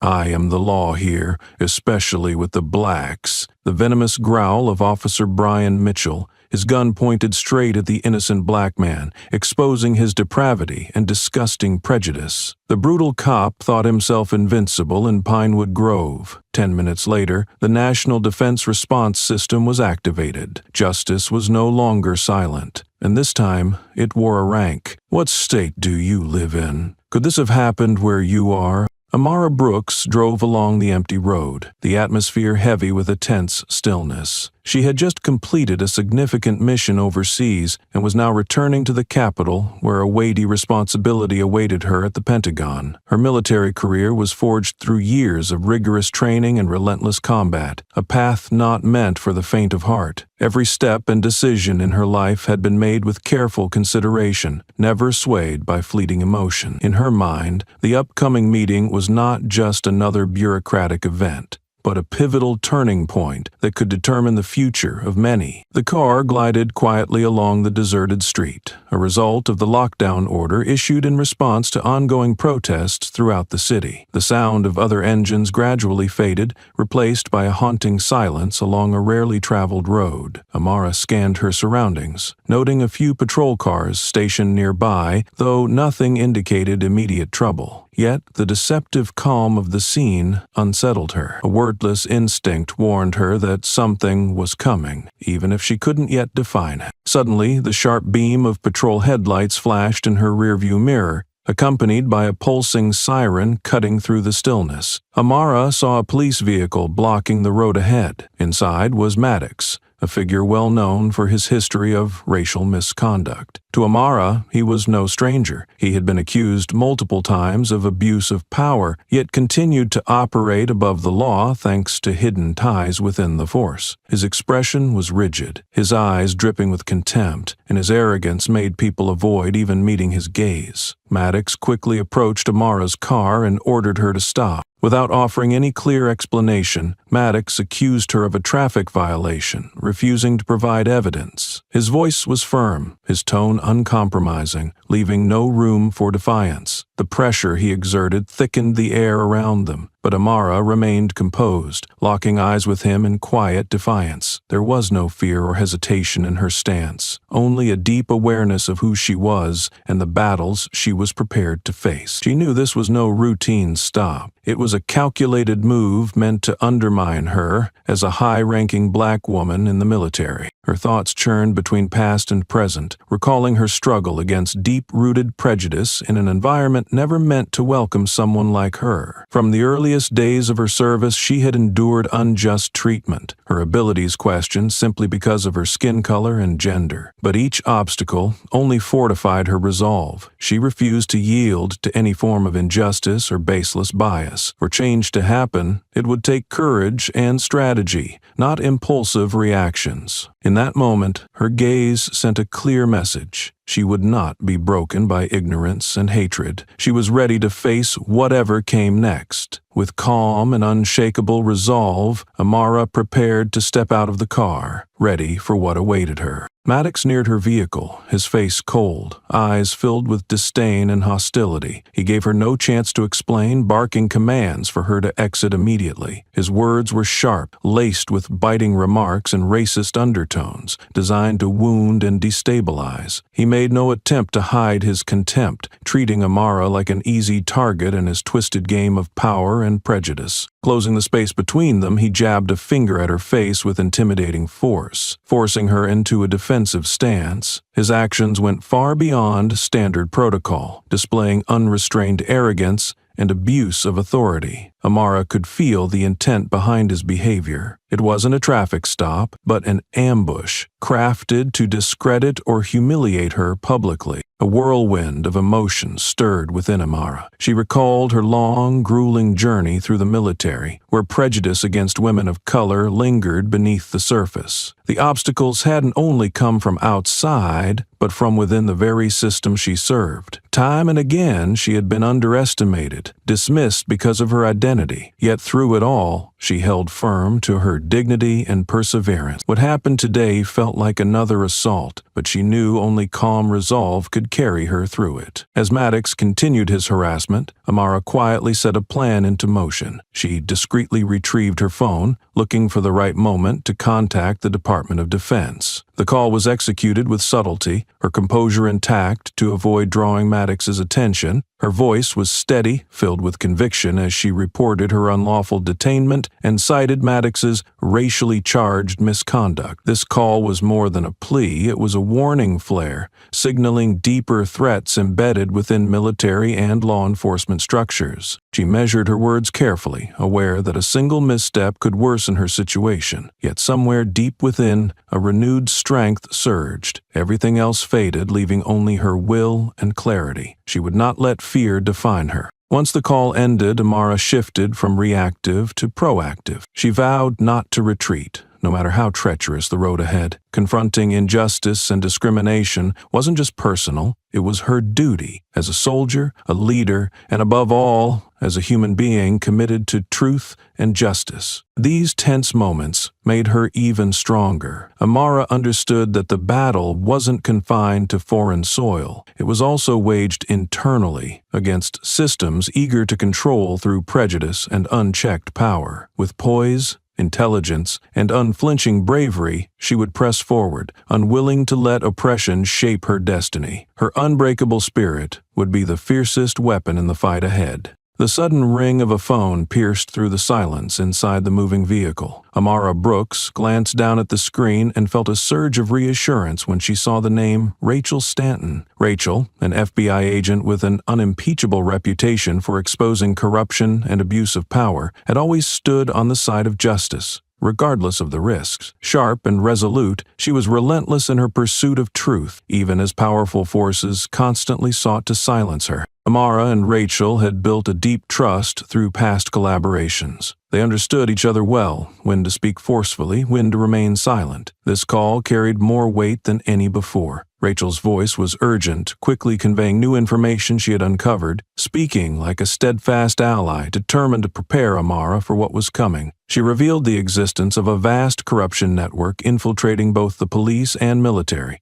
I am the law here, especially with the blacks." The venomous growl of Officer Brian Mitchell, his gun pointed straight at the innocent black man, exposing his depravity and disgusting prejudice. The brutal cop thought himself invincible in Pinewood Grove. 10 minutes later, the National Defense Response System was activated. Justice was no longer silent, and this time it wore a rank. "What state do you live in? Could this have happened where you are?" Amara Brooks drove along the empty road, the atmosphere heavy with a tense stillness. She had just completed a significant mission overseas and was now returning to the capital, where a weighty responsibility awaited her at the Pentagon. Her military career was forged through years of rigorous training and relentless combat, a path not meant for the faint of heart. Every step and decision in her life had been made with careful consideration, never swayed by fleeting emotion. In her mind, the upcoming meeting was not just another bureaucratic event, but a pivotal turning point that could determine the future of many. The car glided quietly along the deserted street, a result of the lockdown order issued in response to ongoing protests throughout the city. The sound of other engines gradually faded, replaced by a haunting silence along a rarely traveled road. Amara scanned her surroundings, noting a few patrol cars stationed nearby, though nothing indicated immediate trouble. Yet the deceptive calm of the scene unsettled her. A wordless instinct warned her that something was coming, even if she couldn't yet define it. Suddenly, the sharp beam of patrol headlights flashed in her rearview mirror, accompanied by a pulsing siren cutting through the stillness. Amara saw a police vehicle blocking the road ahead. Inside was Maddox, a figure well known for his history of racial misconduct. To Amara, he was no stranger. He had been accused multiple times of abuse of power, yet continued to operate above the law thanks to hidden ties within the force. His expression was rigid, his eyes dripping with contempt, and his arrogance made people avoid even meeting his gaze. Maddox quickly approached Amara's car and ordered her to stop. Without offering any clear explanation, Maddox accused her of a traffic violation, refusing to provide evidence. His voice was firm, his tone uncompromising, leaving no room for defiance. The pressure he exerted thickened the air around them, but Amara remained composed, locking eyes with him in quiet defiance. There was no fear or hesitation in her stance, only a deep awareness of who she was and the battles she was prepared to face. She knew this was no routine stop. It was a calculated move meant to undermine her as a high-ranking black woman in the military. Her thoughts churned between past and present, recalling her struggle against deep-rooted prejudice in an environment never meant to welcome someone like her. From the earliest days of her service, she had endured unjust treatment, her abilities questioned simply because of her skin color and gender. But each obstacle only fortified her resolve. She refused to yield to any form of injustice or baseless bias. For change to happen, it would take courage and strategy, not impulsive reactions. In that moment, her gaze sent a clear message. She would not be broken by ignorance and hatred. She was ready to face whatever came next. With calm and unshakable resolve, Amara prepared to step out of the car, ready for what awaited her. Maddox neared her vehicle, his face cold, eyes filled with disdain and hostility. He gave her no chance to explain, barking commands for her to exit immediately. His words were sharp, laced with biting remarks and racist undertones, designed to wound and destabilize. He made no attempt to hide his contempt, treating Amara like an easy target in his twisted game of power and prejudice. Closing the space between them, he jabbed a finger at her face with intimidating force, forcing her into a defensive stance. His actions went far beyond standard protocol, displaying unrestrained arrogance and abuse of authority. Amara could feel the intent behind his behavior. It wasn't a traffic stop, but an ambush, crafted to discredit or humiliate her publicly. A whirlwind of emotion stirred within Amara. She recalled her long, grueling journey through the military, where prejudice against women of color lingered beneath the surface. The obstacles hadn't only come from outside, but from within the very system she served. Time and again, she had been underestimated, dismissed because of her identity. Yet through it all, she held firm to her her dignity and perseverance. What happened today felt like another assault, but she knew only calm resolve could carry her through it. As Maddox continued his harassment, Amara quietly set a plan into motion. She discreetly retrieved her phone, looking for the right moment to contact the Department of Defense. The call was executed with subtlety, her composure intact to avoid drawing Maddox's attention. Her voice was steady, filled with conviction as she reported her unlawful detainment and cited Maddox's racially charged misconduct. This call was more than a plea, it was a warning flare, signaling deeper threats embedded within military and law enforcement structures. She measured her words carefully, aware that a single misstep could worsen her situation. Yet somewhere deep within, a renewed strength surged. Everything else faded, leaving only her will and clarity. She would not let fear define her. Once the call ended, Amara shifted from reactive to proactive. She vowed not to retreat, no matter how treacherous the road ahead. Confronting injustice and discrimination wasn't just personal, it was her duty as a soldier, a leader, and above all, as a human being committed to truth and justice. These tense moments made her even stronger. Amara understood that the battle wasn't confined to foreign soil. It was also waged internally against systems eager to control through prejudice and unchecked power. With poise, intelligence, and unflinching bravery, she would press forward, unwilling to let oppression shape her destiny. Her unbreakable spirit would be the fiercest weapon in the fight ahead. The sudden ring of a phone pierced through the silence inside the moving vehicle. Amara Brooks glanced down at the screen and felt a surge of reassurance when she saw the name Rachel Stanton. Rachel, an FBI agent with an unimpeachable reputation for exposing corruption and abuse of power, had always stood on the side of justice, regardless of the risks. Sharp and resolute, she was relentless in her pursuit of truth, even as powerful forces constantly sought to silence her. Amara and Rachel had built a deep trust through past collaborations. They understood each other well, when to speak forcefully, when to remain silent. This call carried more weight than any before. Rachel's voice was urgent, quickly conveying new information she had uncovered, speaking like a steadfast ally determined to prepare Amara for what was coming. She revealed the existence of a vast corruption network infiltrating both the police and military.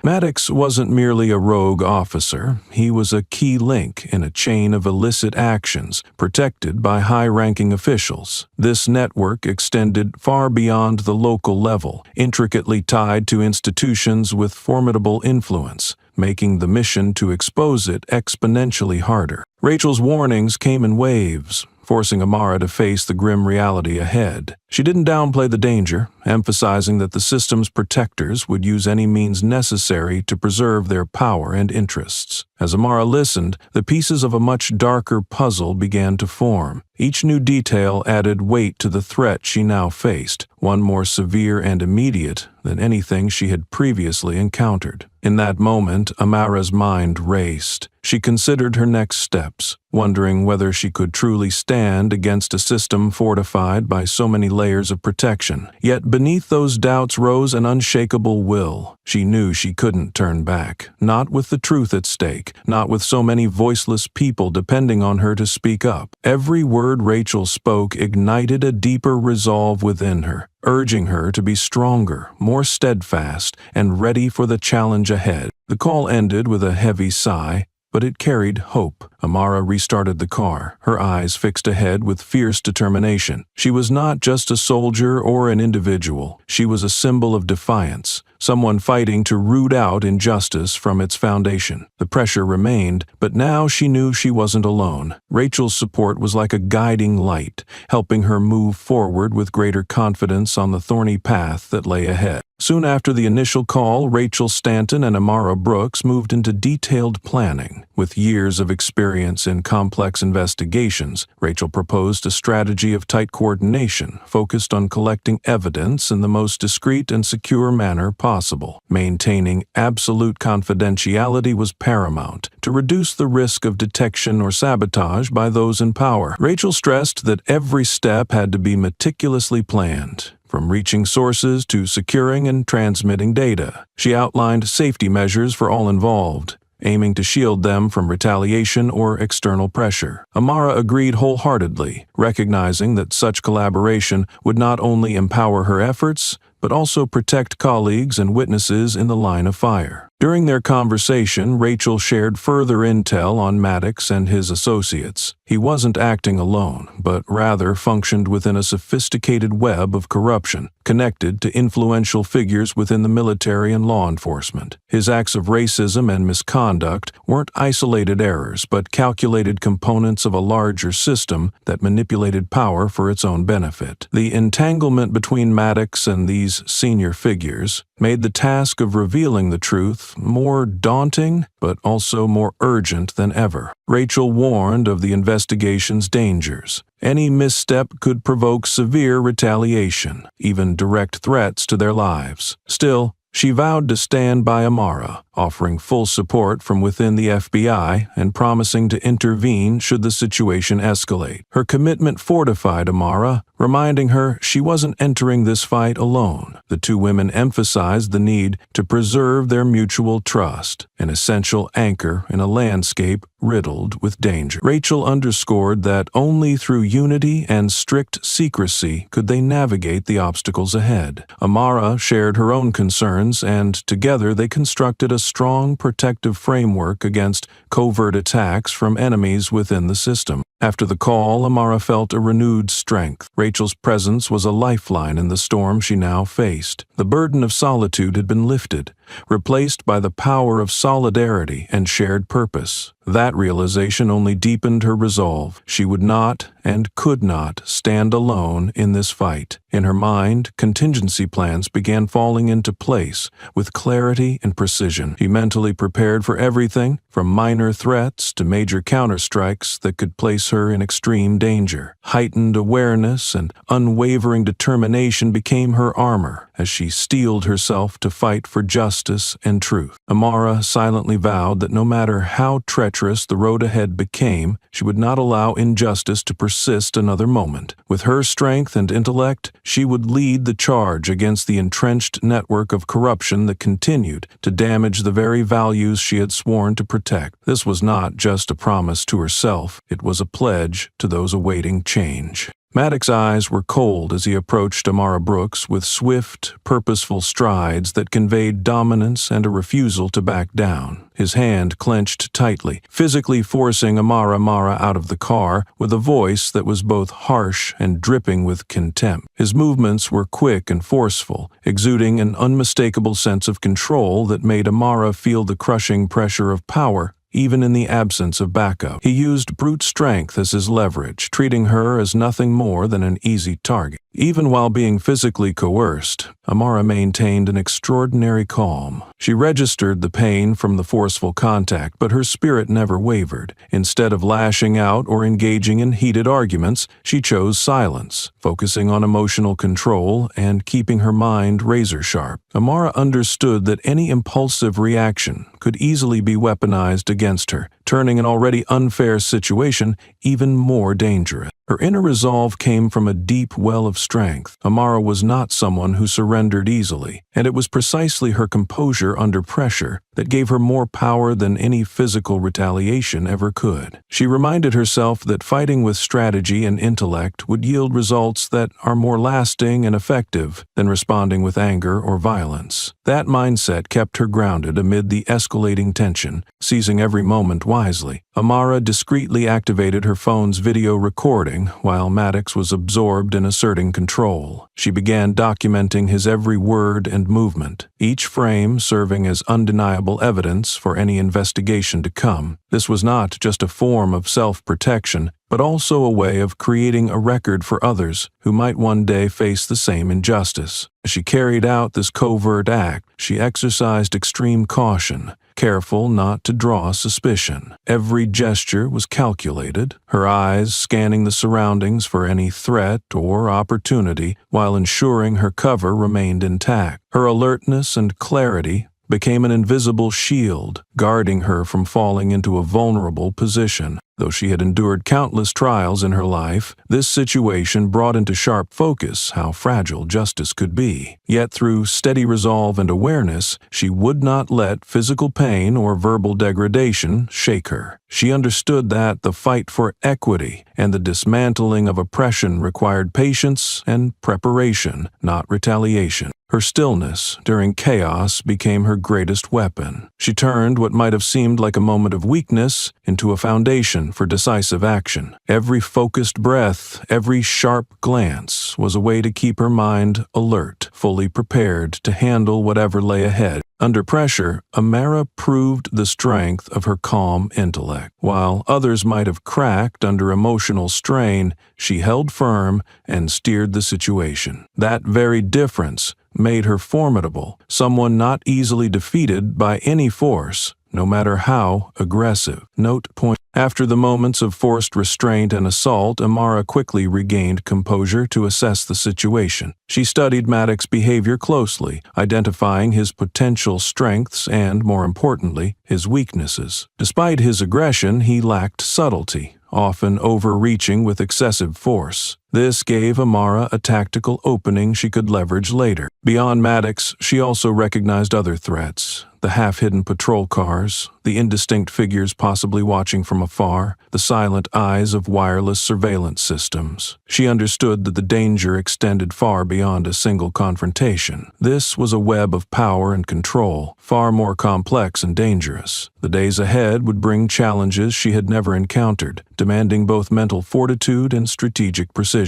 Maddox wasn't merely a rogue officer, he was a key link in a chain of illicit actions, protected by high-ranking officials. This network extended far beyond the local level, intricately tied to institutions with formidable influence, making the mission to expose it exponentially harder. Rachel's warnings came in waves, forcing Amara to face the grim reality ahead. She didn't downplay the danger, emphasizing that the system's protectors would use any means necessary to preserve their power and interests. As Amara listened, the pieces of a much darker puzzle began to form. Each new detail added weight to the threat she now faced, one more severe and immediate than anything she had previously encountered. In that moment, Amara's mind raced. She considered her next steps, wondering whether she could truly stand against a system fortified by so many layers of protection. Yet beneath those doubts rose an unshakable will. She knew she couldn't turn back, not with the truth at stake, not with so many voiceless people depending on her to speak up. Every word Rachel spoke ignited a deeper resolve within her, urging her to be stronger, more steadfast, and ready for the challenge ahead. The call ended with a heavy sigh, but it carried hope. Amara restarted the car, her eyes fixed ahead with fierce determination. She was not just a soldier or an individual. She was a symbol of defiance, someone fighting to root out injustice from its foundation. The pressure remained, but now she knew she wasn't alone. Rachel's support was like a guiding light, helping her move forward with greater confidence on the thorny path that lay ahead. Soon after the initial call, Rachel Stanton and Amara Brooks moved into detailed planning. With years of experience in complex investigations, Rachel proposed a strategy of tight coordination, focused on collecting evidence in the most discreet and secure manner possible. Maintaining absolute confidentiality was paramount to reduce the risk of detection or sabotage by those in power. Rachel stressed that every step had to be meticulously planned, from reaching sources to securing and transmitting data. She outlined safety measures for all involved, aiming to shield them from retaliation or external pressure. Amara agreed wholeheartedly, recognizing that such collaboration would not only empower her efforts, but also protect colleagues and witnesses in the line of fire. During their conversation, Rachel shared further intel on Maddox and his associates. He wasn't acting alone, but rather functioned within a sophisticated web of corruption, connected to influential figures within the military and law enforcement. His acts of racism and misconduct weren't isolated errors, but calculated components of a larger system that manipulated power for its own benefit. The entanglement between Maddox and these senior figures made the task of revealing the truth more daunting, but also more urgent than ever. Rachel warned of the investigation's dangers. Any misstep could provoke severe retaliation, even direct threats to their lives. Still, she vowed to stand by Amara, offering full support from within the FBI and promising to intervene should the situation escalate. Her commitment fortified Amara, reminding her she wasn't entering this fight alone. The two women emphasized the need to preserve their mutual trust, an essential anchor in a landscape riddled with danger. Rachel underscored that only through unity and strict secrecy could they navigate the obstacles ahead. Amara shared her own concerns, and together they constructed a strong protective framework against covert attacks from enemies within the system. After the call, Amara felt a renewed strength. Rachel's presence was a lifeline in the storm she now faced. The burden of solitude had been lifted, replaced by the power of solidarity and shared purpose. That realization only deepened her resolve. She would not and could not stand alone in this fight. In her mind, contingency plans began falling into place with clarity and precision. She mentally prepared for everything, from minor threats to major counterstrikes that could place her in extreme danger. Heightened awareness and unwavering determination became her armor as she steeled herself to fight for justice and truth. Amara silently vowed that no matter how treacherous the road ahead became, she would not allow injustice to persist another moment. With her strength and intellect, she would lead the charge against the entrenched network of corruption that continued to damage the very values she had sworn to protect. This was not just a promise to herself, it was a pledge to those awaiting change. Maddox's eyes were cold as he approached Amara Brooks with swift, purposeful strides that conveyed dominance and a refusal to back down. His hand clenched tightly, physically forcing Amara out of the car with a voice that was both harsh and dripping with contempt. His movements were quick and forceful, exuding an unmistakable sense of control that made Amara feel the crushing pressure of power even in the absence of backup. He used brute strength as his leverage, treating her as nothing more than an easy target. Even while being physically coerced, Amara maintained an extraordinary calm. She registered the pain from the forceful contact, but her spirit never wavered. Instead of lashing out or engaging in heated arguments, she chose silence, focusing on emotional control and keeping her mind razor-sharp. Amara understood that any impulsive reaction could easily be weaponized against her, turning an already unfair situation even more dangerous. Her inner resolve came from a deep well of strength. Amara was not someone who surrendered easily, and it was precisely her composure under pressure that gave her more power than any physical retaliation ever could. She reminded herself that fighting with strategy and intellect would yield results that are more lasting and effective than responding with anger or violence. That mindset kept her grounded amid the escalating tension, seizing every moment wisely. Amara discreetly activated her phone's video recording while Maddox was absorbed in asserting control. She began documenting his every word and movement, each frame serving as undeniable evidence for any investigation to come. This was not just a form of self-protection, but also a way of creating a record for others who might one day face the same injustice. As she carried out this covert act, she exercised extreme caution, careful not to draw suspicion. Every gesture was calculated, her eyes scanning the surroundings for any threat or opportunity while ensuring her cover remained intact. Her alertness and clarity became an invisible shield, guarding her from falling into a vulnerable position. Though she had endured countless trials in her life, this situation brought into sharp focus how fragile justice could be. Yet through steady resolve and awareness, she would not let physical pain or verbal degradation shake her. She understood that the fight for equity and the dismantling of oppression required patience and preparation, not retaliation. Her stillness during chaos became her greatest weapon. She turned what might have seemed like a moment of weakness into a foundation for decisive action. Every focused breath, every sharp glance was a way to keep her mind alert, fully prepared to handle whatever lay ahead. Under pressure, Amara proved the strength of her calm intellect. While others might have cracked under emotional strain, she held firm and steered the situation. That very difference made her formidable, someone not easily defeated by any force, no matter how aggressive. Note point. After the moments of forced restraint and assault, Amara quickly regained composure to assess the situation. She studied Maddox's behavior closely, identifying his potential strengths and, more importantly, his weaknesses. Despite his aggression, he lacked subtlety, often overreaching with excessive force. This gave Amara a tactical opening she could leverage later. Beyond Maddox, she also recognized other threats: the half-hidden patrol cars, the indistinct figures possibly watching from afar, the silent eyes of wireless surveillance systems. She understood that the danger extended far beyond a single confrontation. This was a web of power and control, far more complex and dangerous. The days ahead would bring challenges she had never encountered, demanding both mental fortitude and strategic precision.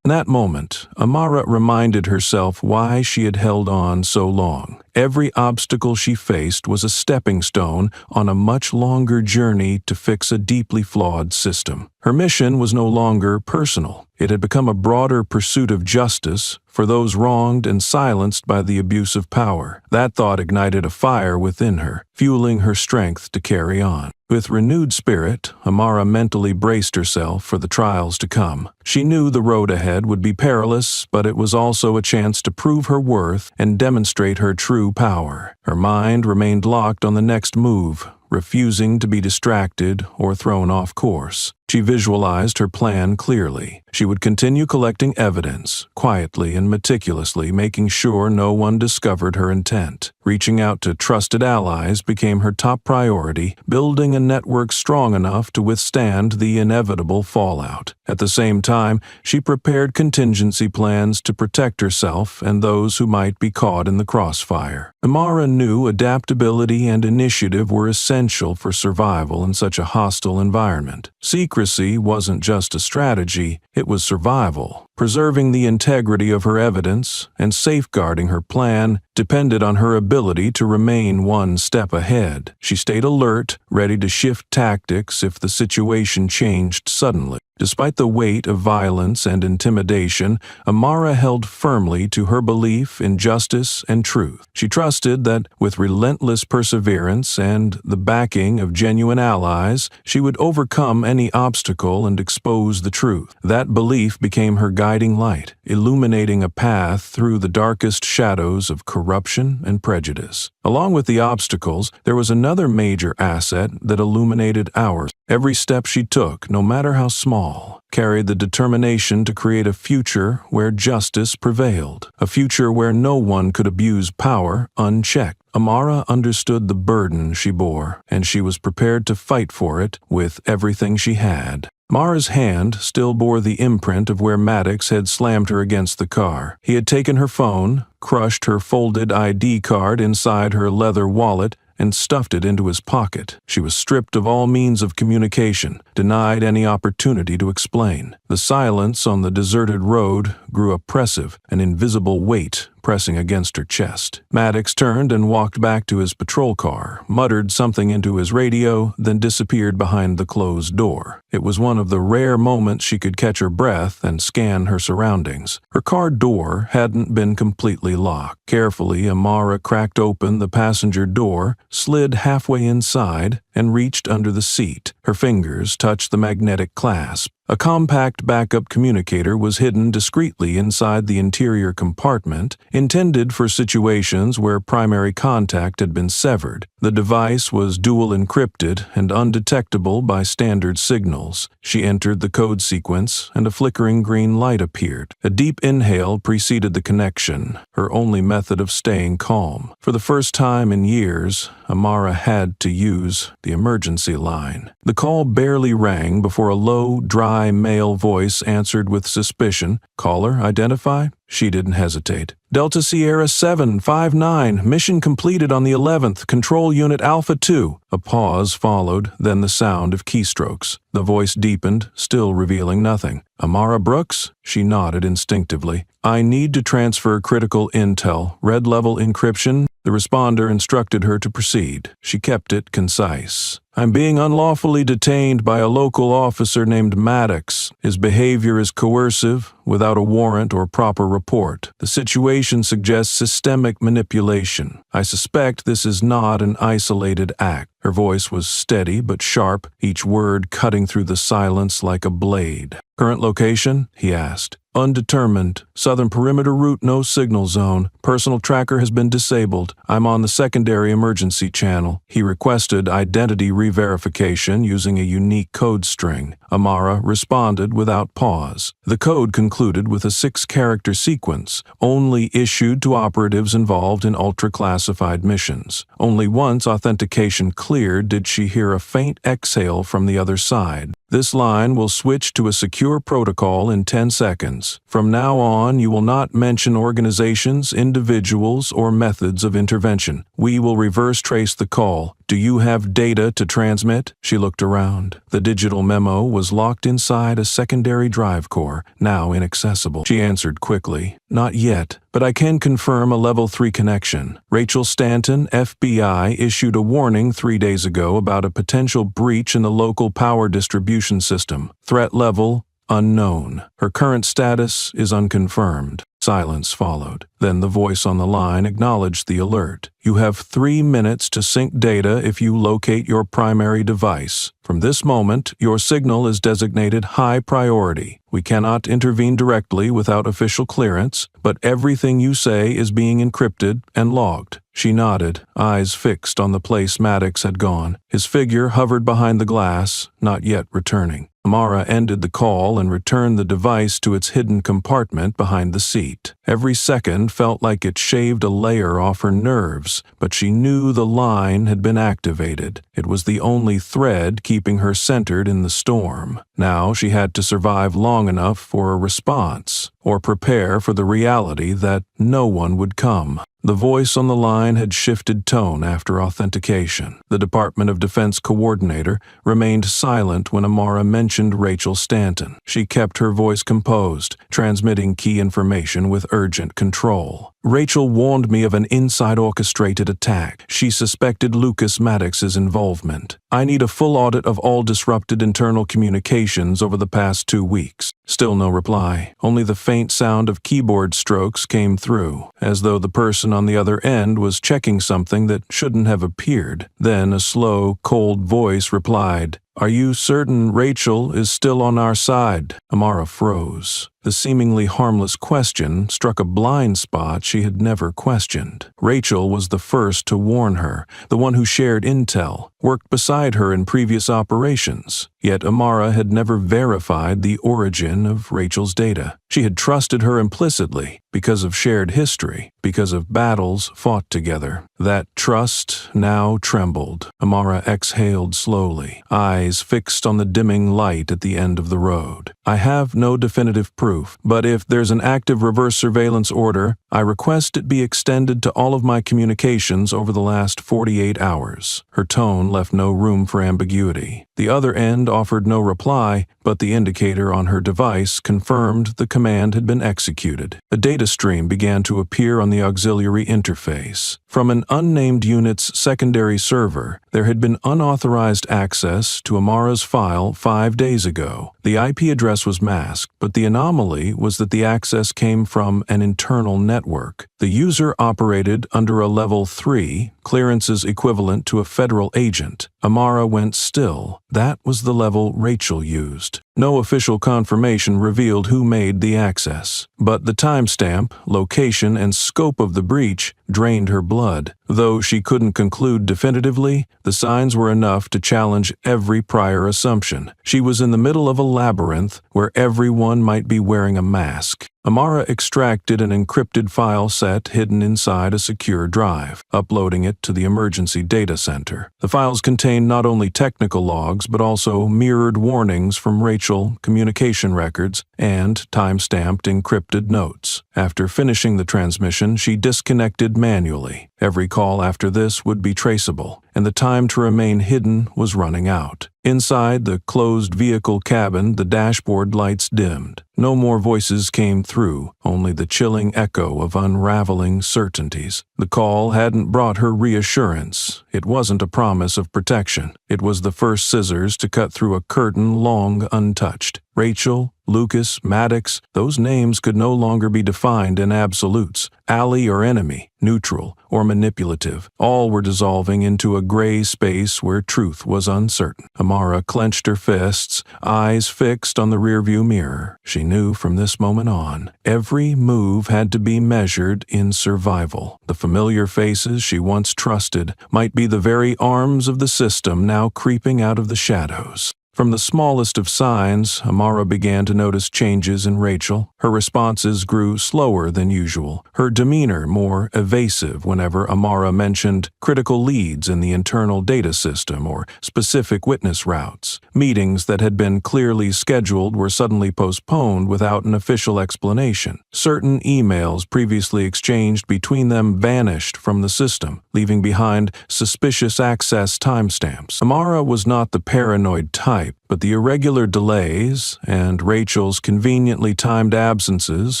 In that moment, Amara reminded herself why she had held on so long. Every obstacle she faced was a stepping stone on a much longer journey to fix a deeply flawed system. Her mission was no longer personal. It had become a broader pursuit of justice for those wronged and silenced by the abuse of power. That thought ignited a fire within her, fueling her strength to carry on. With renewed spirit, Amara mentally braced herself for the trials to come. She knew the road ahead would be perilous, but it was also a chance to prove her worth and demonstrate her true power. Her mind remained locked on the next move, refusing to be distracted or thrown off course. She visualized her plan clearly. She would continue collecting evidence, quietly and meticulously, making sure no one discovered her intent. Reaching out to trusted allies became her top priority, building a network strong enough to withstand the inevitable fallout. At the same time, she prepared contingency plans to protect herself and those who might be caught in the crossfire. Amara knew adaptability and initiative were essential for survival in such a hostile environment. Secrecy wasn't just a strategy, it was survival. Preserving the integrity of her evidence and safeguarding her plan depended on her ability to remain one step ahead. She stayed alert, ready to shift tactics if the situation changed suddenly. Despite the weight of violence and intimidation, Amara held firmly to her belief in justice and truth. She trusted that with relentless perseverance and the backing of genuine allies, she would overcome any obstacle and expose the truth. That belief became her guiding light, illuminating a path through the darkest shadows of corruption and prejudice. Along with the obstacles, there was another major asset that illuminated ours. Every step she took, no matter how small, carried the determination to create a future where justice prevailed, a future where no one could abuse power unchecked. Amara understood the burden she bore, and she was prepared to fight for it with everything she had. Mara's hand still bore the imprint of where Maddox had slammed her against the car. He had taken her phone, crushed her folded ID card inside her leather wallet, and stuffed it into his pocket. She was stripped of all means of communication, denied any opportunity to explain. The silence on the deserted road grew oppressive, an invisible weight pressing against her chest. Maddox turned and walked back to his patrol car, muttered something into his radio, then disappeared behind the closed door. It was one of the rare moments she could catch her breath and scan her surroundings. Her car door hadn't been completely locked. Carefully, Amara cracked open the passenger door, slid halfway inside, and reached under the seat. Her fingers touched the magnetic clasp. A compact backup communicator was hidden discreetly inside the interior compartment, intended for situations where primary contact had been severed. The device was dual encrypted and undetectable by standard signals. She entered the code sequence, and a flickering green light appeared. A deep inhale preceded the connection, her only method of staying calm. For the first time in years, Amara had to use the emergency line. The call barely rang before a low, dry male voice answered with suspicion. "Caller identified?" She didn't hesitate. "Delta Sierra 759, mission completed on the 11th, control unit Alpha 2. A pause followed, then the sound of keystrokes. The voice deepened, still revealing nothing. "Amara Brooks?" She nodded instinctively. "I need to transfer critical intel, red level encryption." The responder instructed her to proceed. She kept it concise. "I'm being unlawfully detained by a local officer named Maddox. His behavior is coercive, without a warrant or proper report. The situation suggests systemic manipulation. I suspect this is not an isolated act." Her voice was steady but sharp, each word cutting through the silence like a blade. "Current location?" he asked. "Undetermined. Southern perimeter route, no signal zone. Personal tracker has been disabled. I'm on the secondary emergency channel." He requested identity re-verification using a unique code string. Amara responded without pause. The code concluded with a 6-character sequence, only issued to operatives involved in ultra-classified missions. Only once authentication cleared did she hear a faint exhale from the other side. "This line will switch to a secure protocol in 10 seconds. From now on, you will not mention organizations, individuals, or methods of intervention. We will reverse trace the call. Do you have data to transmit?" She looked around. The digital memo was locked inside a secondary drive core, now inaccessible. She answered quickly. "Not yet, but I can confirm a level 3 connection. Rachel Stanton, FBI, issued a warning 3 days ago about a potential breach in the local power distribution system. Threat level, unknown. Her current status is unconfirmed." Silence followed. Then the voice on the line acknowledged the alert. "You have 3 minutes to sync data if you locate your primary device. From this moment, your signal is designated high priority. We cannot intervene directly without official clearance, but everything you say is being encrypted and logged." She nodded, eyes fixed on the place Maddox had gone. His figure hovered behind the glass, not yet returning. Amara ended the call and returned the device to its hidden compartment behind the seat. Every second felt like it shaved a layer off her nerves, but she knew the line had been activated. It was the only thread keeping her centered in the storm. Now she had to survive long enough for a response, or prepare for the reality that no one would come. The voice on the line had shifted tone after authentication. The Department of Defense coordinator remained silent when Amara mentioned Rachel Stanton. She kept her voice composed, transmitting key information with urgent control. "Rachel warned me of an inside orchestrated attack. She suspected Lucas Maddox's involvement. I need a full audit of all disrupted internal communications over the past 2 weeks." Still no reply. Only the faint sound of keyboard strokes came through, as though the person on the other end was checking something that shouldn't have appeared. Then a slow, cold voice replied, "Are you certain Rachel is still on our side?" Amara froze. The seemingly harmless question struck a blind spot she had never questioned. Rachel was the first to warn her, the one who shared intel, worked beside her in previous operations. Yet Amara had never verified the origin of Rachel's data. She had trusted her implicitly, because of shared history, because of battles fought together. That trust now trembled. Amara exhaled slowly, eyes fixed on the dimming light at the end of the road. "I have no definitive proof, but if there's an active reverse surveillance order, I request it be extended to all of my communications over the last 48 hours. Her tone left no room for ambiguity. The other end offered no reply, but the indicator on her device confirmed the command had been executed. A data stream began to appear on the auxiliary interface. From an unnamed unit's secondary server, there had been unauthorized access to Amara's file 5 days ago. The IP address was masked, but the anomaly was that the access came from an internal network. The user operated under a level 3, clearances equivalent to a federal agent. Amara went still. That was the level Rachel used. No official confirmation revealed who made the access, but the timestamp, location, and scope of the breach drained her blood. Though she couldn't conclude definitively, the signs were enough to challenge every prior assumption. She was in the middle of a labyrinth where everyone might be wearing a mask. Amara extracted an encrypted file set hidden inside a secure drive, uploading it to the emergency data center. The files contained not only technical logs but also mirrored warnings from Rachel, communication records, and time-stamped encrypted notes. After finishing the transmission, she disconnected manually. Every call after this would be traceable, and the time to remain hidden was running out. Inside the closed vehicle cabin, the dashboard lights dimmed. No more voices came through, only the chilling echo of unraveling certainties. The call hadn't brought her reassurance. It wasn't a promise of protection. It was the first scissors to cut through a curtain long untouched. Rachel, Lucas, Maddox, those names could no longer be defined in absolutes. Ally or enemy, neutral or manipulative, all were dissolving into a gray space where truth was uncertain. Amara clenched her fists, eyes fixed on the rearview mirror. She knew from this moment on, every move had to be measured in survival. The familiar faces she once trusted might be the very arms of the system now creeping out of the shadows. From the smallest of signs, Amara began to notice changes in Rachel. Her responses grew slower than usual, her demeanor more evasive whenever Amara mentioned critical leads in the internal data system or specific witness routes. Meetings that had been clearly scheduled were suddenly postponed without an official explanation. Certain emails previously exchanged between them vanished from the system, leaving behind suspicious access timestamps. Amara was not the paranoid type, but the irregular delays and Rachel's conveniently timed absences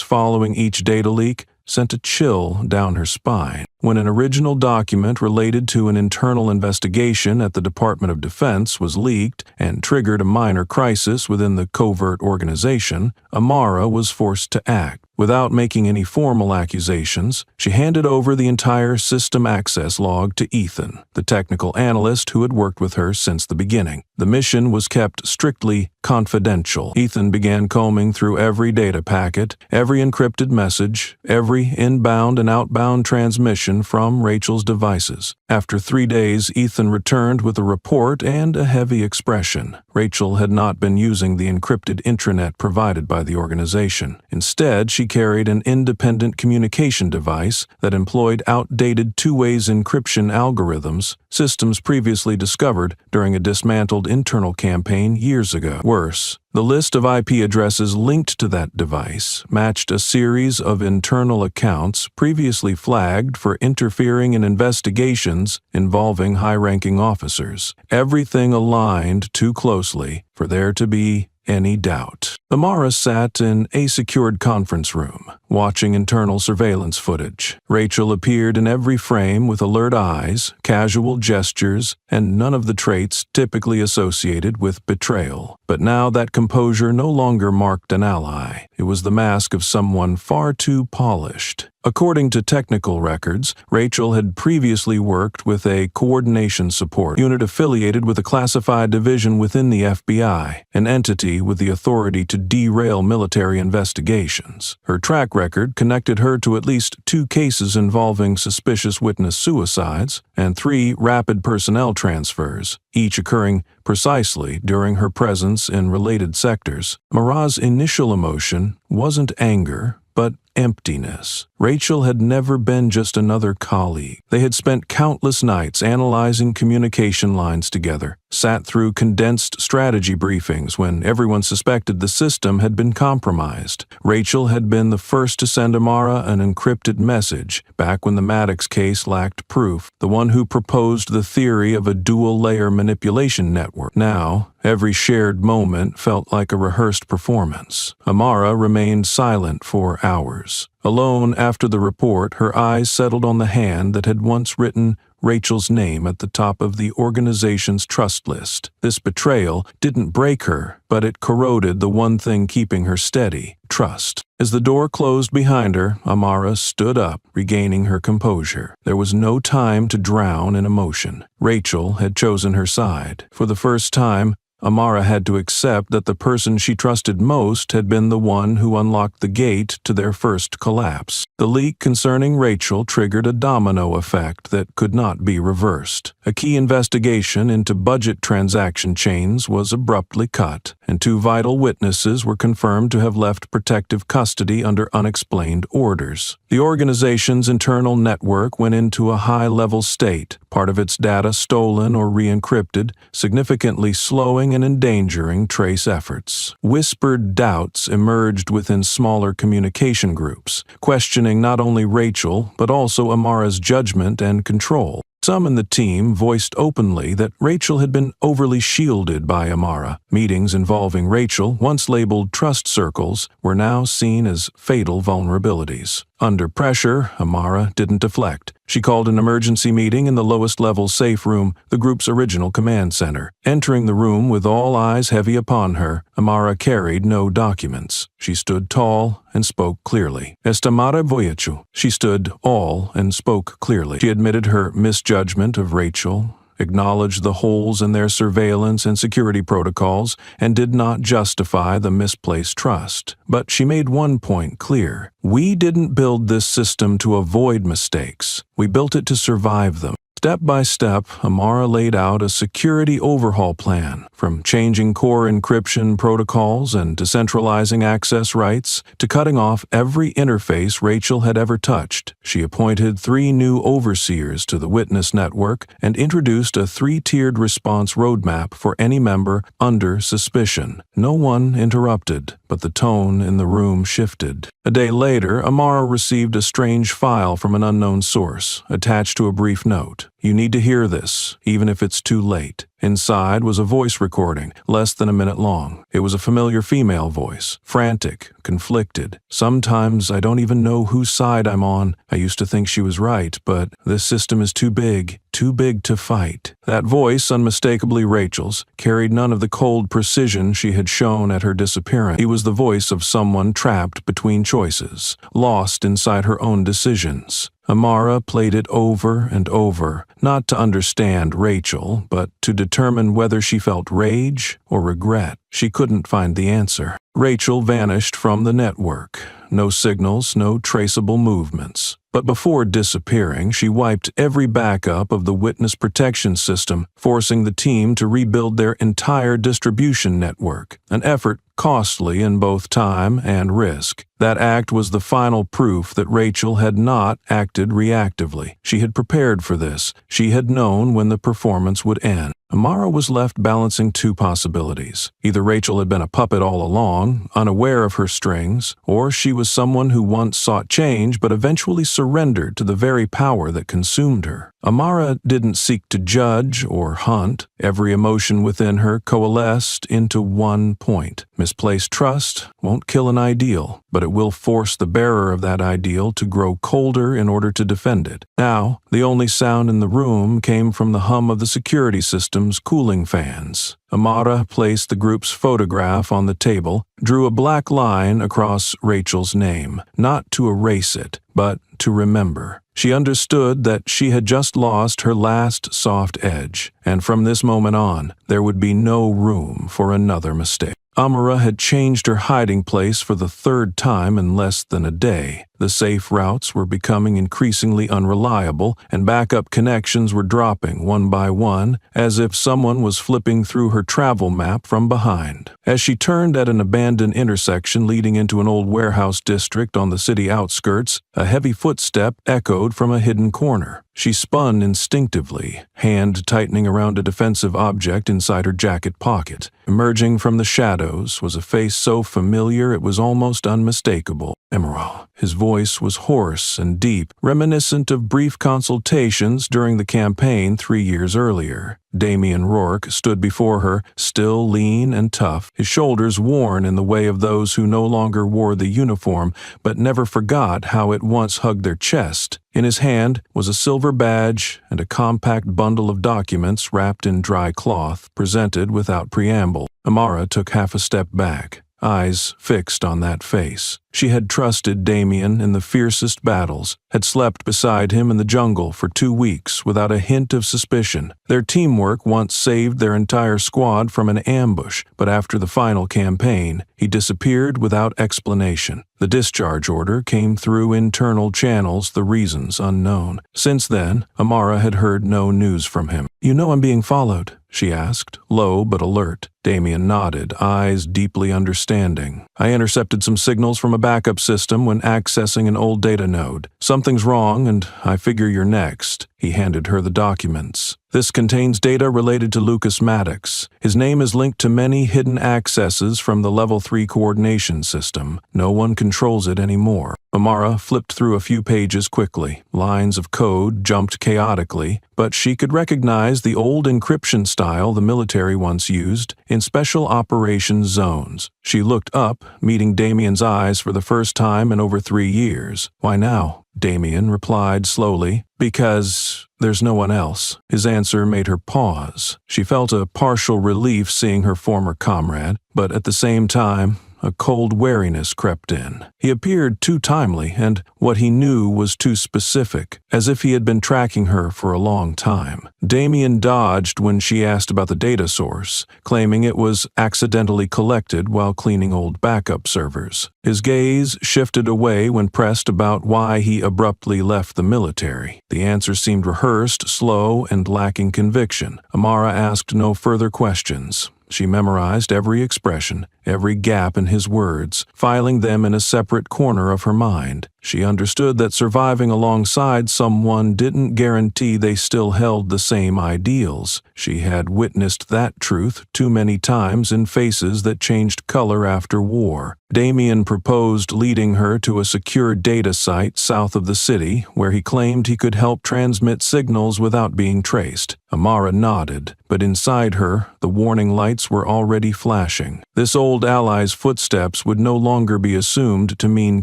following each data leak sent a chill down her spine. When an original document related to an internal investigation at the Department of Defense was leaked and triggered a minor crisis within the covert organization, Amara was forced to act. Without making any formal accusations, she handed over the entire system access log to Ethan, the technical analyst who had worked with her since the beginning. The mission was kept strictly confidential. Ethan began combing through every data packet, every encrypted message, every inbound and outbound transmission from Rachel's devices. After 3 days, Ethan returned with a report and a heavy expression. Rachel had not been using the encrypted intranet provided by the organization. Instead, she carried an independent communication device that employed outdated two-way encryption algorithms, systems previously discovered during a dismantled internal campaign years ago. Worse, the list of IP addresses linked to that device matched a series of internal accounts previously flagged for interfering in investigations involving high-ranking officers. Everything aligned too closely for there to be any doubt. Amara sat in a secured conference room, watching internal surveillance footage. Rachel appeared in every frame with alert eyes, casual gestures, and none of the traits typically associated with betrayal. But now that composure no longer marked an ally. It was the mask of someone far too polished. According to technical records, Rachel had previously worked with a coordination support unit affiliated with a classified division within the FBI, an entity with the authority to derail military investigations. Her track record connected her to at least 2 cases involving suspicious witness suicides and 3 rapid personnel transfers, each occurring precisely during her presence in related sectors. Amara's initial emotion wasn't anger, but emptiness. Rachel had never been just another colleague. They had spent countless nights analyzing communication lines together, sat through condensed strategy briefings when everyone suspected the system had been compromised. Rachel had been the first to send Amara an encrypted message back when the Maddox case lacked proof, the one who proposed the theory of a dual-layer manipulation network. Now, every shared moment felt like a rehearsed performance. Amara remained silent for hours. Alone after the report, her eyes settled on the hand that had once written Rachel's name at the top of the organization's trust list. This betrayal didn't break her, but it corroded the one thing keeping her steady: trust. As the door closed behind her, Amara stood up, regaining her composure. There was no time to drown in emotion. Rachel had chosen her side. For the first time, Amara had to accept that the person she trusted most had been the one who unlocked the gate to their first collapse. The leak concerning Rachel triggered a domino effect that could not be reversed. A key investigation into budget transaction chains was abruptly cut, and 2 vital witnesses were confirmed to have left protective custody under unexplained orders. The organization's internal network went into a high-level state, part of its data stolen or re-encrypted, significantly slowing and endangering trace efforts. Whispered doubts emerged within smaller communication groups, questioning not only Rachel but also Amara's judgment and control. Some in the team voiced openly that Rachel had been overly shielded by Amara. Meetings involving Rachel, once labeled trust circles, were now seen as fatal vulnerabilities. Under pressure, Amara didn't deflect. She called an emergency meeting in the lowest-level safe room, the group's original command center. Entering the room with all eyes heavy upon her, Amara carried no documents. She stood tall and spoke clearly. Estimada voyachu. She stood all and spoke clearly. She admitted her misjudgment of Rachel, acknowledged the holes in their surveillance and security protocols, and did not justify the misplaced trust. But she made one point clear. We didn't build this system to avoid mistakes. We built it to survive them. Step by step, Amara laid out a security overhaul plan, from changing core encryption protocols and decentralizing access rights to cutting off every interface Rachel had ever touched. She appointed 3 new overseers to the witness network and introduced a 3-tiered response roadmap for any member under suspicion. No one interrupted, but the tone in the room shifted. A day later, Amara received a strange file from an unknown source, attached to a brief note. You need to hear this, even if it's too late. Inside was a voice recording, less than a minute long. It was a familiar female voice, frantic, conflicted. Sometimes I don't even know whose side I'm on. I used to think she was right, but this system is too big to fight. That voice, unmistakably Rachel's, carried none of the cold precision she had shown at her disappearance. It was the voice of someone trapped between choices, lost inside her own decisions. Amara played it over and over, not to understand Rachel, but to determine whether she felt rage or regret. She couldn't find the answer. Rachel vanished from the network. No signals, no traceable movements. But before disappearing, she wiped every backup of the witness protection system, forcing the team to rebuild their entire distribution network, an effort costly in both time and risk. That act was the final proof that Rachel had not acted reactively. She had prepared for this. She had known when the performance would end. Amara was left balancing 2 possibilities. Either Rachel had been a puppet all along, unaware of her strings, or she was someone who once sought change but eventually surrendered to the very power that consumed her. Amara didn't seek to judge or hunt. Every emotion within her coalesced into one point. Misplaced trust won't kill an ideal, but it will force the bearer of that ideal to grow colder in order to defend it. Now, the only sound in the room came from the hum of the security system's cooling fans. Amara placed the group's photograph on the table, drew a black line across Rachel's name, not to erase it, but to remember. She understood that she had just lost her last soft edge, and from this moment on, there would be no room for another mistake. Amara had changed her hiding place for the 3rd time in less than a day. The safe routes were becoming increasingly unreliable, and backup connections were dropping one by one, as if someone was flipping through her travel map from behind. As she turned at an abandoned intersection leading into an old warehouse district on the city outskirts, a heavy footstep echoed from a hidden corner. She spun instinctively, hand tightening around a defensive object inside her jacket pocket. Emerging from the shadows was a face so familiar it was almost unmistakable. Emerald. His voice was hoarse and deep, reminiscent of brief consultations during the campaign 3 years earlier. Damian Rourke stood before her, still lean and tough, his shoulders worn in the way of those who no longer wore the uniform but never forgot how it once hugged their chest. In his hand was a silver badge and a compact bundle of documents wrapped in dry cloth, presented without preamble. Amara took half a step back. eyes fixed on that face. She had trusted Damien in the fiercest battles, had slept beside him in the jungle for 2 weeks without a hint of suspicion. Their teamwork once saved their entire squad from an ambush, but after the final campaign, he disappeared without explanation. The discharge order came through internal channels, the reasons unknown. Since then, Amara had heard no news from him. "You know I'm being followed?" she asked, low but alert. Damien nodded, eyes deeply understanding. "I intercepted some signals from a backup system when accessing an old data node. Something's wrong, and I figure you're next." He handed her the documents. "This contains data related to Lucas Maddox. His name is linked to many hidden accesses from the Level 3 coordination system. No one controls it anymore." Amara flipped through a few pages quickly. Lines of code jumped chaotically, but she could recognize the old encryption style the military once used in special operations zones. She looked up, meeting Damien's eyes for the first time in over 3 years. "Why now?" Damien replied slowly. "Because there's no one else." His answer made her pause. She felt a partial relief seeing her former comrade, but at the same time, a cold wariness crept in. He appeared too timely, and what he knew was too specific, as if he had been tracking her for a long time. Damien dodged when she asked about the data source, claiming it was accidentally collected while cleaning old backup servers. His gaze shifted away when pressed about why he abruptly left the military. The answer seemed rehearsed, slow, and lacking conviction. Amara asked no further questions. She memorized every expression, every gap in his words, filing them in a separate corner of her mind. She understood that surviving alongside someone didn't guarantee they still held the same ideals. She had witnessed that truth too many times in faces that changed color after war. Damien proposed leading her to a secure data site south of the city, where he claimed he could help transmit signals without being traced. Amara nodded, but inside her, the warning lights were already flashing. This old ally's footsteps would no longer be assumed to mean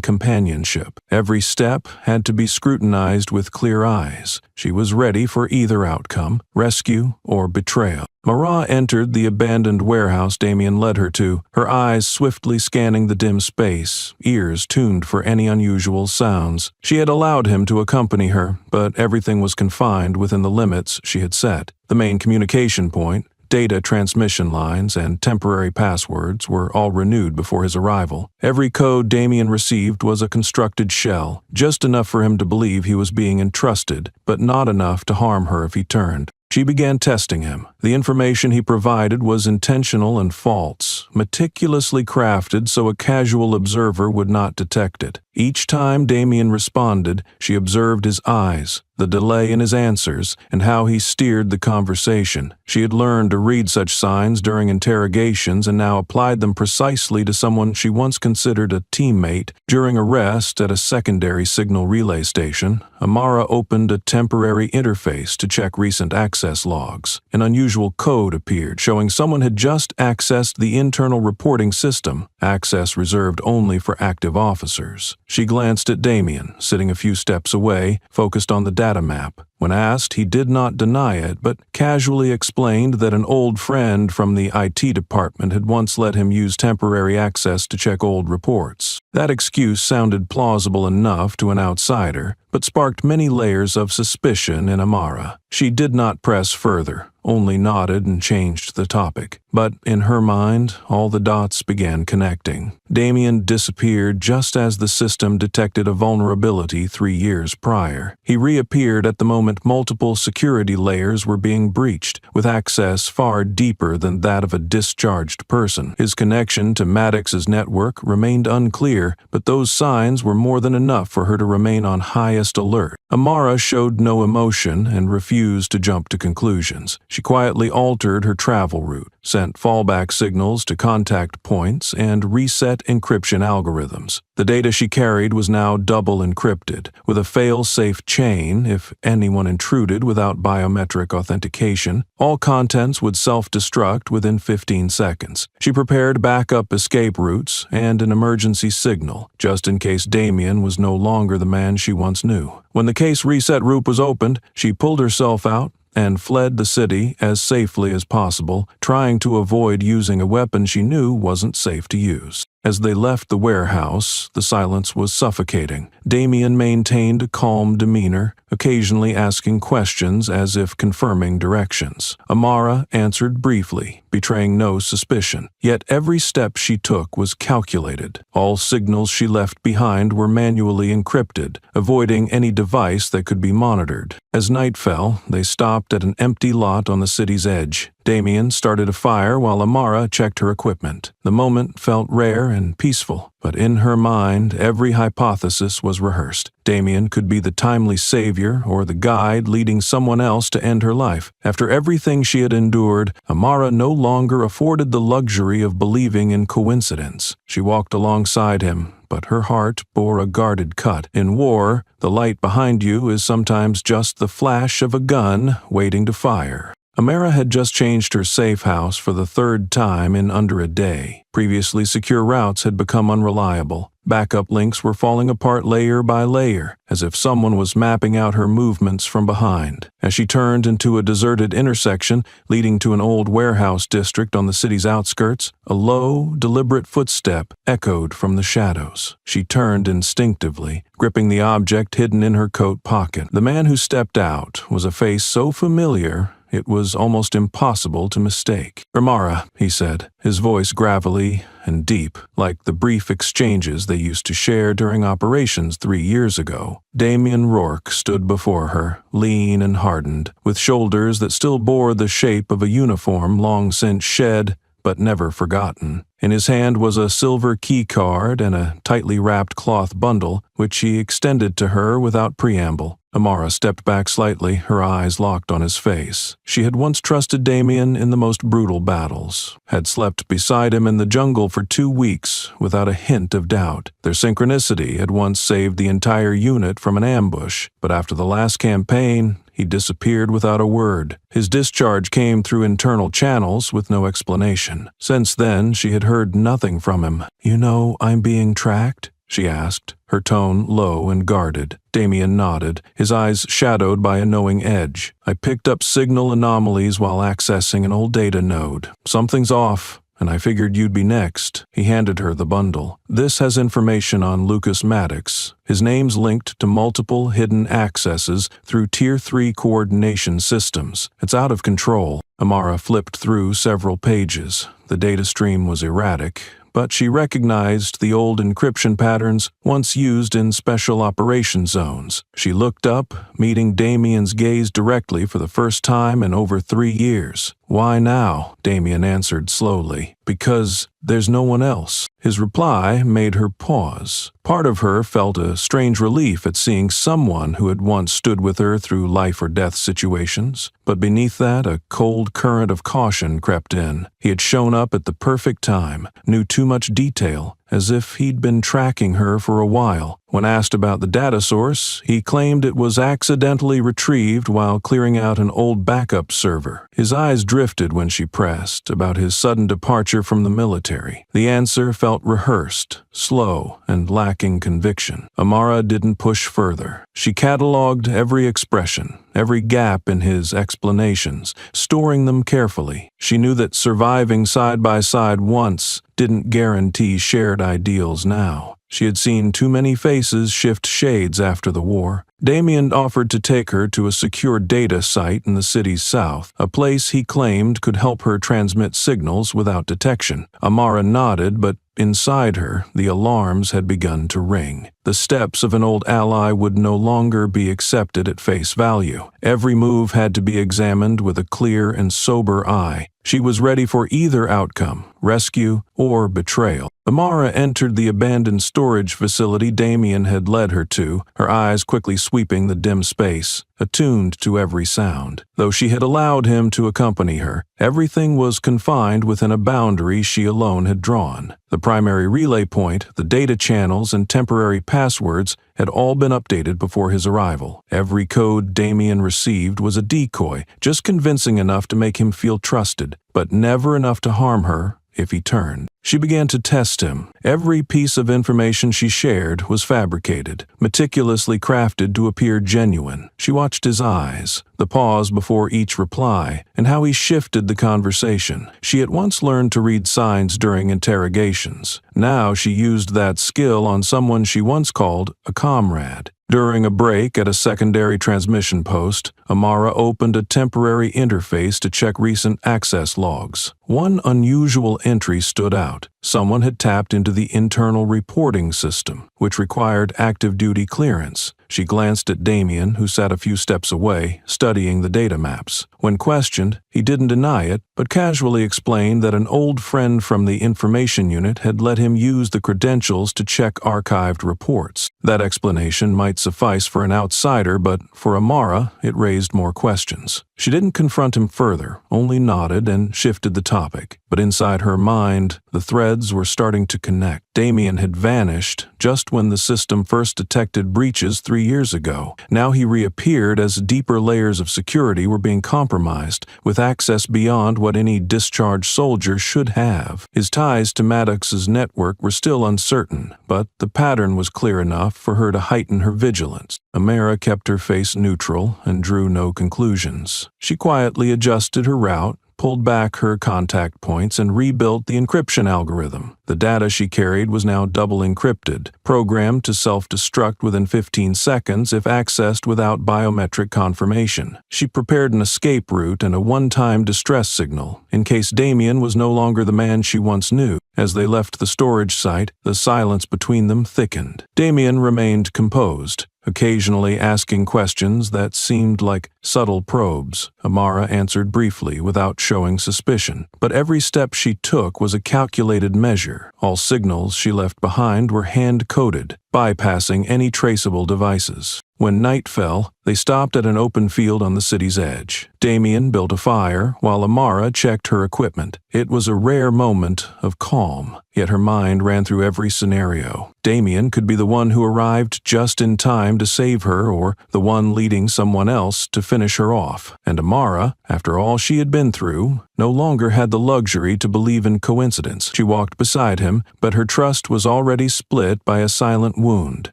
companionship. Every step had to be scrutinized with clear eyes. She was ready for either outcome, rescue or betrayal. Mara entered the abandoned warehouse Damien led her to, her eyes swiftly scanning the dim space, ears tuned for any unusual sounds. She had allowed him to accompany her, but everything was confined within the limits she had set. The main communication point, data transmission lines, and temporary passwords were all renewed before his arrival. Every code Damien received was a constructed shell, just enough for him to believe he was being entrusted, but not enough to harm her if he turned. She began testing him. The information he provided was intentional and false, meticulously crafted so a casual observer would not detect it. Each time Damien responded, she observed his eyes, the delay in his answers, and how he steered the conversation. She had learned to read such signs during interrogations and now applied them precisely to someone she once considered a teammate. During a rest at a secondary signal relay station, Amara opened a temporary interface to check recent access logs. An unusual code appeared, showing someone had just accessed the internal reporting system, access reserved only for active officers. She glanced at Damien, sitting a few steps away, focused on the data map. When asked, he did not deny it, but casually explained that an old friend from the IT department had once let him use temporary access to check old reports. That excuse sounded plausible enough to an outsider, but sparked many layers of suspicion in Amara. She did not press further, only nodded and changed the topic. But in her mind, all the dots began connecting. Damien disappeared just as the system detected a vulnerability 3 years prior. He reappeared at the moment multiple security layers were being breached, with access far deeper than that of a discharged person. His connection to Maddox's network remained unclear, but those signs were more than enough for her to remain on highest alert. Amara showed no emotion and refused to jump to conclusions. She quietly altered her travel route, sent fallback signals to contact points, and reset encryption algorithms. The data she carried was now double encrypted, with a fail-safe chain if anyone intruded without biometric authentication. All contents would self-destruct within 15 seconds. She prepared backup escape routes and an emergency signal, just in case Damien was no longer the man she once knew. When the case reset route was opened, she pulled herself out and fled the city as safely as possible, trying to avoid using a weapon she knew wasn't safe to use. As they left the warehouse, the silence was suffocating. Damien maintained a calm demeanor, occasionally asking questions as if confirming directions. Amara answered briefly, betraying no suspicion. Yet every step she took was calculated. All signals she left behind were manually encrypted, avoiding any device that could be monitored. As night fell, they stopped at an empty lot on the city's edge. Damien started a fire while Amara checked her equipment. The moment felt rare and peaceful, but in her mind, every hypothesis was rehearsed. Damien could be the timely savior or the guide leading someone else to end her life. After everything she had endured, Amara no longer afforded the luxury of believing in coincidence. She walked alongside him, but her heart bore a guarded cut. In war, the light behind you is sometimes just the flash of a gun waiting to fire. Amara had just changed her safe house for the third time in under a day. Previously secure routes had become unreliable. Backup links were falling apart layer by layer, as if someone was mapping out her movements from behind. As she turned into a deserted intersection leading to an old warehouse district on the city's outskirts, a low, deliberate footstep echoed from the shadows. She turned instinctively, gripping the object hidden in her coat pocket. The man who stepped out was a face so familiar it was almost impossible to mistake. "Amara," he said, his voice gravelly and deep, like the brief exchanges they used to share during operations 3 years ago. Damien Rourke stood before her, lean and hardened, with shoulders that still bore the shape of a uniform long since shed but never forgotten. In his hand was a silver key card and a tightly wrapped cloth bundle, which he extended to her without preamble. Amara stepped back slightly, her eyes locked on his face. She had once trusted Damien in the most brutal battles, had slept beside him in the jungle for 2 weeks without a hint of doubt. Their synchronicity had once saved the entire unit from an ambush, but after the last campaign, he disappeared without a word. His discharge came through internal channels with no explanation. Since then, she had heard nothing from him. "You know I'm being tracked?" she asked, her tone low and guarded. Damien nodded, his eyes shadowed by a knowing edge. "I picked up signal anomalies while accessing an old data node. Something's off, and I figured you'd be next." He handed her the bundle. "This has information on Lucas Maddox. His name's linked to multiple hidden accesses through Tier 3 coordination systems. It's out of control." Amara flipped through several pages. The data stream was erratic, but she recognized the old encryption patterns once used in special operation zones. She looked up, meeting Damien's gaze directly for the first time in over 3 years. "Why now?" Damien answered slowly. "Because there's no one else." His reply made her pause. Part of her felt a strange relief at seeing someone who had once stood with her through life or death situations, but beneath that a cold current of caution crept in. He had shown up at the perfect time, knew too much detail, as if he'd been tracking her for a while. When asked about the data source, he claimed it was accidentally retrieved while clearing out an old backup server. His eyes drifted when she pressed about his sudden departure from the military. The answer felt rehearsed, slow, and lacking conviction. Amara didn't push further. She catalogued every expression, every gap in his explanations, storing them carefully. She knew that surviving side by side once didn't guarantee shared ideals now. She had seen too many faces shift shades after the war. Damien offered to take her to a secure data site in the city's south, a place he claimed could help her transmit signals without detection. Amara nodded, but inside her, the alarms had begun to ring. The steps of an old ally would no longer be accepted at face value. Every move had to be examined with a clear and sober eye. She was ready for either outcome, rescue or betrayal. Amara entered the abandoned storage facility Damien had led her to, her eyes quickly sweeping the dim space, attuned to every sound. Though she had allowed him to accompany her, everything was confined within a boundary she alone had drawn. The primary relay point, the data channels, and temporary passwords had all been updated before his arrival. Every code Damien received was a decoy, just convincing enough to make him feel trusted, but never enough to harm her, if he turned. She began to test him. Every piece of information she shared was fabricated, meticulously crafted to appear genuine. She watched his eyes, the pause before each reply, and how he shifted the conversation. She at once learned to read signs during interrogations. Now she used that skill on someone she once called a comrade. During a break at a secondary transmission post, Amara opened a temporary interface to check recent access logs. One unusual entry stood out. Someone had tapped into the internal reporting system, which required active-duty clearance. She glanced at Damien, who sat a few steps away, studying the data maps. When questioned, he didn't deny it, but casually explained that an old friend from the information unit had let him use the credentials to check archived reports. That explanation might suffice for an outsider, but for Amara, it raised more questions. She didn't confront him further, only nodded and shifted the topic. But inside her mind, the threads were starting to connect. Damien had vanished just when the system first detected breaches 3 years ago. Now he reappeared as deeper layers of security were being compromised, with access beyond what any discharged soldier should have. His ties to Maddox's network were still uncertain, but the pattern was clear enough for her to heighten her vigilance. Amara kept her face neutral and drew no conclusions. She quietly adjusted her route, pulled back her contact points, and rebuilt the encryption algorithm. The data she carried was now double encrypted, programmed to self-destruct within 15 seconds if accessed without biometric confirmation. She prepared an escape route and a one-time distress signal, in case Damien was no longer the man she once knew. As they left the storage site, the silence between them thickened. Damien remained composed, occasionally asking questions that seemed like subtle probes. Amara answered briefly without showing suspicion, but every step she took was a calculated measure. All signals she left behind were hand-coded, bypassing any traceable devices. When night fell, they stopped at an open field on the city's edge. Damien built a fire, while Amara checked her equipment. It was a rare moment of calm, yet her mind ran through every scenario. Damien could be the one who arrived just in time to save her, or the one leading someone else to finish her off. And Amara, after all she had been through, no longer had the luxury to believe in coincidence. She walked beside him, but her trust was already split by a silent wound.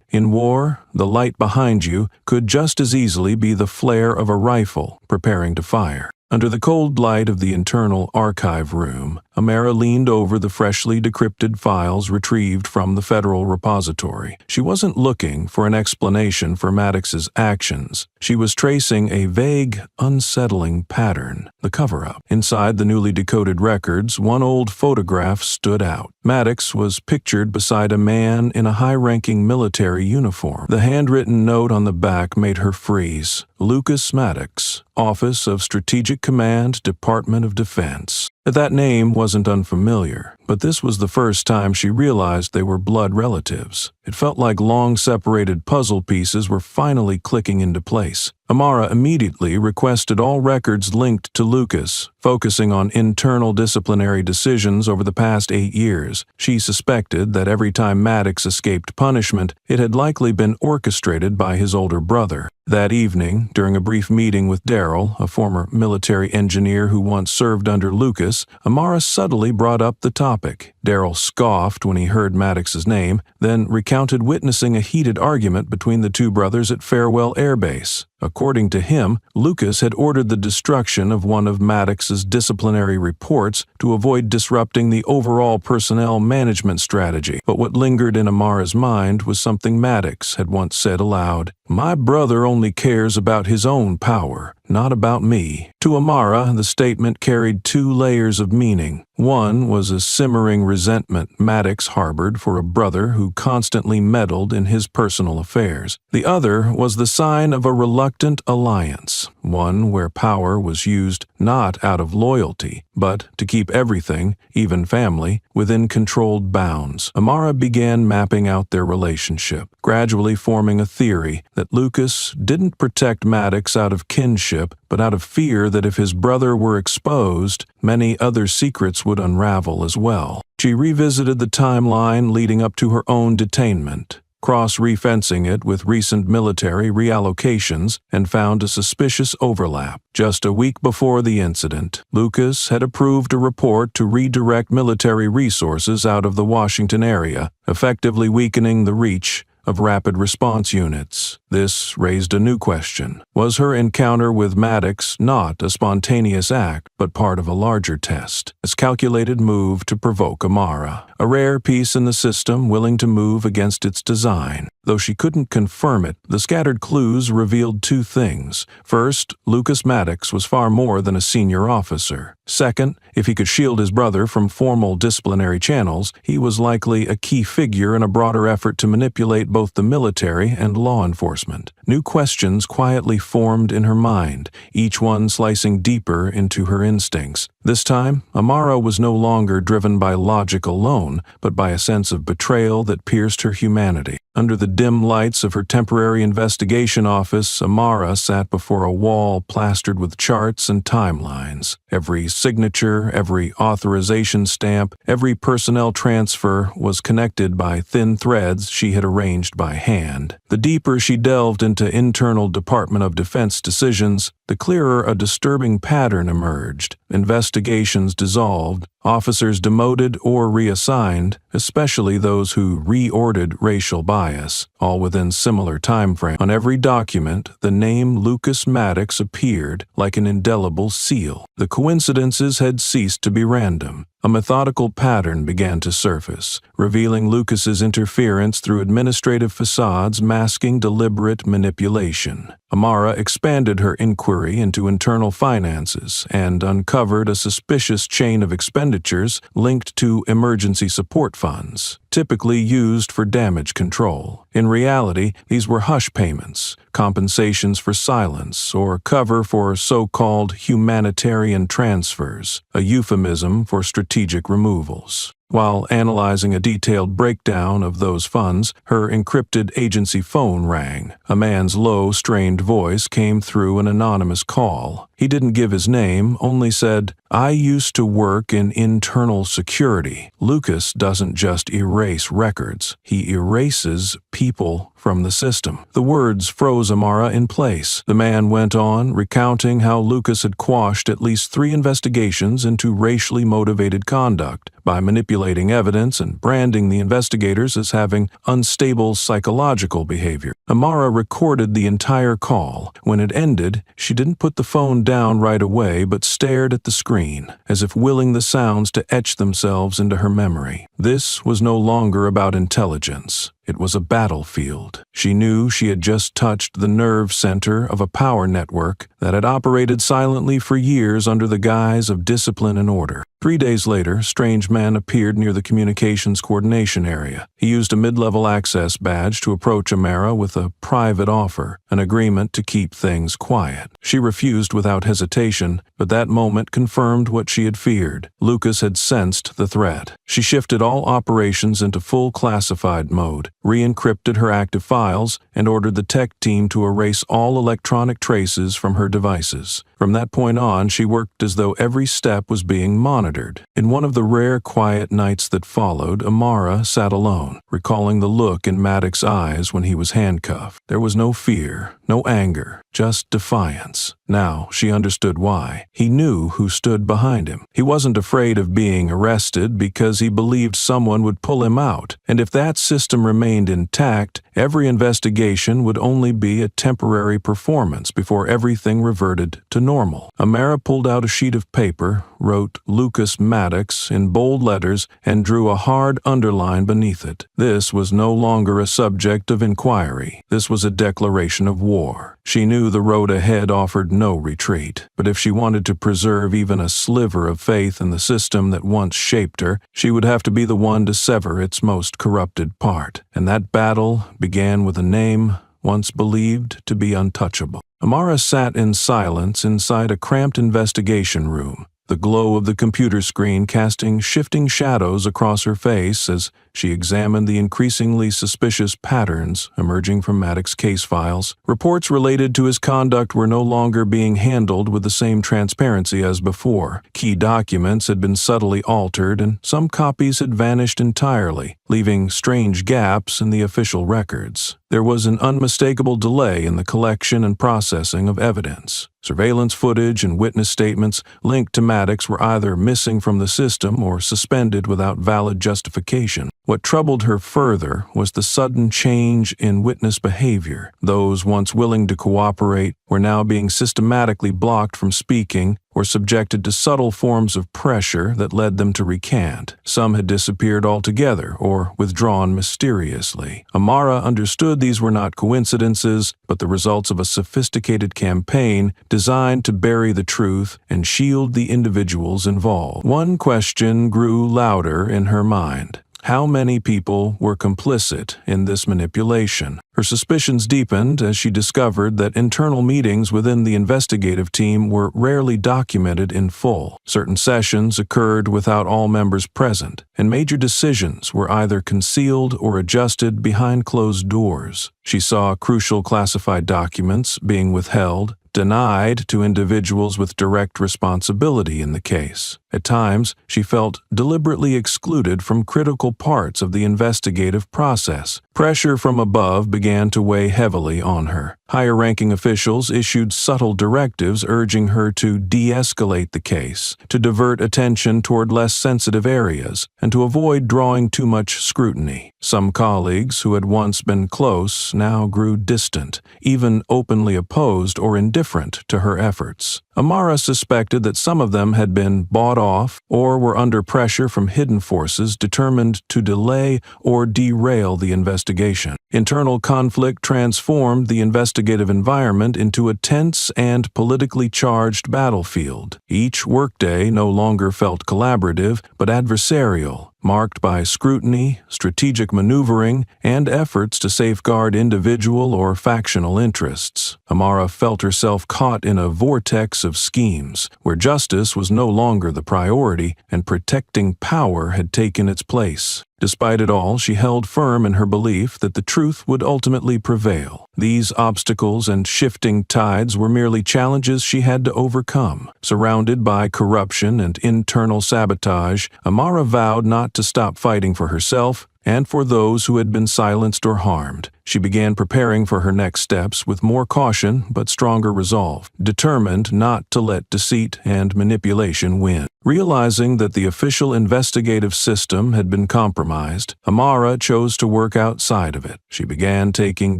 In war, the light behind you could just as easily be the flare of a rifle preparing to fire. Under the cold light of the internal archive room, Amara leaned over the freshly decrypted files retrieved from the federal repository. She wasn't looking for an explanation for Maddox's actions. She was tracing a vague, unsettling pattern, the cover-up. Inside the newly decoded records, one old photograph stood out. Maddox was pictured beside a man in a high-ranking military uniform. The handwritten note on the back made her freeze. Lucas Maddox, Office of Strategic Command, Department of Defense. That name wasn't unfamiliar, but this was the first time she realized they were blood relatives. It felt like long-separated puzzle pieces were finally clicking into place. Amara immediately requested all records linked to Lucas, focusing on internal disciplinary decisions over the past 8 years. She suspected that every time Maddox escaped punishment, it had likely been orchestrated by his older brother. That evening, during a brief meeting with Daryl, a former military engineer who once served under Lucas, Amara subtly brought up the topic. Daryl scoffed when he heard Maddox's name, then recounted witnessing a heated argument between the two brothers at Farewell Air Base. According to him, Lucas had ordered the destruction of one of Maddox's disciplinary reports to avoid disrupting the overall personnel management strategy. But what lingered in Amara's mind was something Maddox had once said aloud. "My brother only cares about his own power, not about me." To Amara, the statement carried 2 layers of meaning. One was a simmering resentment Maddox harbored for a brother who constantly meddled in his personal affairs. The other was the sign of a reluctant alliance, one where power was used not out of loyalty, but to keep everything, even family, within controlled bounds. Amara began mapping out their relationship, gradually forming a theory that Lucas didn't protect Maddox out of kinship, but out of fear that if his brother were exposed, many other secrets would unravel as well. She revisited the timeline leading up to her own detainment. cross-referencing it with recent military reallocations, and found a suspicious overlap. Just a week before the incident, Lucas had approved a report to redirect military resources out of the Washington area, effectively weakening the reach of rapid response units. This raised a new question. Was her encounter with Maddox not a spontaneous act, but part of a larger test, a calculated move to provoke Amara, a rare piece in the system willing to move against its design? Though she couldn't confirm it, the scattered clues revealed two things. First, Lucas Maddox was far more than a senior officer. Second, if he could shield his brother from formal disciplinary channels, he was likely a key figure in a broader effort to manipulate both the military and law enforcement. New questions quietly formed in her mind, each one slicing deeper into her instincts. This time, Amara was no longer driven by logic alone, but by a sense of betrayal that pierced her humanity. Under the dim lights of her temporary investigation office, Amara sat before a wall plastered with charts and timelines. Every signature, every authorization stamp, every personnel transfer was connected by thin threads she had arranged by hand. The deeper she delved into internal Department of Defense decisions, the clearer a disturbing pattern emerged. Investigations dissolved, officers demoted or reassigned, especially those who reordered racial bias, all within similar timeframes. On every document, the name Lucas Maddox appeared like an indelible seal. The coincidences had ceased to be random. A methodical pattern began to surface, revealing Lucas's interference through administrative facades masking deliberate manipulation. Amara expanded her inquiry into internal finances and uncovered a suspicious chain of expenditures linked to emergency support funds, typically used for damage control. In reality, these were hush payments, compensations for silence, or cover for so-called humanitarian transfers, a euphemism for strategic removals. While analyzing a detailed breakdown of those funds, her encrypted agency phone rang. A man's low, strained voice came through an anonymous call. He didn't give his name, only said, "I used to work in internal security. Lucas doesn't just erase records. He erases people from the system." The words froze Amara in place. The man went on, recounting how Lucas had quashed at least 3 investigations into racially motivated conduct by manipulating evidence and branding the investigators as having unstable psychological behavior. Amara recorded the entire call. When it ended, she didn't put the phone down right away but stared at the screen, as if willing the sounds to etch themselves into her memory. This was no longer about intelligence. It was a battlefield. She knew she had just touched the nerve center of a power network that had operated silently for years under the guise of discipline and order. 3 days later, Strange Man appeared near the communications coordination area. He used a mid-level access badge to approach Amara with a private offer, an agreement to keep things quiet. She refused without hesitation, but that moment confirmed what she had feared. Lucas had sensed the threat. She shifted all operations into full classified mode, re-encrypted her active files, and ordered the tech team to erase all electronic traces from her devices. From that point on, she worked as though every step was being monitored. In one of the rare quiet nights that followed, Amara sat alone, recalling the look in Maddox's eyes when he was handcuffed. There was no fear, no anger, just defiance. Now she understood why. He knew who stood behind him. He wasn't afraid of being arrested because he believed someone would pull him out, and if that system remained intact, every investigation would only be a temporary performance before everything reverted to normal. Amara pulled out a sheet of paper, wrote Lucas Maddox in bold letters, and drew a hard underline beneath it. This was no longer a subject of inquiry. This was a declaration of war. She knew the road ahead offered no retreat, but if she wanted to preserve even a sliver of faith in the system that once shaped her, she would have to be the one to sever its most corrupted part. And that battle began with a name once believed to be untouchable. Amara sat in silence inside a cramped investigation room, the glow of the computer screen casting shifting shadows across her face as she examined the increasingly suspicious patterns emerging from Maddox's case files. Reports related to his conduct were no longer being handled with the same transparency as before. Key documents had been subtly altered, and some copies had vanished entirely, leaving strange gaps in the official records. There was an unmistakable delay in the collection and processing of evidence. Surveillance footage and witness statements linked to Maddox were either missing from the system or suspended without valid justification. What troubled her further was the sudden change in witness behavior. Those once willing to cooperate were now being systematically blocked from speaking or subjected to subtle forms of pressure that led them to recant. Some had disappeared altogether or withdrawn mysteriously. Amara understood these were not coincidences, but the results of a sophisticated campaign designed to bury the truth and shield the individuals involved. One question grew louder in her mind. How many people were complicit in this manipulation? Her suspicions deepened as she discovered that internal meetings within the investigative team were rarely documented in full. Certain sessions occurred without all members present, and major decisions were either concealed or adjusted behind closed doors. She saw crucial classified documents being withheld, denied to individuals with direct responsibility in the case. At times, she felt deliberately excluded from critical parts of the investigative process. Pressure from above began to weigh heavily on her. Higher-ranking officials issued subtle directives urging her to de-escalate the case, to divert attention toward less sensitive areas, and to avoid drawing too much scrutiny. Some colleagues who had once been close now grew distant, even openly opposed or indifferent to her efforts. Amara suspected that some of them had been bought off or were under pressure from hidden forces determined to delay or derail the investigation. Internal conflict transformed the investigative environment into a tense and politically charged battlefield. Each workday no longer felt collaborative but adversarial, marked by scrutiny, strategic maneuvering, and efforts to safeguard individual or factional interests. Amara felt herself caught in a vortex of schemes, where justice was no longer the priority and protecting power had taken its place. Despite it all, she held firm in her belief that the truth would ultimately prevail. These obstacles and shifting tides were merely challenges she had to overcome. Surrounded by corruption and internal sabotage, Amara vowed not to stop fighting for herself and for those who had been silenced or harmed. She began preparing for her next steps with more caution but stronger resolve, determined not to let deceit and manipulation win. Realizing that the official investigative system had been compromised, Amara chose to work outside of it. She began taking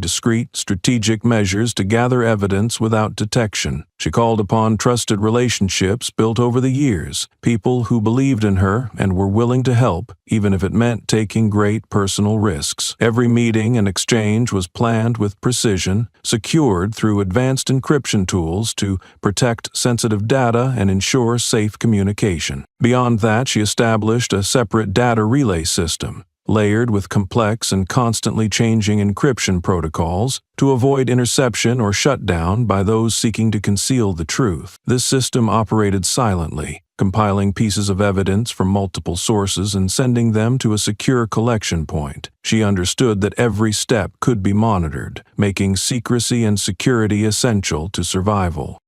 discreet, strategic measures to gather evidence without detection. She called upon trusted relationships built over the years, people who believed in her and were willing to help, even if it meant taking great personal risks. Every meeting and exchange was planned with precision, secured through advanced encryption tools to protect sensitive data and ensure safe communication. Beyond that, she established a separate data relay system, layered with complex and constantly changing encryption protocols to avoid interception or shutdown by those seeking to conceal the truth. This system operated silently, compiling pieces of evidence from multiple sources and sending them to a secure collection point. She understood that every step could be monitored, making secrecy and security essential to survival.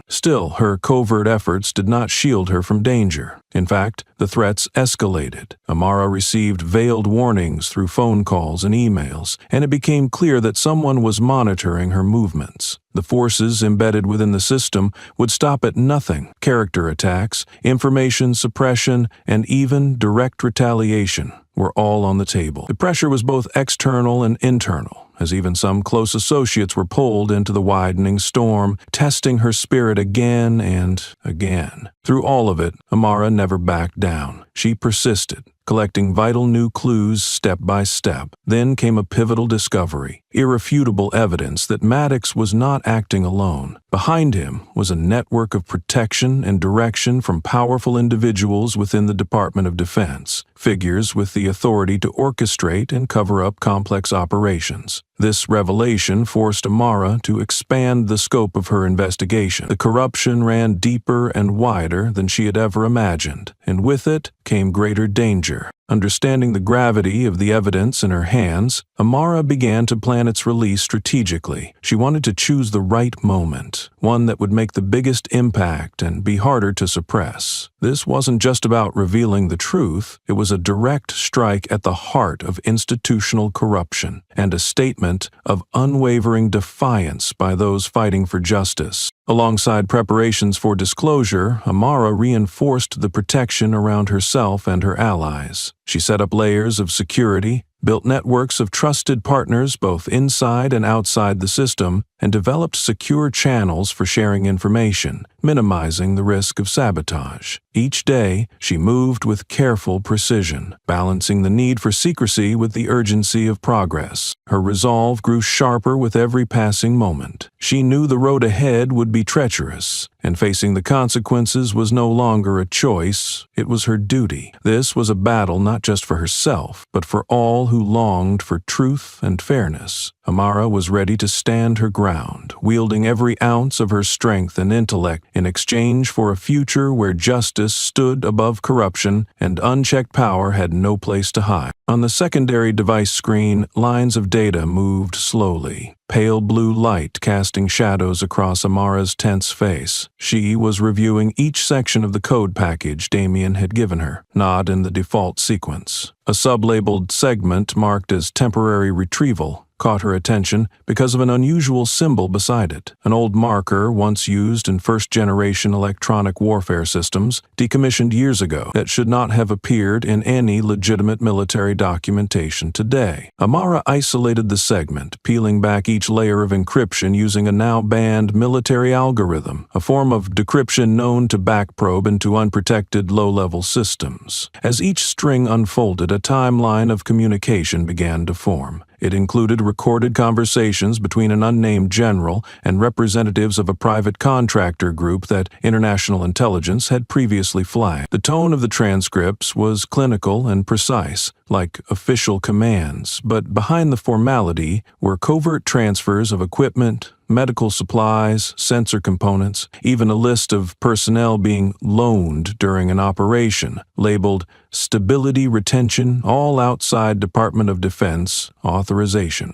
Still, her covert efforts did not shield her from danger. In fact, the threats escalated. Amara received veiled warnings through phone calls and emails, and it became clear that someone was monitoring her movements. The forces embedded within the system would stop at nothing. Character attacks, information suppression, and even direct retaliation were all on the table. The pressure was both external and internal, as even some close associates were pulled into the widening storm, testing her spirit again and again. Through all of it, Amara never backed down. She persisted, collecting vital new clues step by step. Then came a pivotal discovery, irrefutable evidence that Maddox was not acting alone. Behind him was a network of protection and direction from powerful individuals within the Department of Defense, figures with the authority to orchestrate and cover up complex operations. This revelation forced Amara to expand the scope of her investigation. The corruption ran deeper and wider than she had ever imagined, and with it came greater danger. Understanding the gravity of the evidence in her hands, Amara began to plan its release strategically. She wanted to choose the right moment, one that would make the biggest impact and be harder to suppress. This wasn't just about revealing the truth, it was a direct strike at the heart of institutional corruption and a statement of unwavering defiance by those fighting for justice. Alongside preparations for disclosure, Amara reinforced the protection around herself and her allies. She set up layers of security, built networks of trusted partners both inside and outside the system, and developed secure channels for sharing information, minimizing the risk of sabotage. Each day, she moved with careful precision, balancing the need for secrecy with the urgency of progress. Her resolve grew sharper with every passing moment. She knew the road ahead would be treacherous, and facing the consequences was no longer a choice, it was her duty. This was a battle not just for herself, but for all who longed for truth and fairness. Amara was ready to stand her ground, wielding every ounce of her strength and intellect in exchange for a future where justice stood above corruption and unchecked power had no place to hide. On the secondary device screen, lines of data moved slowly, pale blue light casting shadows across Amara's tense face. She was reviewing each section of the code package Damien had given her, not in the default sequence. A sub-labeled segment marked as temporary retrieval caught her attention because of an unusual symbol beside it, an old marker once used in first-generation electronic warfare systems, decommissioned years ago, that should not have appeared in any legitimate military documentation today. Amara isolated the segment, peeling back each layer of encryption using a now-banned military algorithm, a form of decryption known to backprobe into unprotected low-level systems. As each string unfolded, a timeline of communication began to form. It included recorded conversations between an unnamed general and representatives of a private contractor group that international intelligence had previously flagged. The tone of the transcripts was clinical and precise, like official commands, but behind the formality were covert transfers of equipment, medical supplies, sensor components, even a list of personnel being loaned during an operation, labeled Stability Retention, all outside Department of Defense authorization.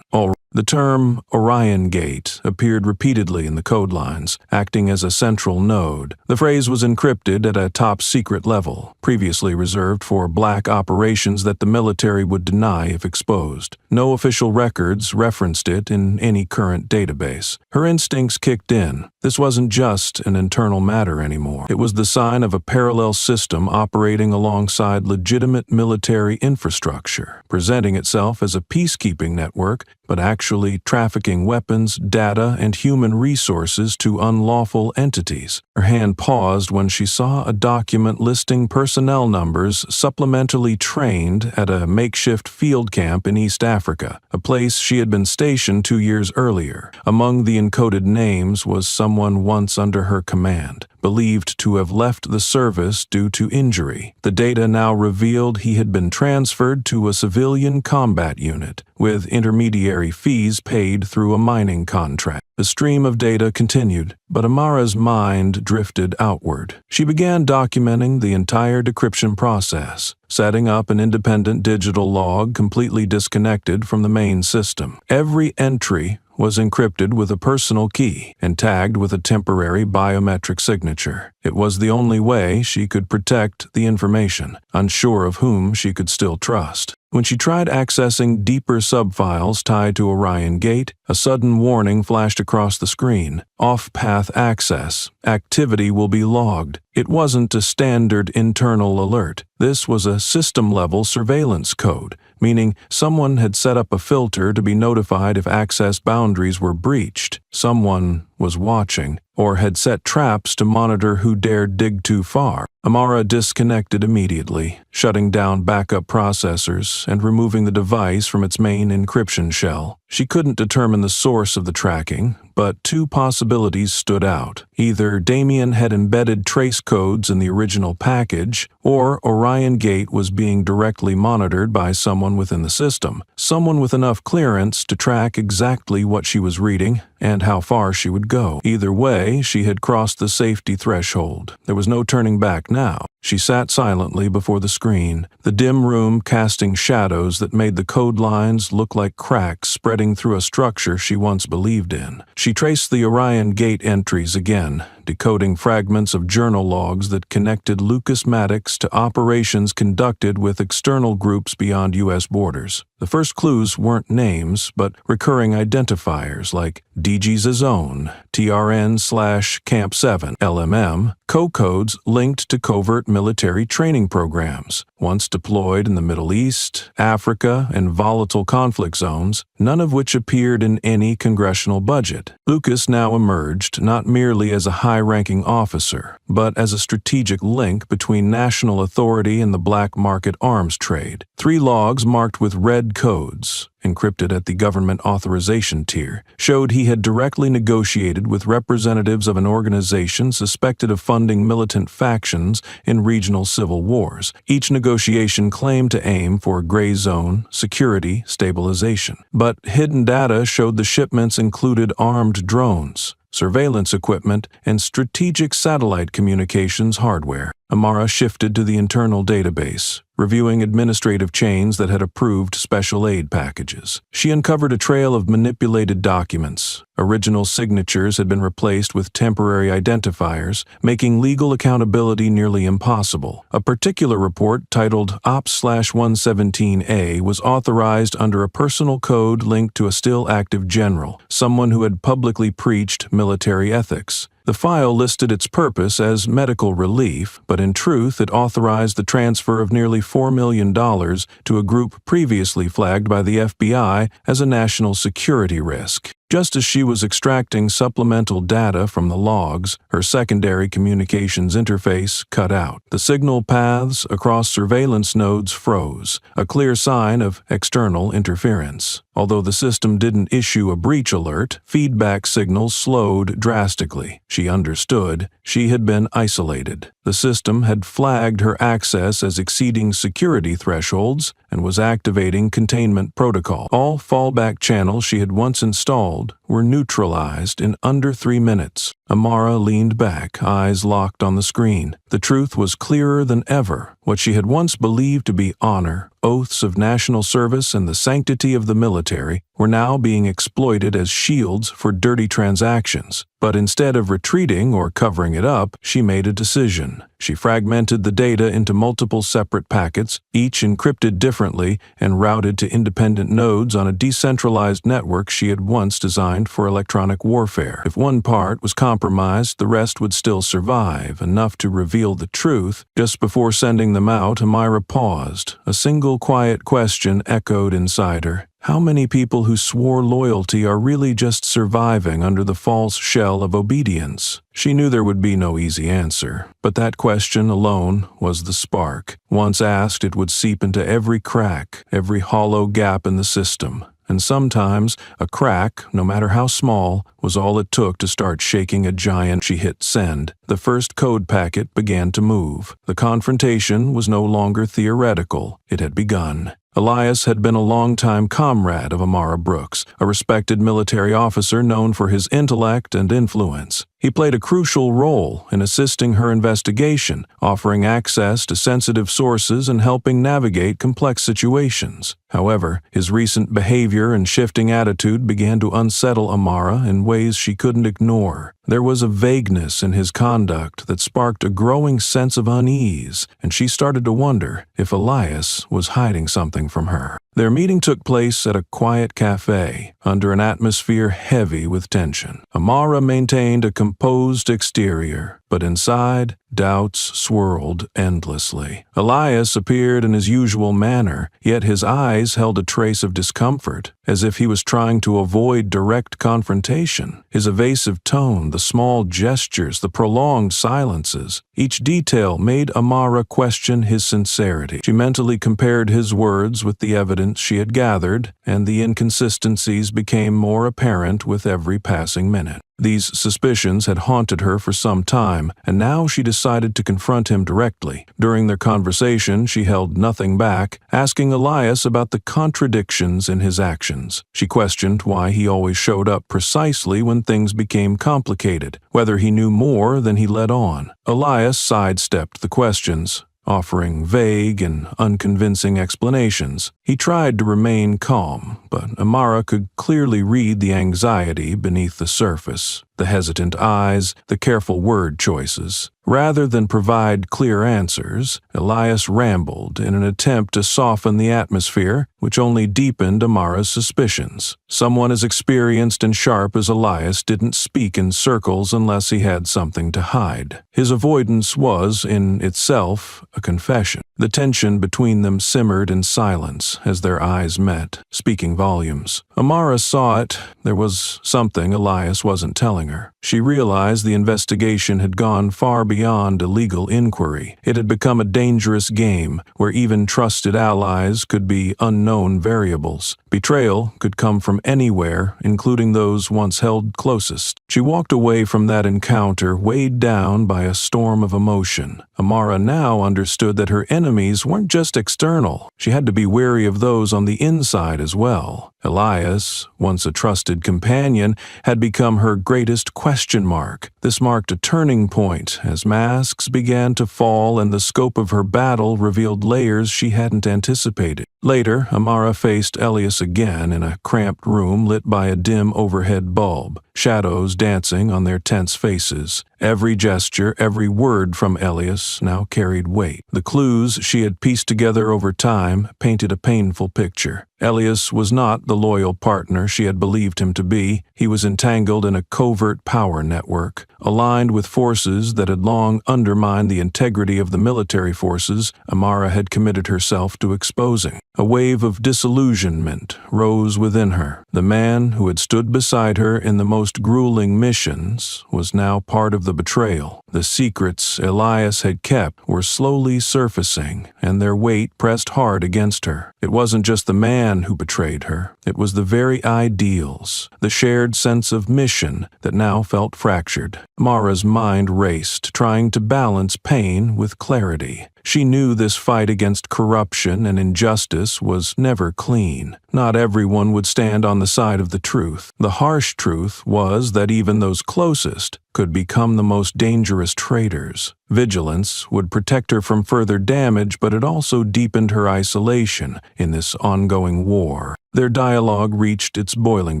The term Orion Gate appeared repeatedly in the code lines, acting as a central node. The phrase was encrypted at a top-secret level, previously reserved for black operations that the military would deny if exposed. No official records referenced it in any current database. Her instincts kicked in. This wasn't just an internal matter anymore. It was the sign of a parallel system operating alongside legitimate military infrastructure, presenting itself as a peacekeeping network, but actually trafficking weapons, data, and human resources to unlawful entities. Her hand paused when she saw a document listing personnel numbers supplementally trained at a makeshift field camp in East Africa, a place she had been stationed 2 years earlier. Among the encoded names was someone once under her command, believed to have left the service due to injury. The data now revealed he had been transferred to a civilian combat unit, with intermediary fees paid through a mining contract. The stream of data continued, but Amara's mind drifted outward. She began documenting the entire decryption process, setting up an independent digital log completely disconnected from the main system. Every entry was encrypted with a personal key and tagged with a temporary biometric signature. It was the only way she could protect the information, unsure of whom she could still trust. When she tried accessing deeper subfiles tied to Orion Gate, a sudden warning flashed across the screen. Off-path access. Activity will be logged. It wasn't a standard internal alert. This was a system-level surveillance code, meaning someone had set up a filter to be notified if access boundaries were breached. Someone was watching, or had set traps to monitor who dared dig too far. Amara disconnected immediately, shutting down backup processors and removing the device from its main encryption shell. She couldn't determine the source of the tracking, but two possibilities stood out. Either Damien had embedded trace codes in the original package, or Orion Gate was being directly monitored by someone within the system, someone with enough clearance to track exactly what she was reading and how far she would go. Either way, she had crossed the safety threshold. There was no turning back now. She sat silently before the screen, the dim room casting shadows that made the code lines look like cracks spreading through a structure she once believed in. She traced the Orion Gate entries again, decoding fragments of journal logs that connected Lucas Maddox to operations conducted with external groups beyond U.S. borders. The first clues weren't names, but recurring identifiers like DG's Own, TRN/Camp 7, LMM, co-codes linked to covert military training programs, once deployed in the Middle East, Africa, and volatile conflict zones, none of which appeared in any congressional budget. Lucas now emerged not merely as a high-ranking officer, but as a strategic link between national authority and the black market arms trade. 3 logs marked with red codes, encrypted at the government authorization tier, showed he had directly negotiated with representatives of an organization suspected of funding militant factions in regional civil wars. Each negotiation claimed to aim for gray zone, security, stabilization. But hidden data showed the shipments included armed drones, surveillance equipment, and strategic satellite communications hardware. Amara shifted to the internal database, reviewing administrative chains that had approved special aid packages. She uncovered a trail of manipulated documents. Original signatures had been replaced with temporary identifiers, making legal accountability nearly impossible. A particular report titled Ops/117A was authorized under a personal code linked to a still active general, someone who had publicly preached military ethics. The file listed its purpose as medical relief, but in truth it authorized the transfer of nearly $4 million to a group previously flagged by the FBI as a national security risk. Just as she was extracting supplemental data from the logs, her secondary communications interface cut out. The signal paths across surveillance nodes froze, a clear sign of external interference. Although the system didn't issue a breach alert, feedback signals slowed drastically. She understood she had been isolated. The system had flagged her access as exceeding security thresholds and was activating containment protocol. All fallback channels she had once installed were neutralized in under 3 minutes. Amara leaned back, eyes locked on the screen. The truth was clearer than ever. What she had once believed to be honor, oaths of national service, and the sanctity of the military were now being exploited as shields for dirty transactions. But instead of retreating or covering it up, she made a decision. She fragmented the data into multiple separate packets, each encrypted differently and routed to independent nodes on a decentralized network she had once designed for electronic warfare. If one part was compromised, the rest would still survive, enough to reveal the truth. Just before sending them out, Amira paused. A single quiet question echoed inside her. How many people who swore loyalty are really just surviving under the false shell of obedience? She knew there would be no easy answer, but that question alone was the spark. Once asked, it would seep into every crack, every hollow gap in the system. And sometimes, a crack, no matter how small, was all it took to start shaking a giant. She hit send. The first code packet began to move. The confrontation was no longer theoretical. It had begun. Elias had been a longtime comrade of Amara Brooks, a respected military officer known for his intellect and influence. He played a crucial role in assisting her investigation, offering access to sensitive sources and helping navigate complex situations. However, his recent behavior and shifting attitude began to unsettle Amara in ways she couldn't ignore. There was a vagueness in his conduct that sparked a growing sense of unease, and she started to wonder if Elias was hiding something from her. Their meeting took place at a quiet cafe, under an atmosphere heavy with tension. Amara maintained a composed exterior, but inside, doubts swirled endlessly. Elias appeared in his usual manner, yet his eyes held a trace of discomfort, as if he was trying to avoid direct confrontation. His evasive tone, the small gestures, the prolonged silences, each detail made Amara question his sincerity. She mentally compared his words with the evidence she had gathered, and the inconsistencies became more apparent with every passing minute. These suspicions had haunted her for some time, and now she decided to confront him directly. During their conversation, she held nothing back, asking Elias about the contradictions in his actions. She questioned why he always showed up precisely when things became complicated, whether he knew more than he let on. Elias sidestepped the questions, offering vague and unconvincing explanations. He tried to remain calm, but Amara could clearly read the anxiety beneath the surface, the hesitant eyes, the careful word choices. Rather than provide clear answers, Elias rambled in an attempt to soften the atmosphere, which only deepened Amara's suspicions. Someone as experienced and sharp as Elias didn't speak in circles unless he had something to hide. His avoidance was, in itself, a confession. The tension between them simmered in silence as their eyes met, speaking volumes. Amara saw it. There was something Elias wasn't telling her. She realized the investigation had gone far beyond a legal inquiry. It had become a dangerous game where even trusted allies could be unknown variables. Betrayal could come from anywhere, including those once held closest. She walked away from that encounter weighed down by a storm of emotion. Amara now understood that her enemies weren't just external. She had to be wary of those on the inside as well. Elias, once a trusted companion, had become her greatest question mark. This marked a turning point as masks began to fall and the scope of her battle revealed layers she hadn't anticipated. Later, Amara faced Elias again in a cramped room lit by a dim overhead bulb, shadows dancing on their tense faces. Every gesture, every word from Elias now carried weight. The clues she had pieced together over time painted a painful picture. Elias was not the loyal partner she had believed him to be. He was entangled in a covert power network, aligned with forces that had long undermined the integrity of the military forces Amara had committed herself to exposing. A wave of disillusionment rose within her. The man who had stood beside her in the most grueling missions was now part of the betrayal. The secrets Elias had kept were slowly surfacing, and their weight pressed hard against her. It wasn't just the man who betrayed her. It was the very ideals, the shared sense of mission that now felt fractured. Mara's mind raced, trying to balance pain with clarity. She knew this fight against corruption and injustice was never clean. Not everyone would stand on the side of the truth. The harsh truth was that even those closest could become the most dangerous traitors. Vigilance would protect her from further damage, but it also deepened her isolation in this ongoing war. Their dialogue reached its boiling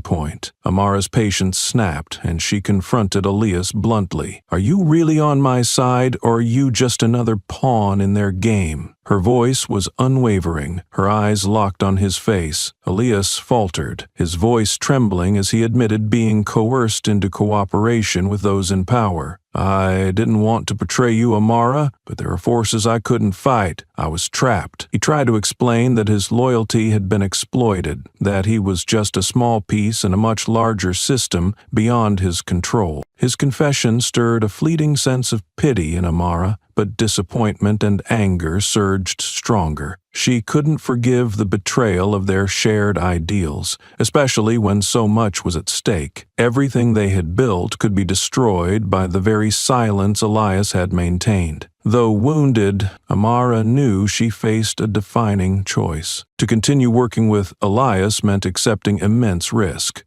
point. Amara's patience snapped, and she confronted Elias bluntly. "Are you really on my side, or are you just another pawn in their game?" Her voice was unwavering, her eyes locked on his face. Elias faltered, his voice trembling as he admitted being coerced into cooperation with those in power. "I didn't want to betray you, Amara, but there are forces I couldn't fight. I was trapped." He tried to explain that his loyalty had been exploited, that he was just a small piece in a much larger system beyond his control. His confession stirred a fleeting sense of pity in Amara, but disappointment and anger surged stronger. She couldn't forgive the betrayal of their shared ideals, especially when so much was at stake. Everything they had built could be destroyed by the very silence Elias had maintained. Though wounded, Amara knew she faced a defining choice. To continue working with Elias meant accepting immense risk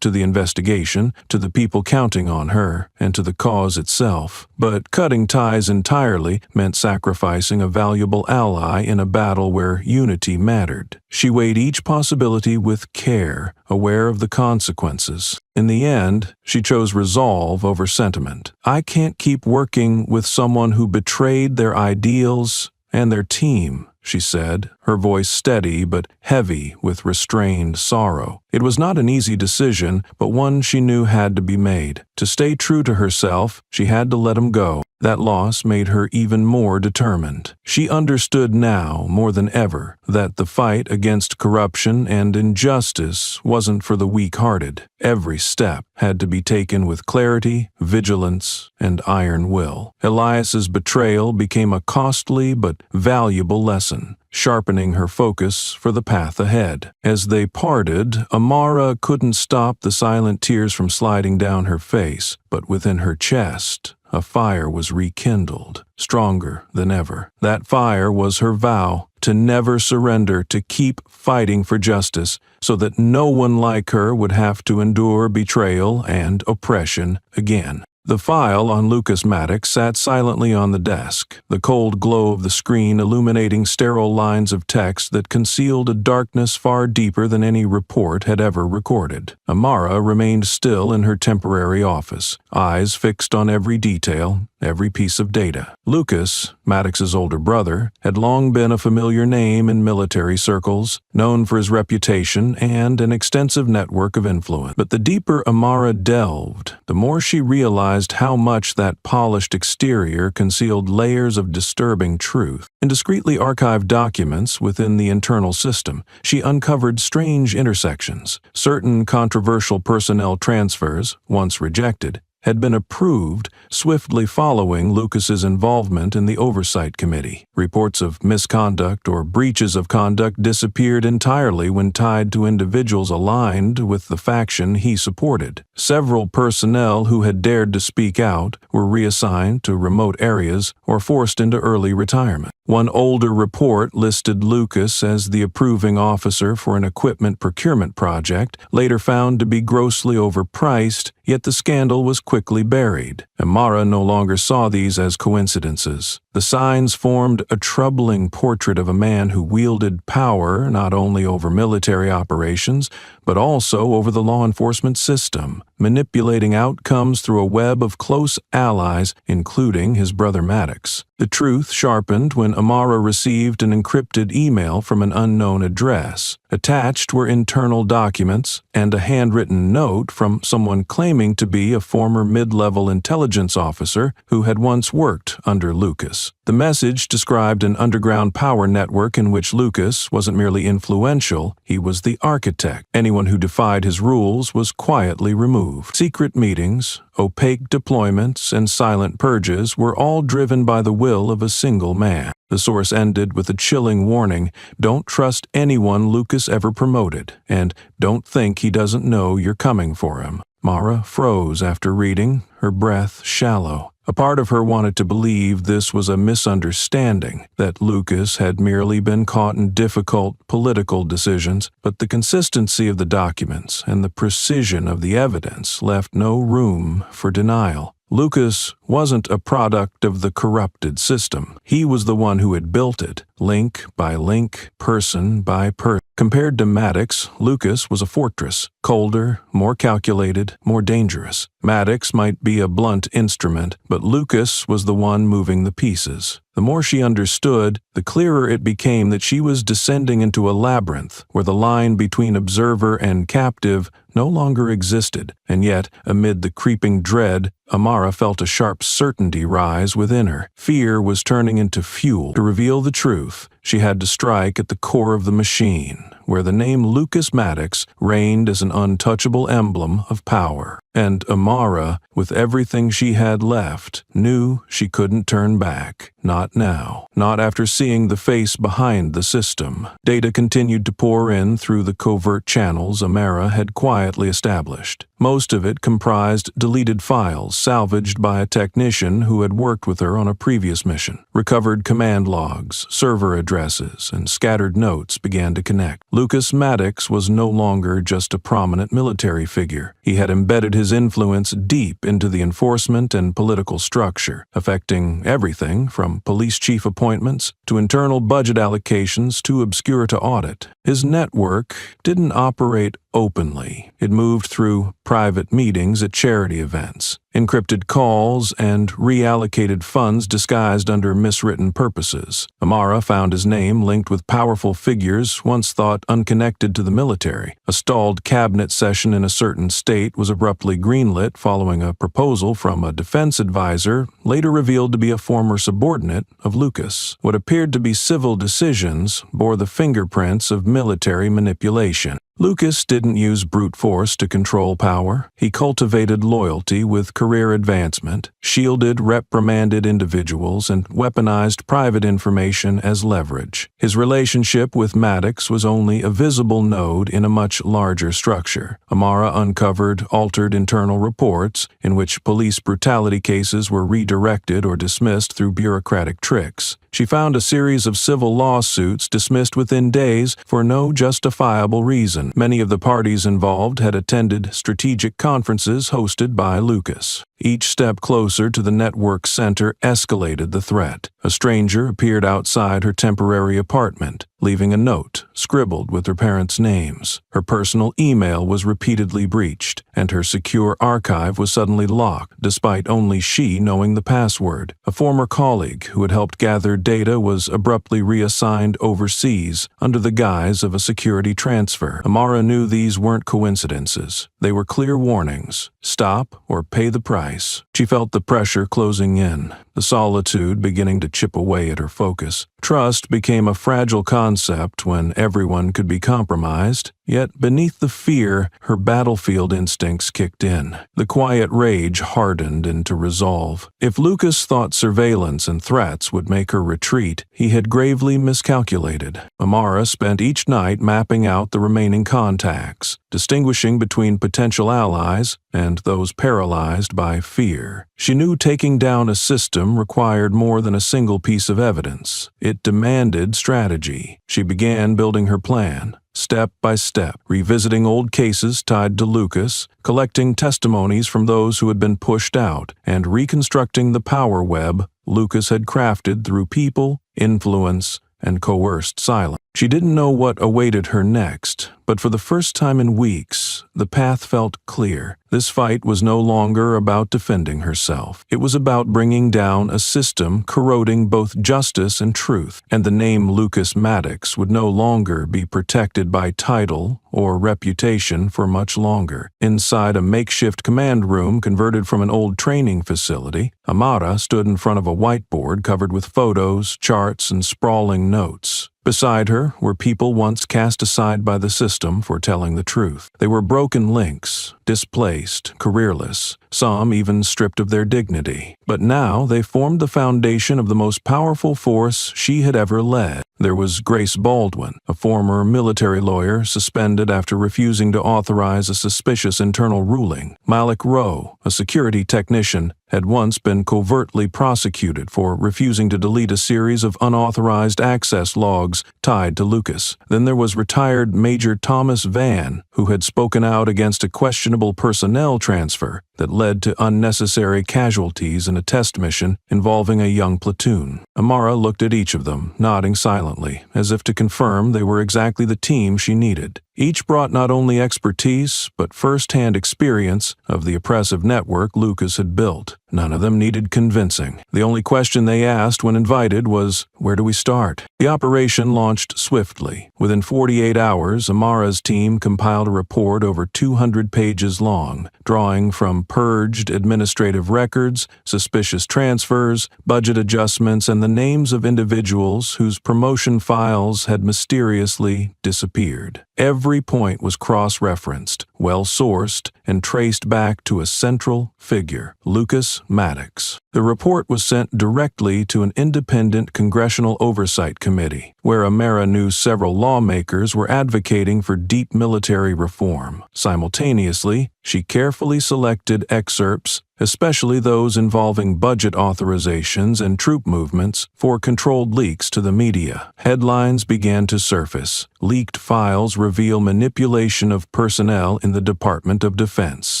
to the investigation, to the people counting on her, and to the cause itself. But cutting ties entirely meant sacrificing a valuable ally in a battle where unity mattered. She weighed each possibility with care, aware of the consequences. In the end, she chose resolve over sentiment. "I can't keep working with someone who betrayed their ideals and their team," she said, her voice steady but heavy with restrained sorrow. It was not an easy decision, but one she knew had to be made. To stay true to herself, she had to let him go. That loss made her even more determined. She understood now, more than ever, that the fight against corruption and injustice wasn't for the weak-hearted. Every step had to be taken with clarity, vigilance, and iron will. Elias's betrayal became a costly but valuable lesson. sharpening her focus for the path ahead. As they parted, Amara couldn't stop the silent tears from sliding down her face, but within her chest, a fire was rekindled, stronger than ever. That fire was her vow to never surrender, to keep fighting for justice, so that no one like her would have to endure betrayal and oppression again. The file on Lucas Maddox sat silently on the desk, the cold glow of the screen illuminating sterile lines of text that concealed a darkness far deeper than any report had ever recorded. Amara remained still in her temporary office, eyes fixed on every detail, every piece of data. Lucas, Maddox's older brother, had long been a familiar name in military circles, known for his reputation and an extensive network of influence. But the deeper Amara delved, the more she realized how much that polished exterior concealed layers of disturbing truth. In discreetly archived documents within the internal system, she uncovered strange intersections. Certain controversial personnel transfers, once rejected, had been approved swiftly following Lucas's involvement in the Oversight Committee. Reports of misconduct or breaches of conduct disappeared entirely when tied to individuals aligned with the faction he supported. Several personnel who had dared to speak out were reassigned to remote areas or forced into early retirement. One older report listed Lucas as the approving officer for an equipment procurement project, later found to be grossly overpriced, yet the scandal was quickly buried. Amara no longer saw these as coincidences. The signs formed a troubling portrait of a man who wielded power not only over military operations, but also over the law enforcement system, manipulating outcomes through a web of close allies, including his brother Maddox. The truth sharpened when Amara received an encrypted email from an unknown address. Attached were internal documents and a handwritten note from someone claiming to be a former mid-level intelligence officer who had once worked under Lucas. The message described an underground power network in which Lucas wasn't merely influential, he was the architect. Anyone who defied his rules was quietly removed. Secret meetings, opaque deployments, and silent purges were all driven by the will of a single man. The source ended with a chilling warning: don't trust anyone Lucas ever promoted, and don't think he doesn't know you're coming for him. Mara froze after reading, her breath shallow. A part of her wanted to believe this was a misunderstanding, that Lucas had merely been caught in difficult political decisions, but the consistency of the documents and the precision of the evidence left no room for denial. Lucas wasn't a product of the corrupted system. He was the one who had built it, link by link, person by person. Compared to Maddox, Lucas was a fortress, colder, more calculated, more dangerous. Maddox might be a blunt instrument, but Lucas was the one moving the pieces. The more she understood, the clearer it became that she was descending into a labyrinth where the line between observer and captive no longer existed, and yet, amid the creeping dread, Amara felt a sharp certainty rise within her. Fear was turning into fuel. To reveal the truth, she had to strike at the core of the machine, where the name Lucas Maddox reigned as an untouchable emblem of power. And Amara, with everything she had left, knew she couldn't turn back. Not now. Not after seeing the face behind the system. Data continued to pour in through the covert channels Amara had quietly established. Most of it comprised deleted files salvaged by a technician who had worked with her on a previous mission. Recovered command logs, server addresses, and scattered notes began to connect. Lucas Maddox was no longer just a prominent military figure. He had embedded his influence deep into the enforcement and political structure, affecting everything from police chief appointments to internal budget allocations too obscure to audit. His network didn't operate openly. It moved through private meetings at charity events, encrypted calls, and reallocated funds disguised under miswritten purposes. Amara found his name linked with powerful figures once thought unconnected to the military. A stalled cabinet session in a certain state was abruptly greenlit following a proposal from a defense advisor, later revealed to be a former subordinate of Lucas. What appeared to be civil decisions bore the fingerprints of military manipulation. Lucas didn't use brute force to control power. He cultivated loyalty with career advancement, shielded reprimanded individuals, and weaponized private information as leverage. His relationship with Maddox was only a visible node in a much larger structure. Amara uncovered altered internal reports in which police brutality cases were redirected or dismissed through bureaucratic tricks. She found a series of civil lawsuits dismissed within days for no justifiable reason. Many of the parties involved had attended strategic conferences hosted by Lucas. Each step closer to the network's center escalated the threat. A stranger appeared outside her temporary apartment, leaving a note scribbled with her parents' names. Her personal email was repeatedly breached, and her secure archive was suddenly locked, despite only she knowing the password. A former colleague who had helped gather data was abruptly reassigned overseas under the guise of a security transfer. Amara knew these weren't coincidences. They were clear warnings. Stop or pay the price. She felt the pressure closing in, the solitude beginning to chip away at her focus. Trust became a fragile concept when everyone could be compromised, yet beneath the fear, her battlefield instincts kicked in. The quiet rage hardened into resolve. If Lucas thought surveillance and threats would make her retreat, he had gravely miscalculated. Amara spent each night mapping out the remaining contacts, distinguishing between potential allies and those paralyzed by fear. She knew taking down a system required more than a single piece of evidence. It demanded strategy. She began building her plan, step by step, revisiting old cases tied to Lucas, collecting testimonies from those who had been pushed out, and reconstructing the power web Lucas had crafted through people, influence, and coerced silence. She didn't know what awaited her next, but for the first time in weeks, the path felt clear. This fight was no longer about defending herself. It was about bringing down a system corroding both justice and truth, and the name Lucas Maddox would no longer be protected by title or reputation for much longer. Inside a makeshift command room converted from an old training facility, Amara stood in front of a whiteboard covered with photos, charts, and sprawling notes. Beside her were people once cast aside by the system for telling the truth. They were broken links, displaced, careerless, some even stripped of their dignity. But now they formed the foundation of the most powerful force she had ever led. There was Grace Baldwin, a former military lawyer suspended after refusing to authorize a suspicious internal ruling. Malik Rowe, a security technician, had once been covertly prosecuted for refusing to delete a series of unauthorized access logs tied to Lucas. Then there was retired Major Thomas Vann, who had spoken out against a questionable personnel transfer that led to unnecessary casualties in a test mission involving a young platoon. Amara looked at each of them, nodding silently, as if to confirm they were exactly the team she needed. Each brought not only expertise, but first-hand experience of the oppressive network Lucas had built. None of them needed convincing. The only question they asked when invited was, "Where do we start?" The operation launched swiftly. Within 48 hours, Amara's team compiled a report over 200 pages long, drawing from purged administrative records, suspicious transfers, budget adjustments, and the names of individuals whose promotion files had mysteriously disappeared. Every point was cross-referenced, well-sourced, and traced back to a central figure, Lucas Maddox. The report was sent directly to an independent congressional oversight committee, where Amara knew several lawmakers were advocating for deep military reform. Simultaneously, she carefully selected excerpts, especially those involving budget authorizations and troop movements, for controlled leaks to the media. Headlines began to surface. Leaked files reveal manipulation of personnel in the Department of Defense,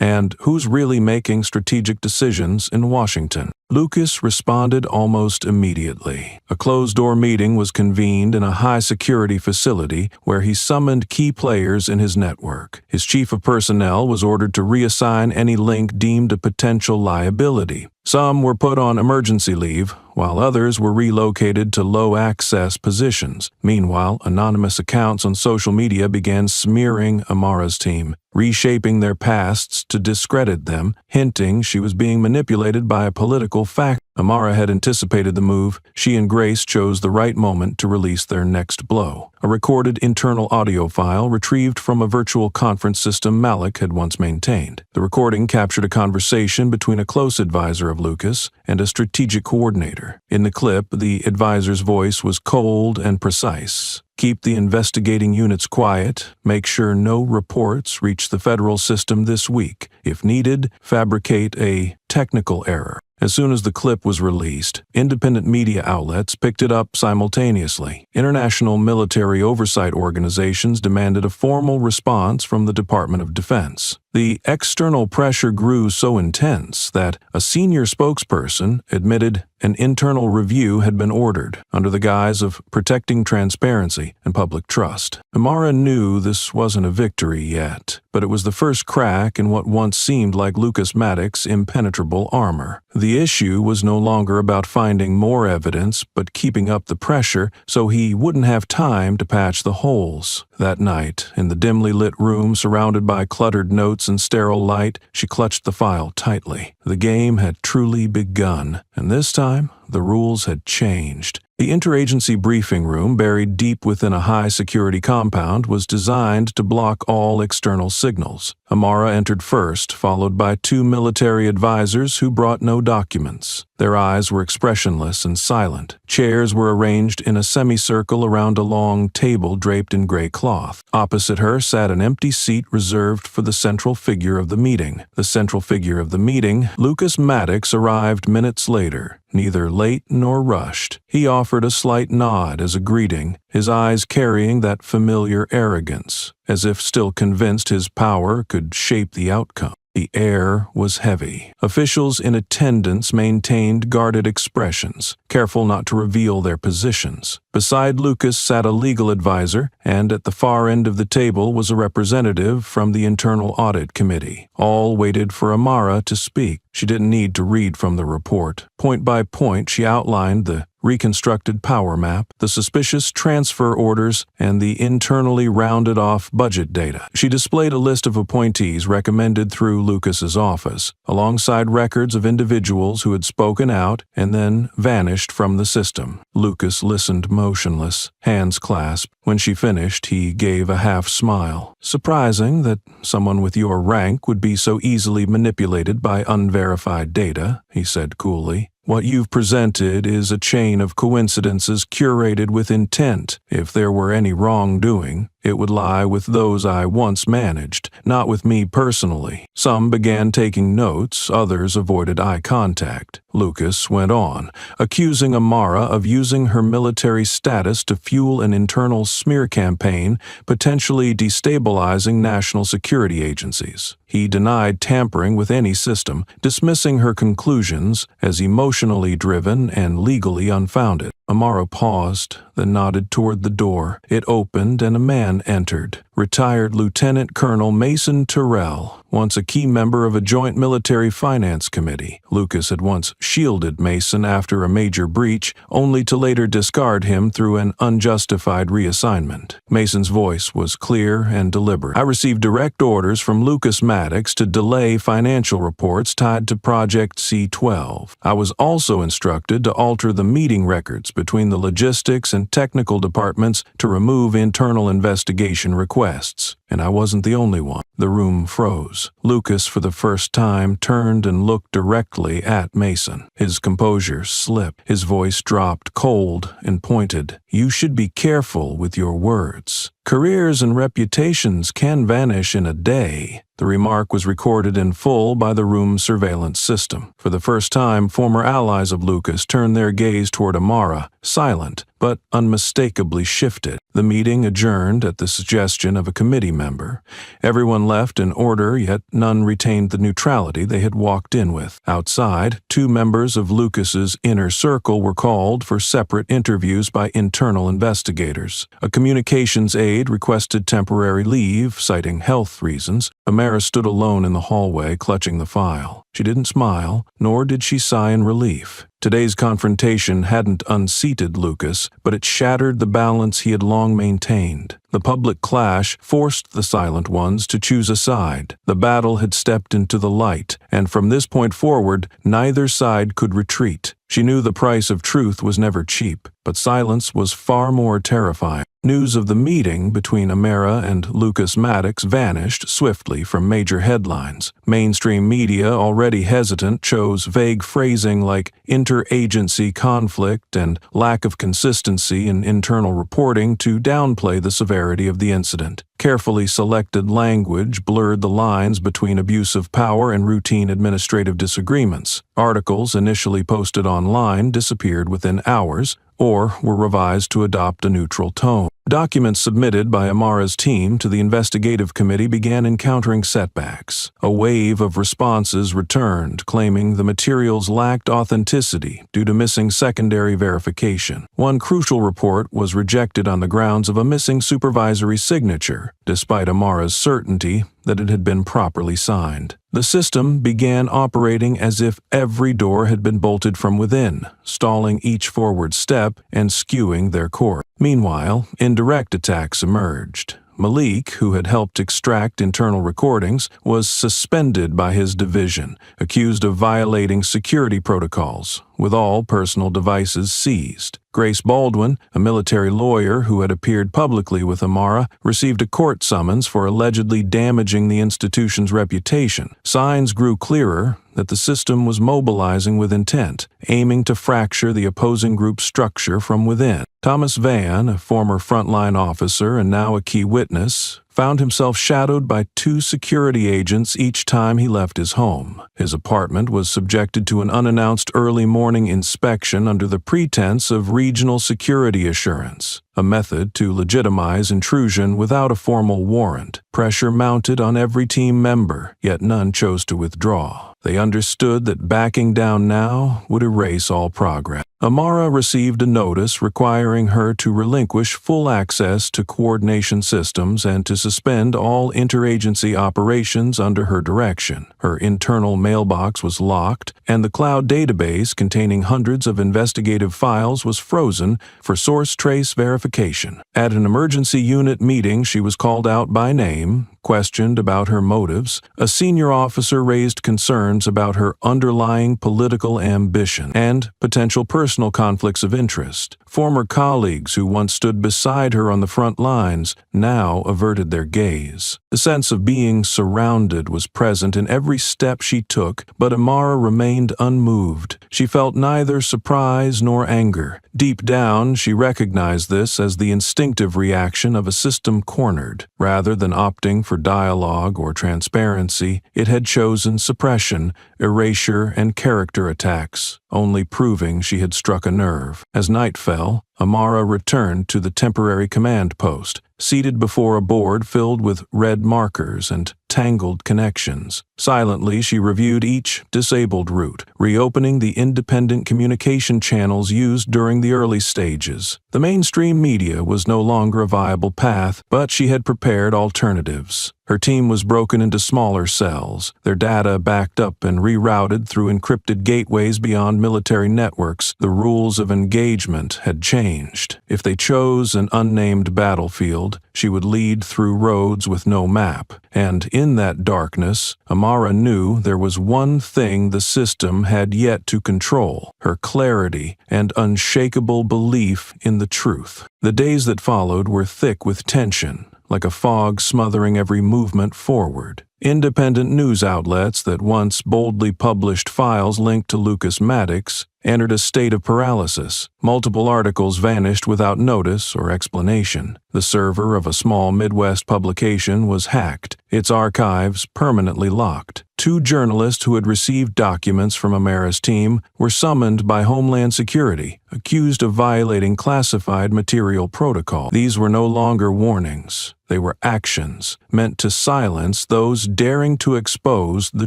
and who's really making strategic decisions in Washington. Lucas responded almost immediately. A closed-door meeting was convened in a high-security facility where he summoned key players in his network. His chief of personnel was ordered to reassign any link deemed a potential liability. Some were put on emergency leave, while others were relocated to low-access positions. Meanwhile, anonymous accounts on social media began smearing Amara's team, reshaping their pasts to discredit them, hinting she was being manipulated by a political faction. Amara had anticipated the move. She and Grace chose the right moment to release their next blow. A recorded internal audio file retrieved from a virtual conference system Malik had once maintained. The recording captured a conversation between a close advisor of Lucas and a strategic coordinator. In the clip, the advisor's voice was cold and precise. Keep the investigating units quiet. Make sure no reports reach the federal system this week. If needed, fabricate a technical error. As soon as the clip was released, independent media outlets picked it up simultaneously. International military oversight organizations demanded a formal response from the Department of Defense. The external pressure grew so intense that a senior spokesperson admitted an internal review had been ordered under the guise of protecting transparency and public trust. Amara knew this wasn't a victory yet, but it was the first crack in what once seemed like Lucas Maddox's impenetrable armor. The issue was no longer about finding more evidence, but keeping up the pressure so he wouldn't have time to patch the holes. That night, in the dimly lit room surrounded by cluttered notes and sterile light, she clutched the file tightly. The game had truly begun, and this time, the rules had changed. The interagency briefing room, buried deep within a high-security compound, was designed to block all external signals. Amara entered first, followed by two military advisors who brought no documents. Their eyes were expressionless and silent. Chairs were arranged in a semicircle around a long table draped in gray cloth. Opposite her sat an empty seat reserved for the central figure of the meeting. The central figure of the meeting, Lucas Maddox, arrived minutes later, neither late nor rushed. He offered a slight nod as a greeting, his eyes carrying that familiar arrogance, as if still convinced his power could shape the outcome. The air was heavy. Officials in attendance maintained guarded expressions, careful not to reveal their positions. Beside Lucas sat a legal advisor, and at the far end of the table was a representative from the Internal Audit Committee. All waited for Amara to speak. She didn't need to read from the report. Point by point, she outlined the reconstructed power map, the suspicious transfer orders, and the internally rounded-off budget data. She displayed a list of appointees recommended through Lucas's office, alongside records of individuals who had spoken out and then vanished from the system. Lucas listened motionless, hands clasped. When she finished, he gave a half smile. Surprising that someone with your rank would be so easily manipulated by unverified data, he said coolly. What you've presented is a chain of coincidences curated with intent. If there were any wrongdoing, it would lie with those I once managed, not with me personally. Some began taking notes, others avoided eye contact. Lucas went on, accusing Amara of using her military status to fuel an internal smear campaign, potentially destabilizing national security agencies. He denied tampering with any system, dismissing her conclusions as emotionally driven and legally unfounded. Amara paused, then nodded toward the door. It opened and a man entered. Retired Lieutenant Colonel Mason Terrell, once a key member of a joint military finance committee. Lucas had once shielded Mason after a major breach, only to later discard him through an unjustified reassignment. Mason's voice was clear and deliberate. I received direct orders from Lucas Maddox to delay financial reports tied to Project C-12. I was also instructed to alter the meeting records between the logistics and technical departments to remove internal investigation requests. And I wasn't the only one. The room froze. Lucas, for the first time, turned and looked directly at Mason. His composure slipped. His voice dropped cold and pointed. You should be careful with your words. Careers and reputations can vanish in a day. The remark was recorded in full by the room surveillance system. For the first time, former allies of Lucas turned their gaze toward Amara, silent, but unmistakably shifted. The meeting adjourned at the suggestion of a committee member. Everyone left in order, yet none retained the neutrality they had walked in with. Outside, two members of Lucas's inner circle were called for separate interviews by internal investigators. A communications aide requested temporary leave, citing health reasons. Amara stood alone in the hallway, clutching the file. She didn't smile, nor did she sigh in relief. Today's confrontation hadn't unseated Lucas, but it shattered the balance he had long maintained. The public clash forced the silent ones to choose a side. The battle had stepped into the light, and from this point forward, neither side could retreat. She knew the price of truth was never cheap, but silence was far more terrifying. News of the meeting between Amara and Lucas Maddox vanished swiftly from major headlines. Mainstream media, already hesitant, chose vague phrasing like interagency conflict and lack of consistency in internal reporting to downplay the severity of the incident. Carefully selected language blurred the lines between abuse of power and routine administrative disagreements. Articles initially posted online disappeared within hours, or were revised to adopt a neutral tone. Documents submitted by Amara's team to the investigative committee began encountering setbacks. A wave of responses returned, claiming the materials lacked authenticity due to missing secondary verification. One crucial report was rejected on the grounds of a missing supervisory signature, despite Amara's certainty that it had been properly signed. The system began operating as if every door had been bolted from within, stalling each forward step and skewing their course. Meanwhile, indirect attacks emerged. Malik, who had helped extract internal recordings, was suspended by his division, accused of violating security protocols, with all personal devices seized. Grace Baldwin, a military lawyer who had appeared publicly with Amara, received a court summons for allegedly damaging the institution's reputation. Signs grew clearer that the system was mobilizing with intent, aiming to fracture the opposing group's structure from within. Thomas Van, a former frontline officer and now a key witness, found himself shadowed by 2 security agents each time he left his home. His apartment was subjected to an unannounced early morning inspection under the pretense of regional security assurance, a method to legitimize intrusion without a formal warrant. Pressure mounted on every team member, yet none chose to withdraw. They understood that backing down now would erase all progress. Amara received a notice requiring her to relinquish full access to coordination systems and to suspend all interagency operations under her direction. Her internal mailbox was locked, and the cloud database containing hundreds of investigative files was frozen for source trace verification. At an emergency unit meeting, she was called out by name, questioned about her motives. A senior officer raised concerns about her underlying political ambition and potential personal conflicts of interest. Former colleagues who once stood beside her on the front lines now averted their gaze. The sense of being surrounded was present in every step she took, but Amara remained unmoved. She felt neither surprise nor anger. Deep down, she recognized this as the instinctive reaction of a system cornered. Rather than opting for dialogue or transparency, it had chosen suppression, erasure, and character attacks, only proving she had struck a nerve. As night fell, Amara returned to the temporary command post, seated before a board filled with red markers and tangled connections. Silently, she reviewed each disabled route, reopening the independent communication channels used during the early stages. The mainstream media was no longer a viable path, but she had prepared alternatives. Her team was broken into smaller cells, their data backed up and rerouted through encrypted gateways beyond military networks. The rules of engagement had changed. If they chose an unnamed battlefield, she would lead through roads with no map. And in that darkness, Amara knew there was one thing the system had yet to control: her clarity and unshakable belief in the truth. The days that followed were thick with tension, like a fog smothering every movement forward. Independent news outlets that once boldly published files linked to Lucas Maddox entered a state of paralysis. Multiple articles vanished without notice or explanation. The server of a small Midwest publication was hacked, its archives permanently locked. 2 journalists who had received documents from Amara's team were summoned by Homeland Security, accused of violating classified material protocol. These were no longer warnings. They were actions meant to silence those daring to expose the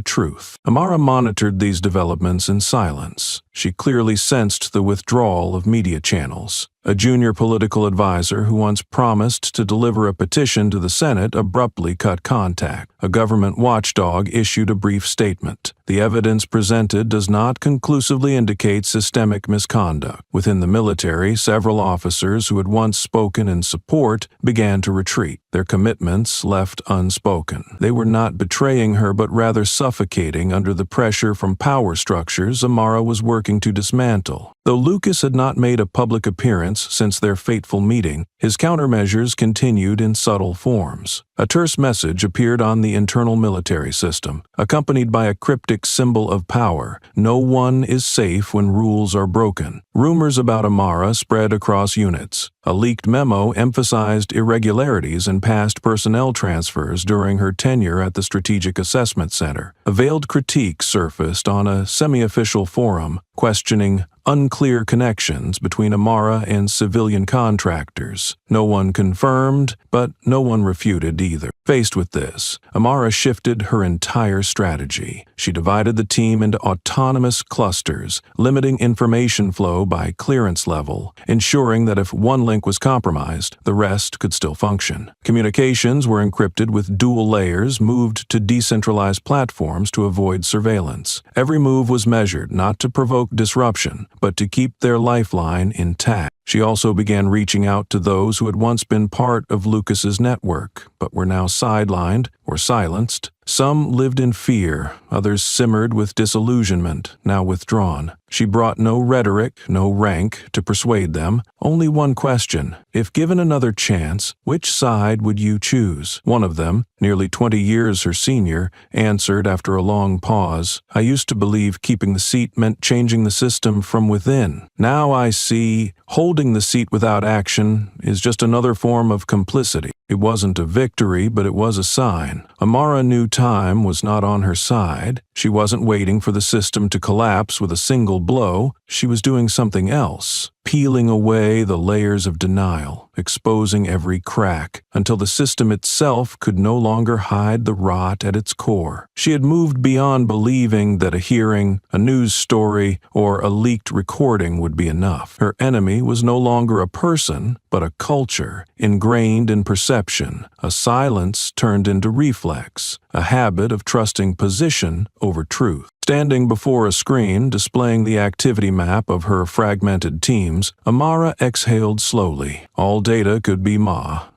truth. Amara monitored these developments in silence. She clearly sensed the withdrawal of media channels. A junior political advisor who once promised to deliver a petition to the Senate abruptly cut contact. A government watchdog issued a brief statement. The evidence presented does not conclusively indicate systemic misconduct. Within the military, several officers who had once spoken in support began to retreat. their commitments left unspoken. They were not betraying her but rather suffocating under the pressure from power structures Amara was working to dismantle. Though Lucas had not made a public appearance since their fateful meeting, his countermeasures continued in subtle forms. A terse message appeared on the internal military system, accompanied by a cryptic symbol of power: "No one is safe when rules are broken." Rumors about Amara spread across units. A leaked memo emphasized irregularities in past personnel transfers during her tenure at the Strategic Assessment Center. A veiled critique surfaced on a semi-official forum, questioning unclear connections between Amara and civilian contractors. No one confirmed, but no one refuted either. Faced with this, Amara shifted her entire strategy. She divided the team into autonomous clusters, limiting information flow by clearance level, ensuring that if one link was compromised, the rest could still function. Communications were encrypted with dual layers, moved to decentralized platforms to avoid surveillance. Every move was measured not to provoke disruption, but to keep their lifeline intact. She also began reaching out to those who had once been part of Lucas's network, but were now sidelined or silenced. Some lived in fear, others simmered with disillusionment, now withdrawn. She brought no rhetoric, no rank to persuade them, only one question: if given another chance, which side would you choose? One of them, nearly 20 years her senior, answered after a long pause: "I used to believe keeping the seat meant changing the system from within. Now I see holding the seat without action is just another form of complicity." It wasn't a victory, but it was a sign. Amara knew time was not on her side. She wasn't waiting for the system to collapse with a single blow. She was doing something else, peeling away the layers of denial, exposing every crack, until the system itself could no longer hide the rot at its core. She had moved beyond believing that a hearing, a news story, or a leaked recording would be enough. Her enemy was no longer a person, but a culture, ingrained in perception, a silence turned into reflex, a habit of trusting position over truth. Standing before a screen displaying the activity map of her fragmented teams, Amara exhaled slowly. All data could be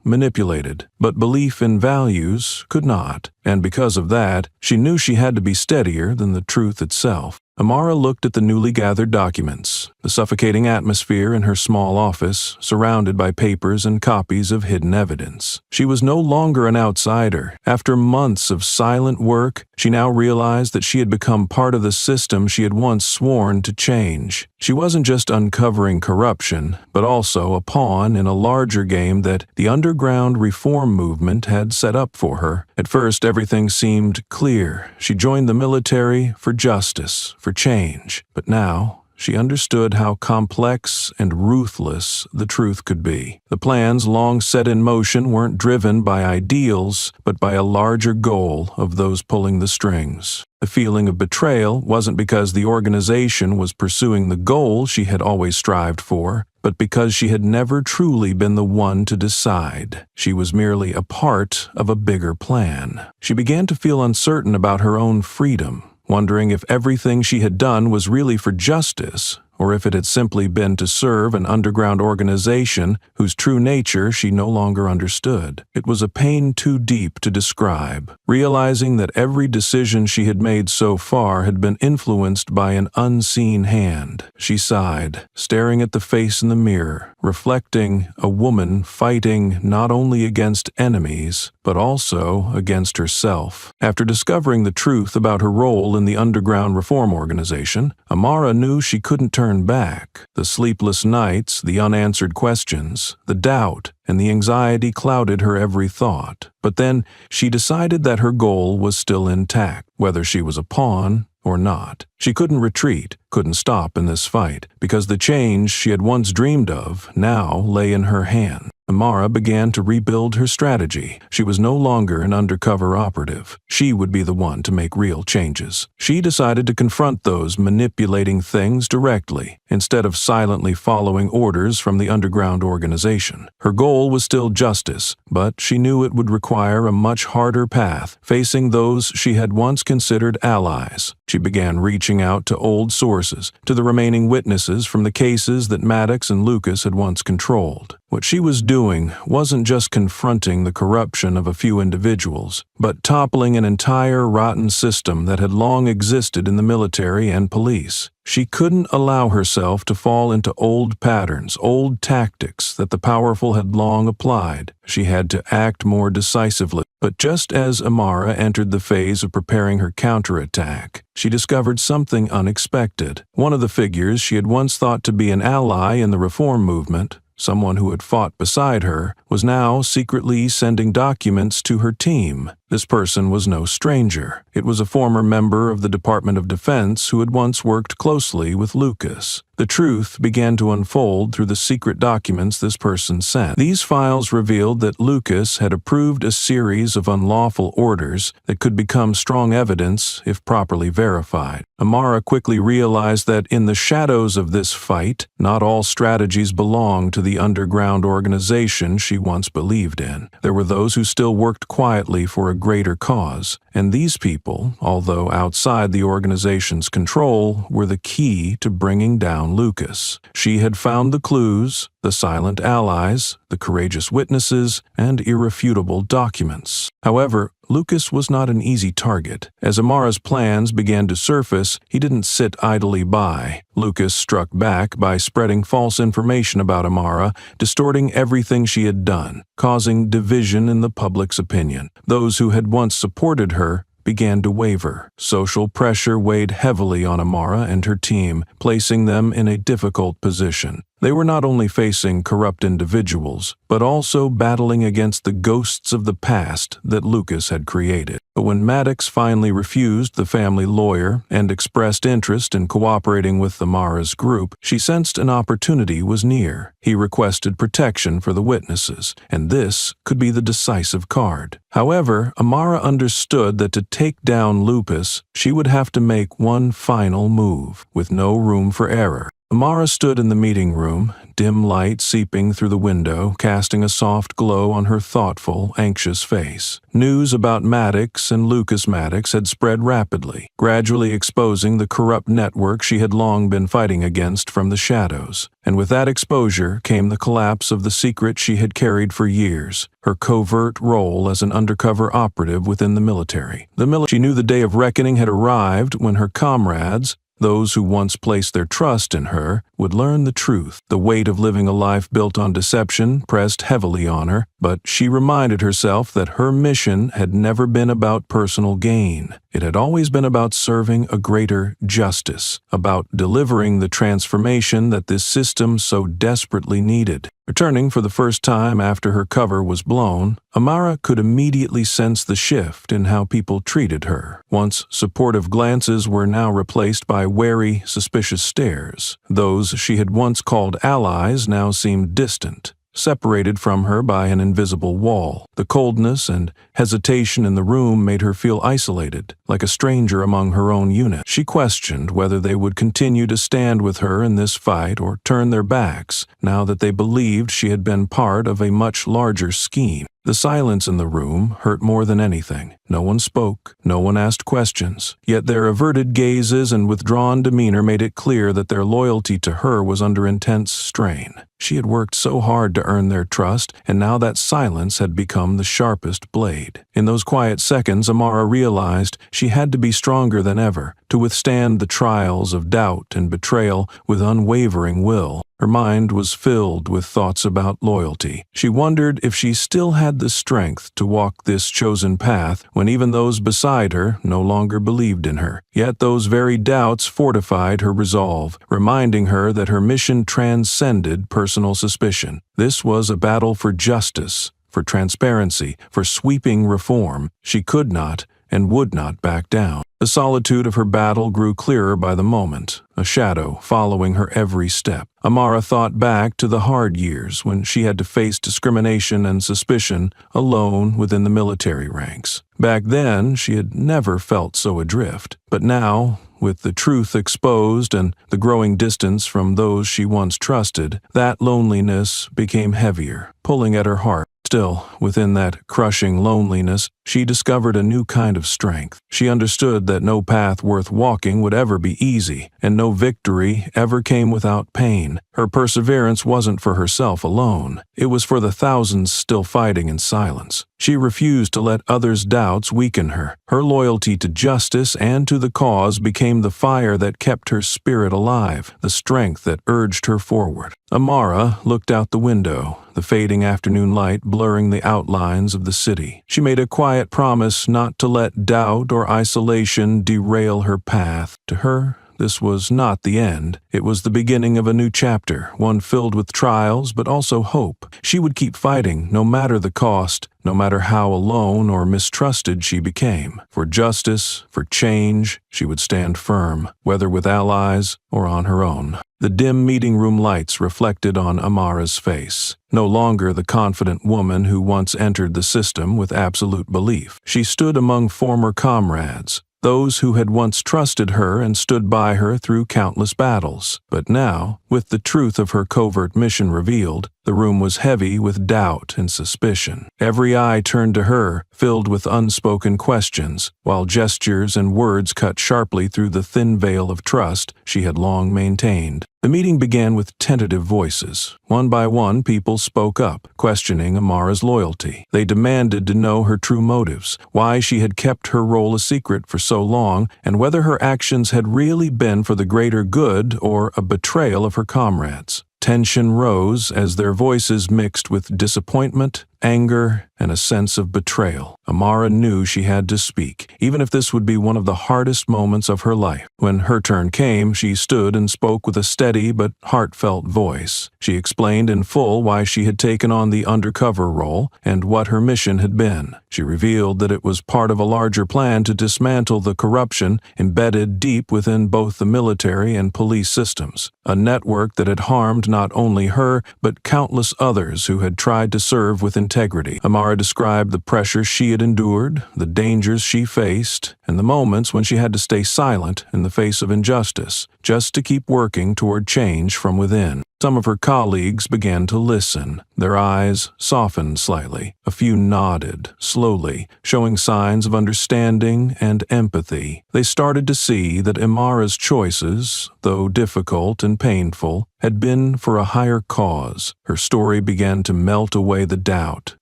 manipulated, but belief in values could not, and because of that, she knew she had to be steadier than the truth itself. Amara looked at the newly gathered documents, the suffocating atmosphere in her small office, surrounded by papers and copies of hidden evidence. She was no longer an outsider. After months of silent work, she now realized that she had become part of the system she had once sworn to change. She wasn't just uncovering corruption, but also a pawn in a larger game that the underground reform movement had set up for her. At first, everything seemed clear. She joined the military for justice, for change, but now she understood how complex and ruthless the truth could be. The plans long set in motion weren't driven by ideals, but by a larger goal of those pulling the strings. The feeling of betrayal wasn't because the organization was pursuing the goal she had always strived for, but because she had never truly been the one to decide. She was merely a part of a bigger plan. She began to feel uncertain about her own freedom, wondering if everything she had done was really for justice, or if it had simply been to serve an underground organization whose true nature she no longer understood. It was a pain too deep to describe, realizing that every decision she had made so far had been influenced by an unseen hand. She sighed, staring at the face in the mirror, reflecting a woman fighting not only against enemies, but also against herself. After discovering the truth about her role in the underground reform organization, Amara knew she couldn't turn back. The sleepless nights, the unanswered questions, the doubt, and the anxiety clouded her every thought. But then she decided that her goal was still intact, whether she was a pawn or not. She couldn't retreat, couldn't stop in this fight, because the change she had once dreamed of now lay in her hand. Amara began to rebuild her strategy. She was no longer an undercover operative. She would be the one to make real changes. She decided to confront those manipulating things directly, instead of silently following orders from the underground organization. Her goal was still justice, but she knew it would require a much harder path, facing those she had once considered allies. She began reaching out to old sources, to the remaining witnesses from the cases that Maddox and Lucas had once controlled. What she was doing wasn't just confronting the corruption of a few individuals, but toppling an entire rotten system that had long existed in the military and police. She couldn't allow herself to fall into old patterns, old tactics that the powerful had long applied. She had to act more decisively. But just as Amara entered the phase of preparing her counterattack, she discovered something unexpected. One of the figures she had once thought to be an ally in the reform movement, someone who had fought beside her, was now secretly sending documents to her team. This person was no stranger. It was a former member of the Department of Defense who had once worked closely with Lucas. The truth began to unfold through the secret documents this person sent. These files revealed that Lucas had approved a series of unlawful orders that could become strong evidence if properly verified. Amara quickly realized that in the shadows of this fight, not all strategies belonged to the underground organization she once believed in. There were those who still worked quietly for a greater cause, and these people, although outside the organization's control, were the key to bringing down Lucas. She had found the clues, the silent allies, the courageous witnesses, and irrefutable documents. However, Lucas was not an easy target. As Amara's plans began to surface, he didn't sit idly by. Lucas struck back by spreading false information about Amara, distorting everything she had done, causing division in the public's opinion. Those who had once supported her began to waver. Social pressure weighed heavily on Amara and her team, placing them in a difficult position. They were not only facing corrupt individuals, but also battling against the ghosts of the past that Lucas had created. But when Maddox finally refused the family lawyer and expressed interest in cooperating with Amara's group, she sensed an opportunity was near. He requested protection for the witnesses, and this could be the decisive card. However, Amara understood that to take down Lucas, she would have to make one final move, with no room for error. Amara stood in the meeting room, dim light seeping through the window, casting a soft glow on her thoughtful, anxious face. News about Maddox and Lucas Maddox had spread rapidly, gradually exposing the corrupt network she had long been fighting against from the shadows. And with that exposure came the collapse of the secret she had carried for years, her covert role as an undercover operative within the military. She knew the day of reckoning had arrived when her comrades, those who once placed their trust in her, would learn the truth. The weight of living a life built on deception pressed heavily on her, but she reminded herself that her mission had never been about personal gain. It had always been about serving a greater justice, about delivering the transformation that this system so desperately needed. Returning for the first time after her cover was blown, Amara could immediately sense the shift in how people treated her. Once supportive glances were now replaced by wary, suspicious stares. Those she had once called allies now seemed distant, separated from her by an invisible wall. The coldness and hesitation in the room made her feel isolated, like a stranger among her own unit. She questioned whether they would continue to stand with her in this fight or turn their backs, now that they believed she had been part of a much larger scheme. The silence in the room hurt more than anything. No one spoke, no one asked questions, yet their averted gazes and withdrawn demeanor made it clear that their loyalty to her was under intense strain. She had worked so hard to earn their trust, and now that silence had become the sharpest blade. In those quiet seconds, Amara realized she had to be stronger than ever, to withstand the trials of doubt and betrayal with unwavering will. Her mind was filled with thoughts about loyalty. She wondered if she still had the strength to walk this chosen path when even those beside her no longer believed in her. Yet those very doubts fortified her resolve, reminding her that her mission transcended personal suspicion. This was a battle for justice, for transparency, for sweeping reform. She could not and would not back down. The solitude of her battle grew clearer by the moment, a shadow following her every step. Amara thought back to the hard years when she had to face discrimination and suspicion alone within the military ranks. Back then, she had never felt so adrift. But now, with the truth exposed and the growing distance from those she once trusted, that loneliness became heavier, pulling at her heart. Still, within that crushing loneliness, she discovered a new kind of strength. She understood that no path worth walking would ever be easy, and no victory ever came without pain. Her perseverance wasn't for herself alone. It was for the thousands still fighting in silence. She refused to let others' doubts weaken her. Her loyalty to justice and to the cause became the fire that kept her spirit alive, the strength that urged her forward. Amara looked out the window, the fading afternoon light blurring the outlines of the city. She made a quiet promise not to let doubt or isolation derail her path. To her, this was not the end. It was the beginning of a new chapter, one filled with trials but also hope. She would keep fighting, no matter the cost, no matter how alone or mistrusted she became. For justice, for change, she would stand firm, whether with allies or on her own. The dim meeting room lights reflected on Amara's face. No longer the confident woman who once entered the system with absolute belief. She stood among former comrades, those who had once trusted her and stood by her through countless battles. But now, with the truth of her covert mission revealed, the room was heavy with doubt and suspicion. Every eye turned to her, filled with unspoken questions, while gestures and words cut sharply through the thin veil of trust she had long maintained. The meeting began with tentative voices. One by one, people spoke up, questioning Amara's loyalty. They demanded to know her true motives, why she had kept her role a secret for so long, and whether her actions had really been for the greater good or a betrayal of her comrades. Tension rose as their voices mixed with disappointment, anger, and a sense of betrayal. Amara knew she had to speak, even if this would be one of the hardest moments of her life. When her turn came, she stood and spoke with a steady but heartfelt voice. She explained in full why she had taken on the undercover role and what her mission had been. She revealed that it was part of a larger plan to dismantle the corruption embedded deep within both the military and police systems, a network that had harmed not only her but countless others who had tried to serve with integrity. Amara described the pressure she had endured, the dangers she faced, and the moments when she had to stay silent in the face of injustice, just to keep working toward change from within. Some of her colleagues began to listen. Their eyes softened slightly. A few nodded, slowly, showing signs of understanding and empathy. They started to see that Amara's choices, though difficult and painful, had been for a higher cause. Her story began to melt away the doubt,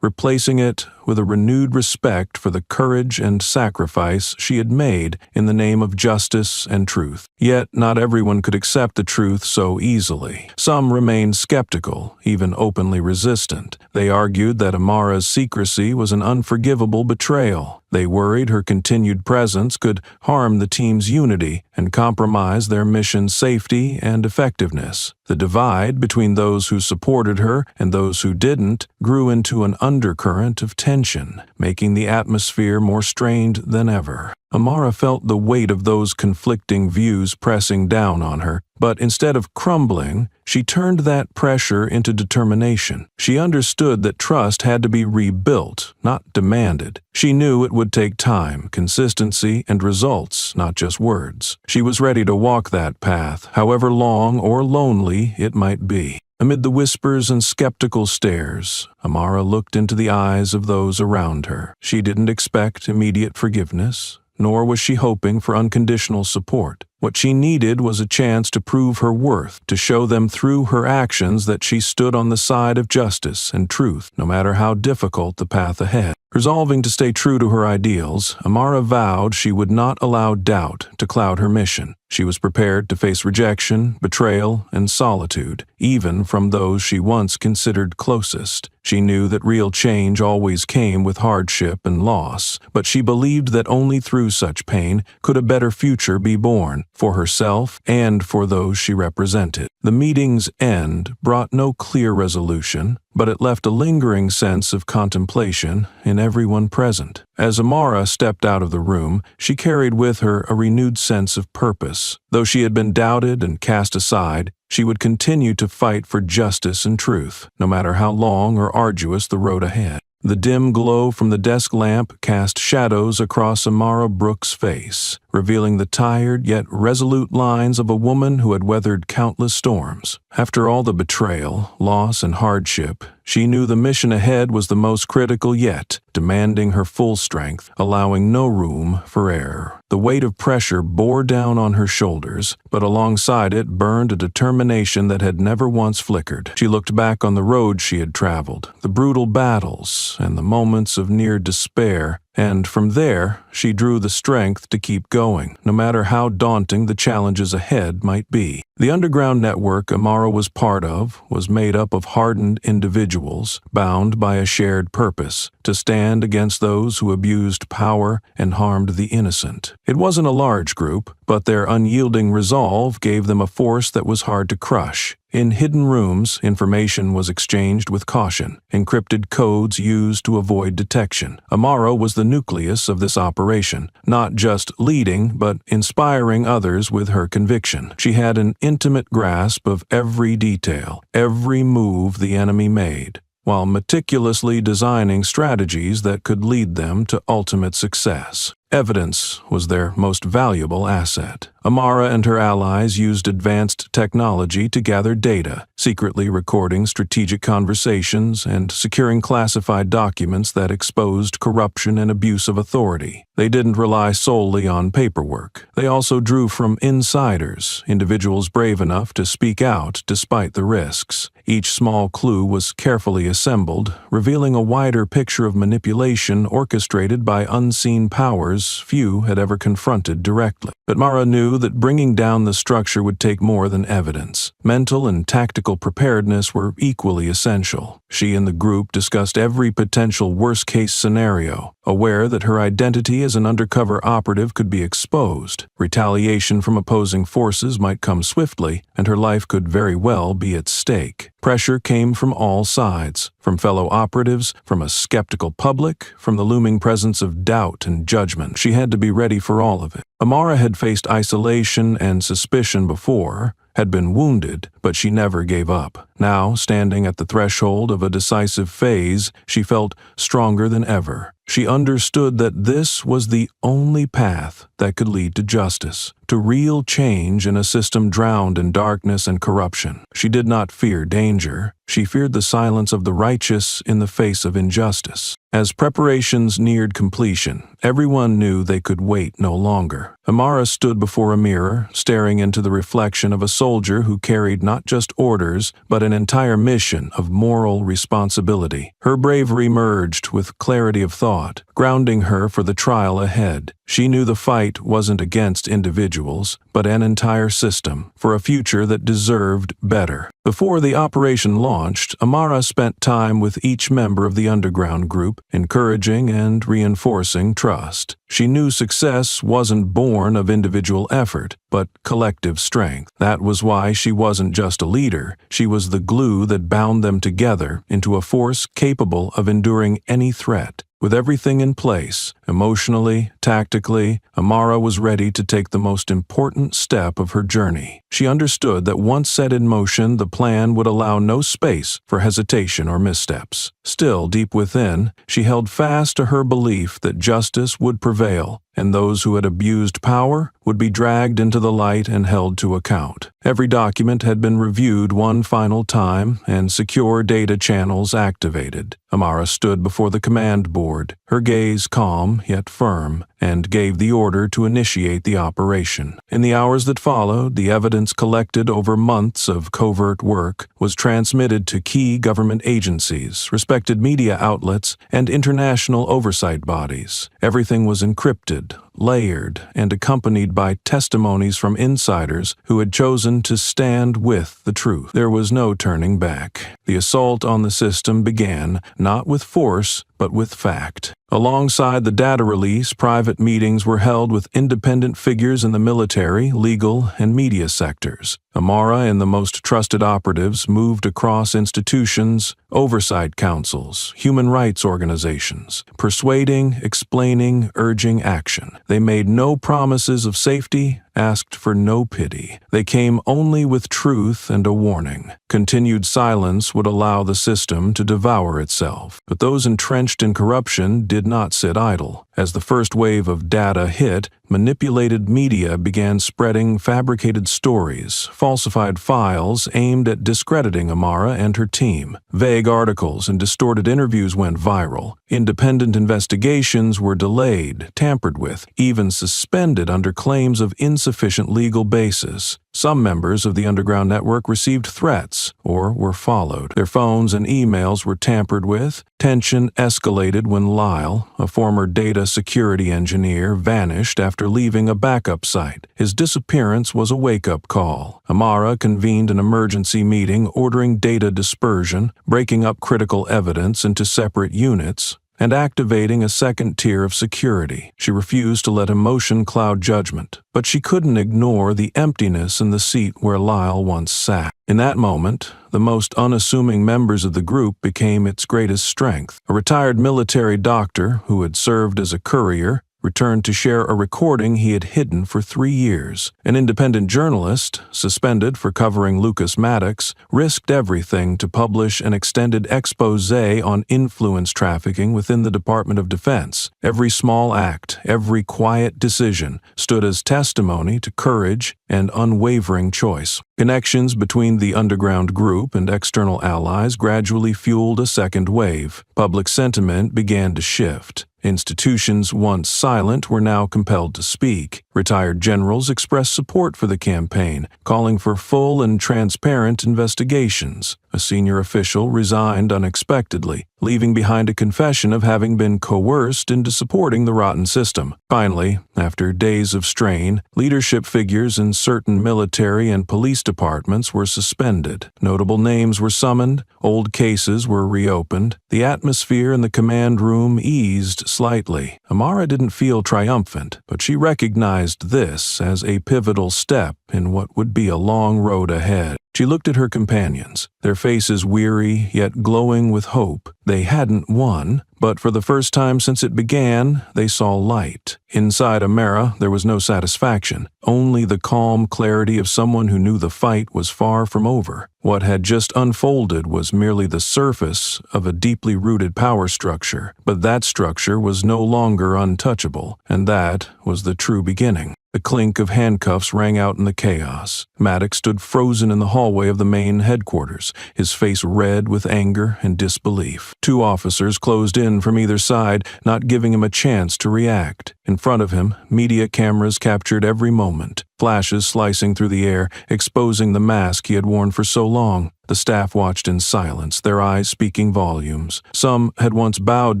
replacing it with a renewed respect for the courage and sacrifice she had made in the name of justice and truth. Yet not everyone could accept the truth so easily. Some remained skeptical, even openly resistant. They argued that Amara's secrecy was an unforgivable betrayal. They worried her continued presence could harm the team's unity and compromise their mission's safety and effectiveness. The divide between those who supported her and those who didn't grew into an undercurrent of tension, making the atmosphere more strained than ever. Amara felt the weight of those conflicting views pressing down on her, but instead of crumbling, she turned that pressure into determination. She understood that trust had to be rebuilt, not demanded. She knew it would take time, consistency, and results, not just words. She was ready to walk that path, however long or lonely it might be. Amid the whispers and skeptical stares, Amara looked into the eyes of those around her. She didn't expect immediate forgiveness, nor was she hoping for unconditional support. What she needed was a chance to prove her worth, to show them through her actions that she stood on the side of justice and truth, no matter how difficult the path ahead. Resolving to stay true to her ideals, Amara vowed she would not allow doubt to cloud her mission. She was prepared to face rejection, betrayal, and solitude, even from those she once considered closest. She knew that real change always came with hardship and loss, but she believed that only through such pain could a better future be born, for herself and for those she represented. The meeting's end brought no clear resolution, but it left a lingering sense of contemplation in everyone present. As Amara stepped out of the room, she carried with her a renewed sense of purpose. Though she had been doubted and cast aside, she would continue to fight for justice and truth, no matter how long or arduous the road ahead. The dim glow from the desk lamp cast shadows across Amara Brooks' face, revealing the tired yet resolute lines of a woman who had weathered countless storms. After all the betrayal, loss, and hardship, she knew the mission ahead was the most critical yet, demanding her full strength, allowing no room for error. The weight of pressure bore down on her shoulders, but alongside it burned a determination that had never once flickered. She looked back on the road she had traveled, the brutal battles, and the moments of near despair, and from there, she drew the strength to keep going, no matter how daunting the challenges ahead might be. The underground network Amara was part of was made up of hardened individuals, bound by a shared purpose, to stand against those who abused power and harmed the innocent. It wasn't a large group, but their unyielding resolve gave them a force that was hard to crush. In hidden rooms, information was exchanged with caution, encrypted codes used to avoid detection. Amara was the nucleus of this operation, not just leading, but inspiring others with her conviction. She had an intimate grasp of every detail, every move the enemy made, while meticulously designing strategies that could lead them to ultimate success. Evidence was their most valuable asset. Amara and her allies used advanced technology to gather data, secretly recording strategic conversations and securing classified documents that exposed corruption and abuse of authority. They didn't rely solely on paperwork. They also drew from insiders, individuals brave enough to speak out despite the risks. Each small clue was carefully assembled, revealing a wider picture of manipulation orchestrated by unseen powers few had ever confronted directly. But Mara knew that bringing down the structure would take more than evidence. Mental and tactical preparedness were equally essential. She and the group discussed every potential worst-case scenario, aware that her identity as an undercover operative could be exposed. Retaliation from opposing forces might come swiftly, and her life could very well be at stake. Pressure came from all sides, from fellow operatives, from a skeptical public, from the looming presence of doubt and judgment. She had to be ready for all of it. Amara had faced isolation and suspicion before, had been wounded, but she never gave up. Now, standing at the threshold of a decisive phase, she felt stronger than ever. She understood that this was the only path that could lead to justice, to real change in a system drowned in darkness and corruption. She did not fear danger. She feared the silence of the righteous in the face of injustice. As preparations neared completion, everyone knew they could wait no longer. Amara stood before a mirror, staring into the reflection of a soldier who carried not just orders, but an entire mission of moral responsibility. Her bravery merged with clarity of thought, grounding her for the trial ahead. She knew the fight wasn't against individuals, but an entire system, for a future that deserved better. Before the operation launched, Amara spent time with each member of the underground group, encouraging and reinforcing trust. She knew success wasn't born of individual effort, but collective strength. That was why she wasn't just a leader. She was the glue that bound them together into a force capable of enduring any threat. With everything in place, emotionally, tactically, Amara was ready to take the most important step of her journey. She understood that once set in motion, the plan would allow no space for hesitation or missteps. Still, deep within, she held fast to her belief that justice would prevail, and those who had abused power would be dragged into the light and held to account. Every document had been reviewed one final time, and secure data channels activated. Amara stood before the command board, her gaze calm yet firm, and gave the order to initiate the operation. In the hours that followed, the evidence collected over months of covert work was transmitted to key government agencies, respected media outlets, and international oversight bodies. Everything was encrypted, layered, and accompanied by testimonies from insiders who had chosen to stand with the truth. There was no turning back. The assault on the system began, not with force, but with fact. Alongside the data release, private meetings were held with independent figures in the military, legal, and media sectors. Amara and the most trusted operatives moved across institutions, oversight councils, human rights organizations, persuading, explaining, urging action. They made no promises of safety, asked for no pity. They came only with truth and a warning. Continued silence would allow the system to devour itself. But those entrenched in corruption did not sit idle. As the first wave of data hit, manipulated media began spreading fabricated stories, falsified files aimed at discrediting Amara and her team. Vague articles and distorted interviews went viral. Independent investigations were delayed, tampered with, even suspended under claims of insufficient legal basis. Some members of the underground network received threats or were followed. Their phones and emails were tampered with. Tension escalated when Lyle, a former data security engineer, vanished after leaving a backup site. His disappearance was a wake-up call. Amara convened an emergency meeting ordering data dispersion, breaking up critical evidence into separate units, and activating a second tier of security. She refused to let emotion cloud judgment, but she couldn't ignore the emptiness in the seat where Lyle once sat. In that moment, the most unassuming members of the group became its greatest strength. A retired military doctor who had served as a courier returned to share a recording he had hidden for 3 years. An independent journalist, suspended for covering Lucas Maddox, risked everything to publish an extended expose on influence trafficking within the Department of Defense. Every small act, every quiet decision stood as testimony to courage and unwavering choice. Connections between the underground group and external allies gradually fueled a second wave. Public sentiment began to shift. Institutions once silent were now compelled to speak. Retired generals expressed support for the campaign, calling for full and transparent investigations. A senior official resigned unexpectedly, leaving behind a confession of having been coerced into supporting the rotten system. Finally, after days of strain, leadership figures in certain military and police departments were suspended. Notable names were summoned, old cases were reopened. The atmosphere in the command room eased slightly. Amara didn't feel triumphant, but she recognized this as a pivotal step in what would be a long road ahead. She looked at her companions, their faces weary yet glowing with hope. They hadn't won, but for the first time since it began, they saw light. Inside Amara, there was no satisfaction, only the calm clarity of someone who knew the fight was far from over. What had just unfolded was merely the surface of a deeply rooted power structure, but that structure was no longer untouchable, and that was the true beginning. The clink of handcuffs rang out in the chaos. Maddox stood frozen in the hallway of the main headquarters, his face red with anger and disbelief. 2 officers closed in from either side, not giving him a chance to react. In front of him, media cameras captured every moment, flashes slicing through the air, exposing the mask he had worn for so long. The staff watched in silence, their eyes speaking volumes. Some had once bowed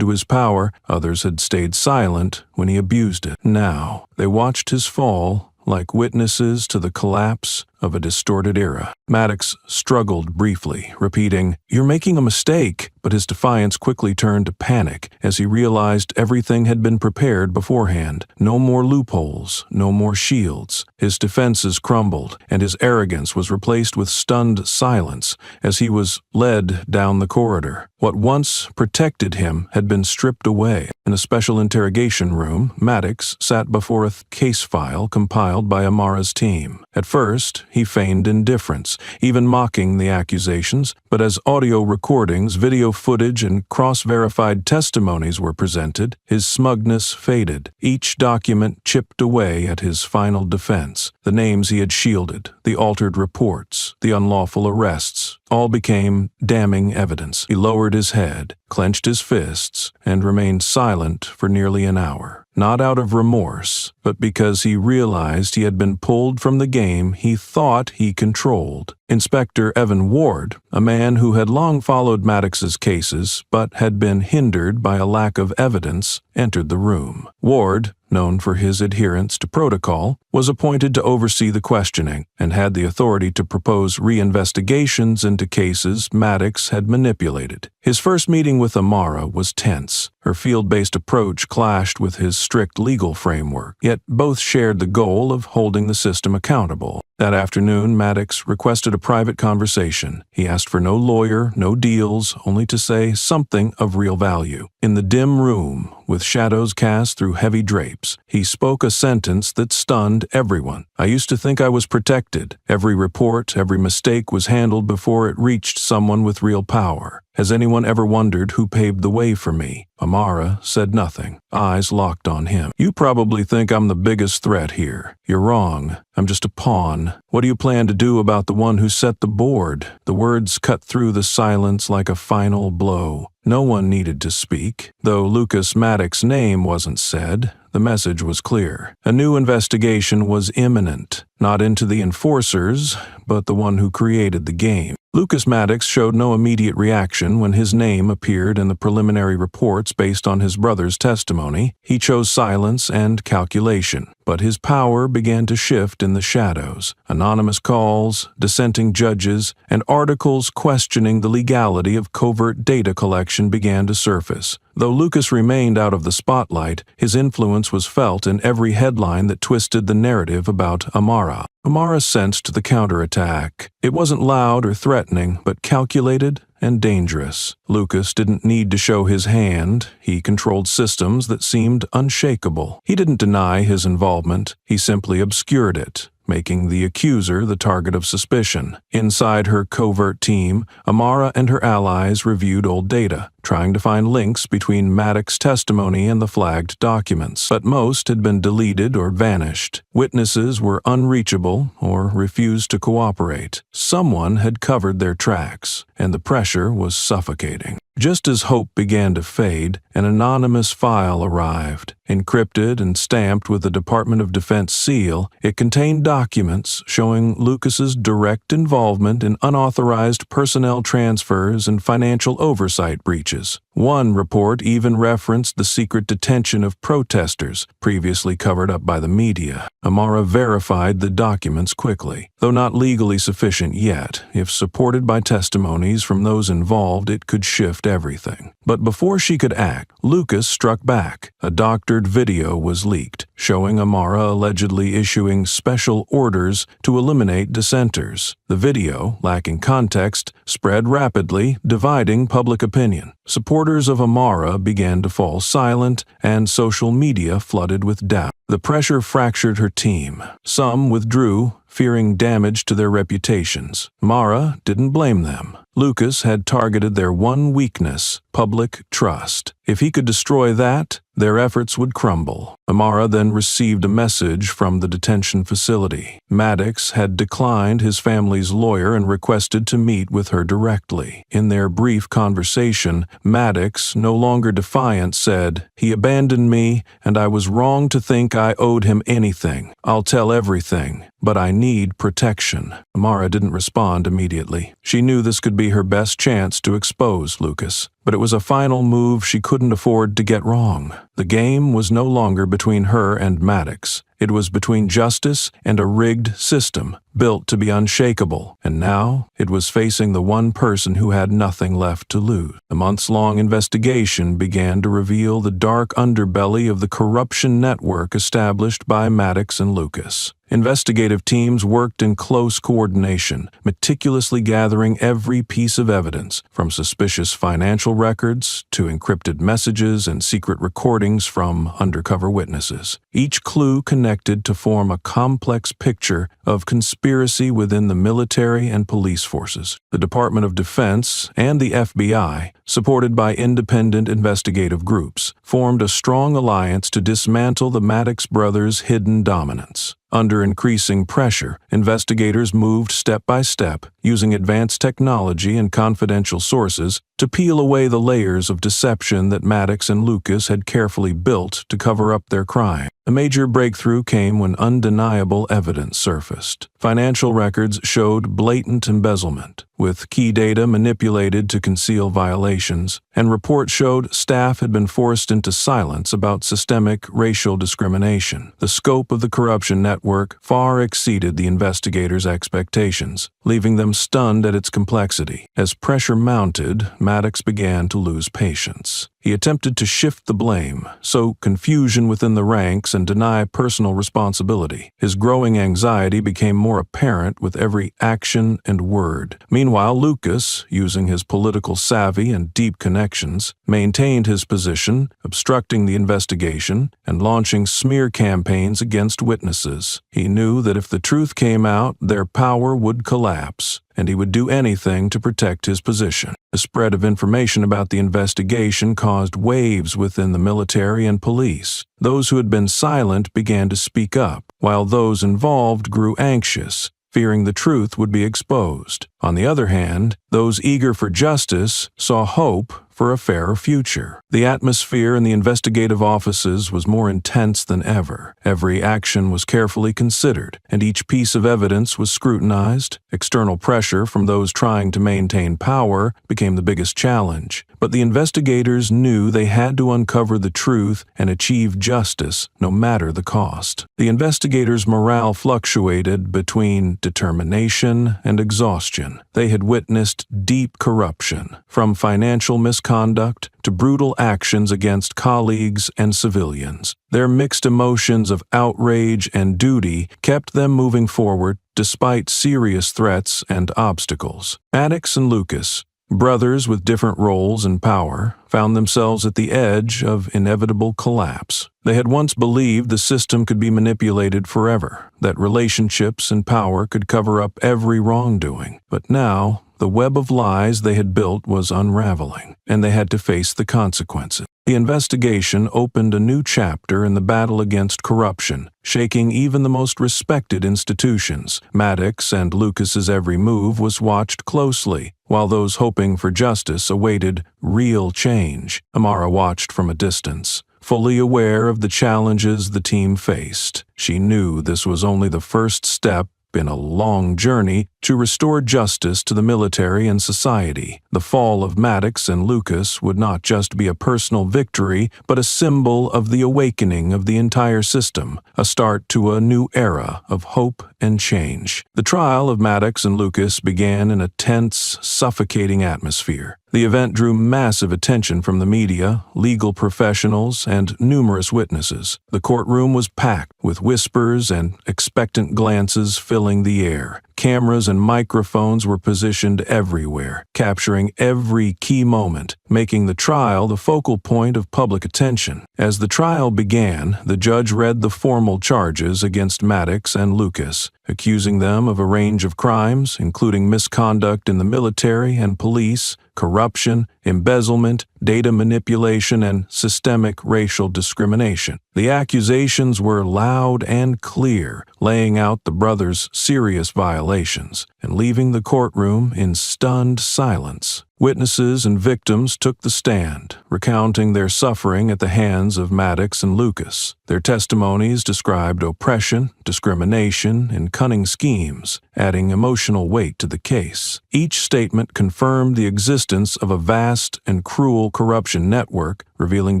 to his power, others had stayed silent when he abused it. Now, they watched his fall like witnesses to the collapse of a distorted era. Maddox struggled briefly, repeating, "You're making a mistake," but his defiance quickly turned to panic as he realized everything had been prepared beforehand. No more loopholes, no more shields. His defenses crumbled, and his arrogance was replaced with stunned silence as he was led down the corridor. What once protected him had been stripped away. In a special interrogation room, Maddox sat before a case file compiled by Amara's team. At first, he feigned indifference, even mocking the accusations, but as audio recordings, video footage, and cross-verified testimonies were presented, his smugness faded. Each document chipped away at his final defense. The names he had shielded, the altered reports, the unlawful arrests, all became damning evidence. He lowered his head, clenched his fists, and remained silent for nearly an hour. Not out of remorse, but because he realized he had been pulled from the game he thought he controlled. Inspector Evan Ward, a man who had long followed Maddox's cases but had been hindered by a lack of evidence, entered the room. Ward, known for his adherence to protocol, was appointed to oversee the questioning and had the authority to propose reinvestigations into cases Maddox had manipulated. His first meeting with Amara was tense. Her field-based approach clashed with his strict legal framework, yet both shared the goal of holding the system accountable. That afternoon, Maddox requested a private conversation. He asked for no lawyer, no deals, only to say something of real value. In the dim room, with shadows cast through heavy drapes, he spoke a sentence that stunned everyone. "I used to think I was protected. Every report, every mistake was handled before it reached someone with real power. Has anyone ever wondered who paved the way for me? Amara said nothing, eyes locked on him. You probably think I'm the biggest threat here. You're wrong. I'm just a pawn. What do you plan to do about the one who set the board? The words cut through the silence like a final blow. No one needed to speak. Though Lucas Maddox's name wasn't said, the message was clear. A new investigation was imminent, not into the enforcers, but the one who created the game. Lucas Maddox showed no immediate reaction when his name appeared in the preliminary reports based on his brother's testimony. He chose silence and calculation, but his power began to shift in the shadows. Anonymous calls, dissenting judges, and articles questioning the legality of covert data collection began to surface. Though Lucas remained out of the spotlight, his influence was felt in every headline that twisted the narrative about Amara. Amara sensed the counterattack. It wasn't loud or threatening, but calculated and dangerous. Lucas didn't need to show his hand. He controlled systems that seemed unshakable. He didn't deny his involvement. He simply obscured it, making the accuser the target of suspicion. Inside her covert team, Amara and her allies reviewed old data, trying to find links between Maddox's testimony and the flagged documents, but most had been deleted or vanished. Witnesses were unreachable or refused to cooperate. Someone had covered their tracks, and the pressure was suffocating. Just as hope began to fade, an anonymous file arrived. Encrypted and stamped with the Department of Defense seal, it contained documents showing Lucas's direct involvement in unauthorized personnel transfers and financial oversight breaches. One report even referenced the secret detention of protesters, previously covered up by the media. Amara verified the documents quickly. Though not legally sufficient yet, if supported by testimonies from those involved, it could shift everything. But before she could act, Lucas struck back. A doctored video was leaked, showing Amara allegedly issuing special orders to eliminate dissenters. The video, lacking context, spread rapidly, dividing public opinion. Supporters of Amara began to fall silent, and social media flooded with doubt. The pressure fractured her team. Some withdrew, fearing damage to their reputations. Amara didn't blame them. Lucas had targeted their one weakness, public trust. If he could destroy that, their efforts would crumble. Amara then received a message from the detention facility. Maddox had declined his family's lawyer and requested to meet with her directly. In their brief conversation, Maddox, no longer defiant, said, "He abandoned me, and I was wrong to think I owed him anything. I'll tell everything, but I need protection." Amara didn't respond immediately. She knew this could be her best chance to expose Lucas. But it was a final move she couldn't afford to get wrong. The game was no longer between her and Maddox. It was between justice and a rigged system, built to be unshakable, and now it was facing the one person who had nothing left to lose. The months-long investigation began to reveal the dark underbelly of the corruption network established by Maddox and Lucas. Investigative teams worked in close coordination, meticulously gathering every piece of evidence, from suspicious financial records to encrypted messages and secret recordings from undercover witnesses. Each clue connected to form a complex picture of conspiracy within the military and police forces. The Department of Defense and the FBI, supported by independent investigative groups, formed a strong alliance to dismantle the Maddox brothers' hidden dominance. Under increasing pressure, investigators moved step by step, using advanced technology and confidential sources to peel away the layers of deception that Maddox and Lucas had carefully built to cover up their crime. A major breakthrough came when undeniable evidence surfaced. Financial records showed blatant embezzlement, with key data manipulated to conceal violations, and reports showed staff had been forced into silence about systemic racial discrimination. The scope of the corruption network far exceeded the investigators' expectations, leaving them stunned at its complexity. As pressure mounted, Maddox began to lose patience. He attempted to shift the blame, sow confusion within the ranks, and deny personal responsibility. His growing anxiety became more apparent with every action and word. Meanwhile, Lucas, using his political savvy and deep connections, maintained his position, obstructing the investigation and launching smear campaigns against witnesses. He knew that if the truth came out, their power would collapse, and he would do anything to protect his position. The spread of information about the investigation caused waves within the military and police. Those who had been silent began to speak up, while those involved grew anxious, fearing the truth would be exposed. On the other hand, those eager for justice saw hope for a fairer future. The atmosphere in the investigative offices was more intense than ever. Every action was carefully considered, and each piece of evidence was scrutinized. External pressure from those trying to maintain power became the biggest challenge, but the investigators knew they had to uncover the truth and achieve justice no matter the cost. The investigators' morale fluctuated between determination and exhaustion. They had witnessed deep corruption, from financial misconduct to brutal actions against colleagues and civilians. Their mixed emotions of outrage and duty kept them moving forward despite serious threats and obstacles. Maddox and Lucas, brothers with different roles and power, found themselves at the edge of inevitable collapse. They had once believed the system could be manipulated forever, that relationships and power could cover up every wrongdoing. But now, the web of lies they had built was unraveling, and they had to face the consequences. The investigation opened a new chapter in the battle against corruption, shaking even the most respected institutions. Maddox and Lucas's every move was watched closely, while those hoping for justice awaited real change. Amara watched from a distance, fully aware of the challenges the team faced. She knew this was only the first step in a long journey to restore justice to the military and society. The fall of Maddox and Lucas would not just be a personal victory, but a symbol of the awakening of the entire system, a start to a new era of hope and change. The trial of Maddox and Lucas began in a tense, suffocating atmosphere. The event drew massive attention from the media, legal professionals, and numerous witnesses. The courtroom was packed, with whispers and expectant glances filling the air. Cameras and microphones were positioned everywhere, capturing every key moment, making the trial the focal point of public attention. As the trial began, the judge read the formal charges against Maddox and Lucas, accusing them of a range of crimes, including misconduct in the military and police, corruption, embezzlement, data manipulation, and systemic racial discrimination. The accusations were loud and clear, laying out the brothers' serious violations and leaving the courtroom in stunned silence. Witnesses and victims took the stand, recounting their suffering at the hands of Maddox and Lucas. Their testimonies described oppression, discrimination, and cunning schemes, adding emotional weight to the case. Each statement confirmed the existence of a vast and cruel corruption network, revealing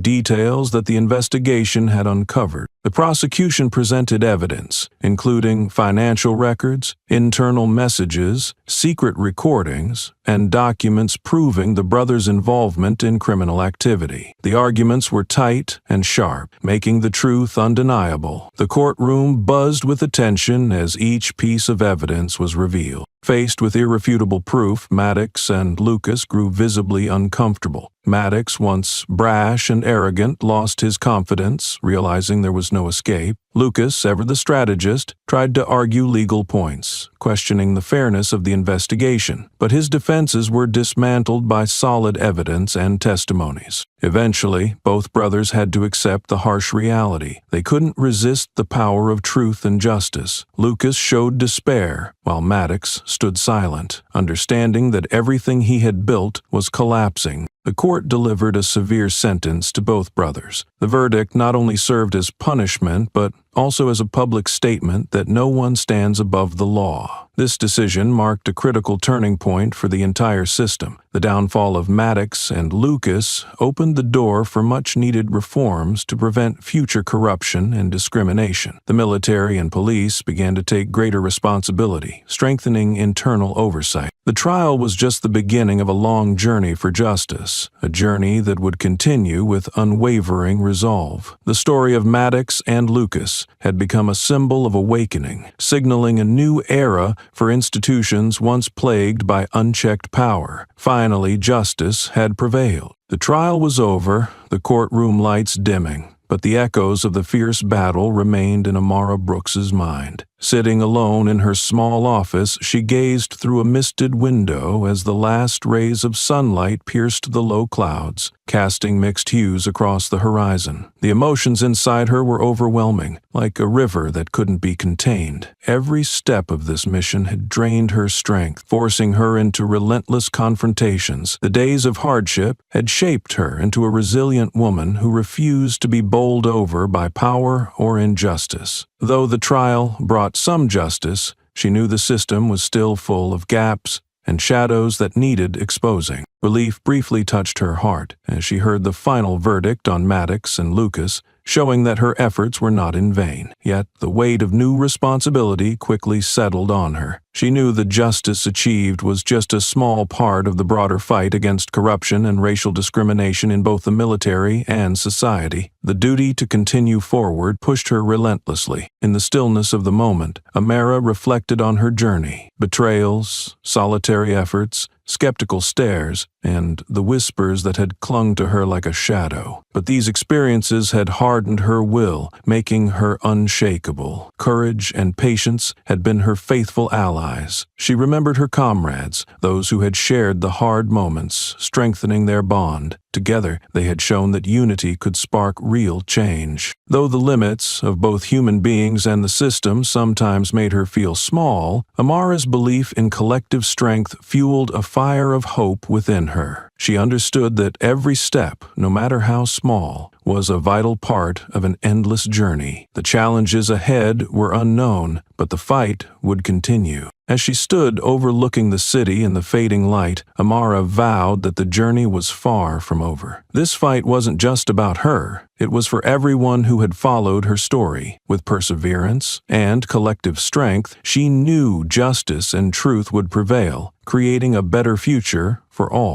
details that the investigation had uncovered. The prosecution presented evidence, including financial records, internal messages, secret recordings, and documents proving the brothers' involvement in criminal activity. The arguments were tight and sharp, making the truth undeniable. The courtroom buzzed with attention as each piece of evidence was revealed. Faced with irrefutable proof, Maddox and Lucas grew visibly uncomfortable. Maddox, once brash and arrogant, lost his confidence, realizing there was no escape. Lucas, ever the strategist, tried to argue legal points, questioning the fairness of the investigation, but his defenses were dismantled by solid evidence and testimonies. Eventually, both brothers had to accept the harsh reality. They couldn't resist the power of truth and justice. Lucas showed despair, while Maddox stood silent, understanding that everything he had built was collapsing. The court delivered a severe sentence to both brothers. The verdict not only served as punishment, but also as a public statement that no one stands above the law. This decision marked a critical turning point for the entire system. The downfall of Maddox and Lucas opened the door for much-needed reforms to prevent future corruption and discrimination. The military and police began to take greater responsibility, strengthening internal oversight. The trial was just the beginning of a long journey for justice, a journey that would continue with unwavering resolve. The story of Maddox and Lucas had become a symbol of awakening, signaling a new era for institutions once plagued by unchecked power. Finally, justice had prevailed. The trial was over, the courtroom lights dimming, but the echoes of the fierce battle remained in Amara Brooks's mind. Sitting alone in her small office, she gazed through a misted window as the last rays of sunlight pierced the low clouds, casting mixed hues across the horizon. The emotions inside her were overwhelming, like a river that couldn't be contained. Every step of this mission had drained her strength, forcing her into relentless confrontations. The days of hardship had shaped her into a resilient woman who refused to be bowled over by power or injustice. Though the trial brought some justice, she knew the system was still full of gaps and shadows that needed exposing. Relief briefly touched her heart as she heard the final verdict on Maddox and Lucas, showing that her efforts were not in vain. Yet the weight of new responsibility quickly settled on her. She knew the justice achieved was just a small part of the broader fight against corruption and racial discrimination in both the military and society. The duty to continue forward pushed her relentlessly. In the stillness of the moment, Amara reflected on her journey. Betrayals, solitary efforts, skeptical stares, and the whispers that had clung to her like a shadow. But these experiences had hardened her will, making her unshakable. Courage and patience had been her faithful allies. She remembered her comrades, those who had shared the hard moments, strengthening their bond. Together, they had shown that unity could spark real change. Though the limits of both human beings and the system sometimes made her feel small, Amara's belief in collective strength fueled a fire of hope within her. She understood that every step, no matter how small, was a vital part of an endless journey. The challenges ahead were unknown, but the fight would continue. As she stood overlooking the city in the fading light, Amara vowed that the journey was far from over. This fight wasn't just about her. It was for everyone who had followed her story. With perseverance and collective strength, she knew justice and truth would prevail, creating a better future for all.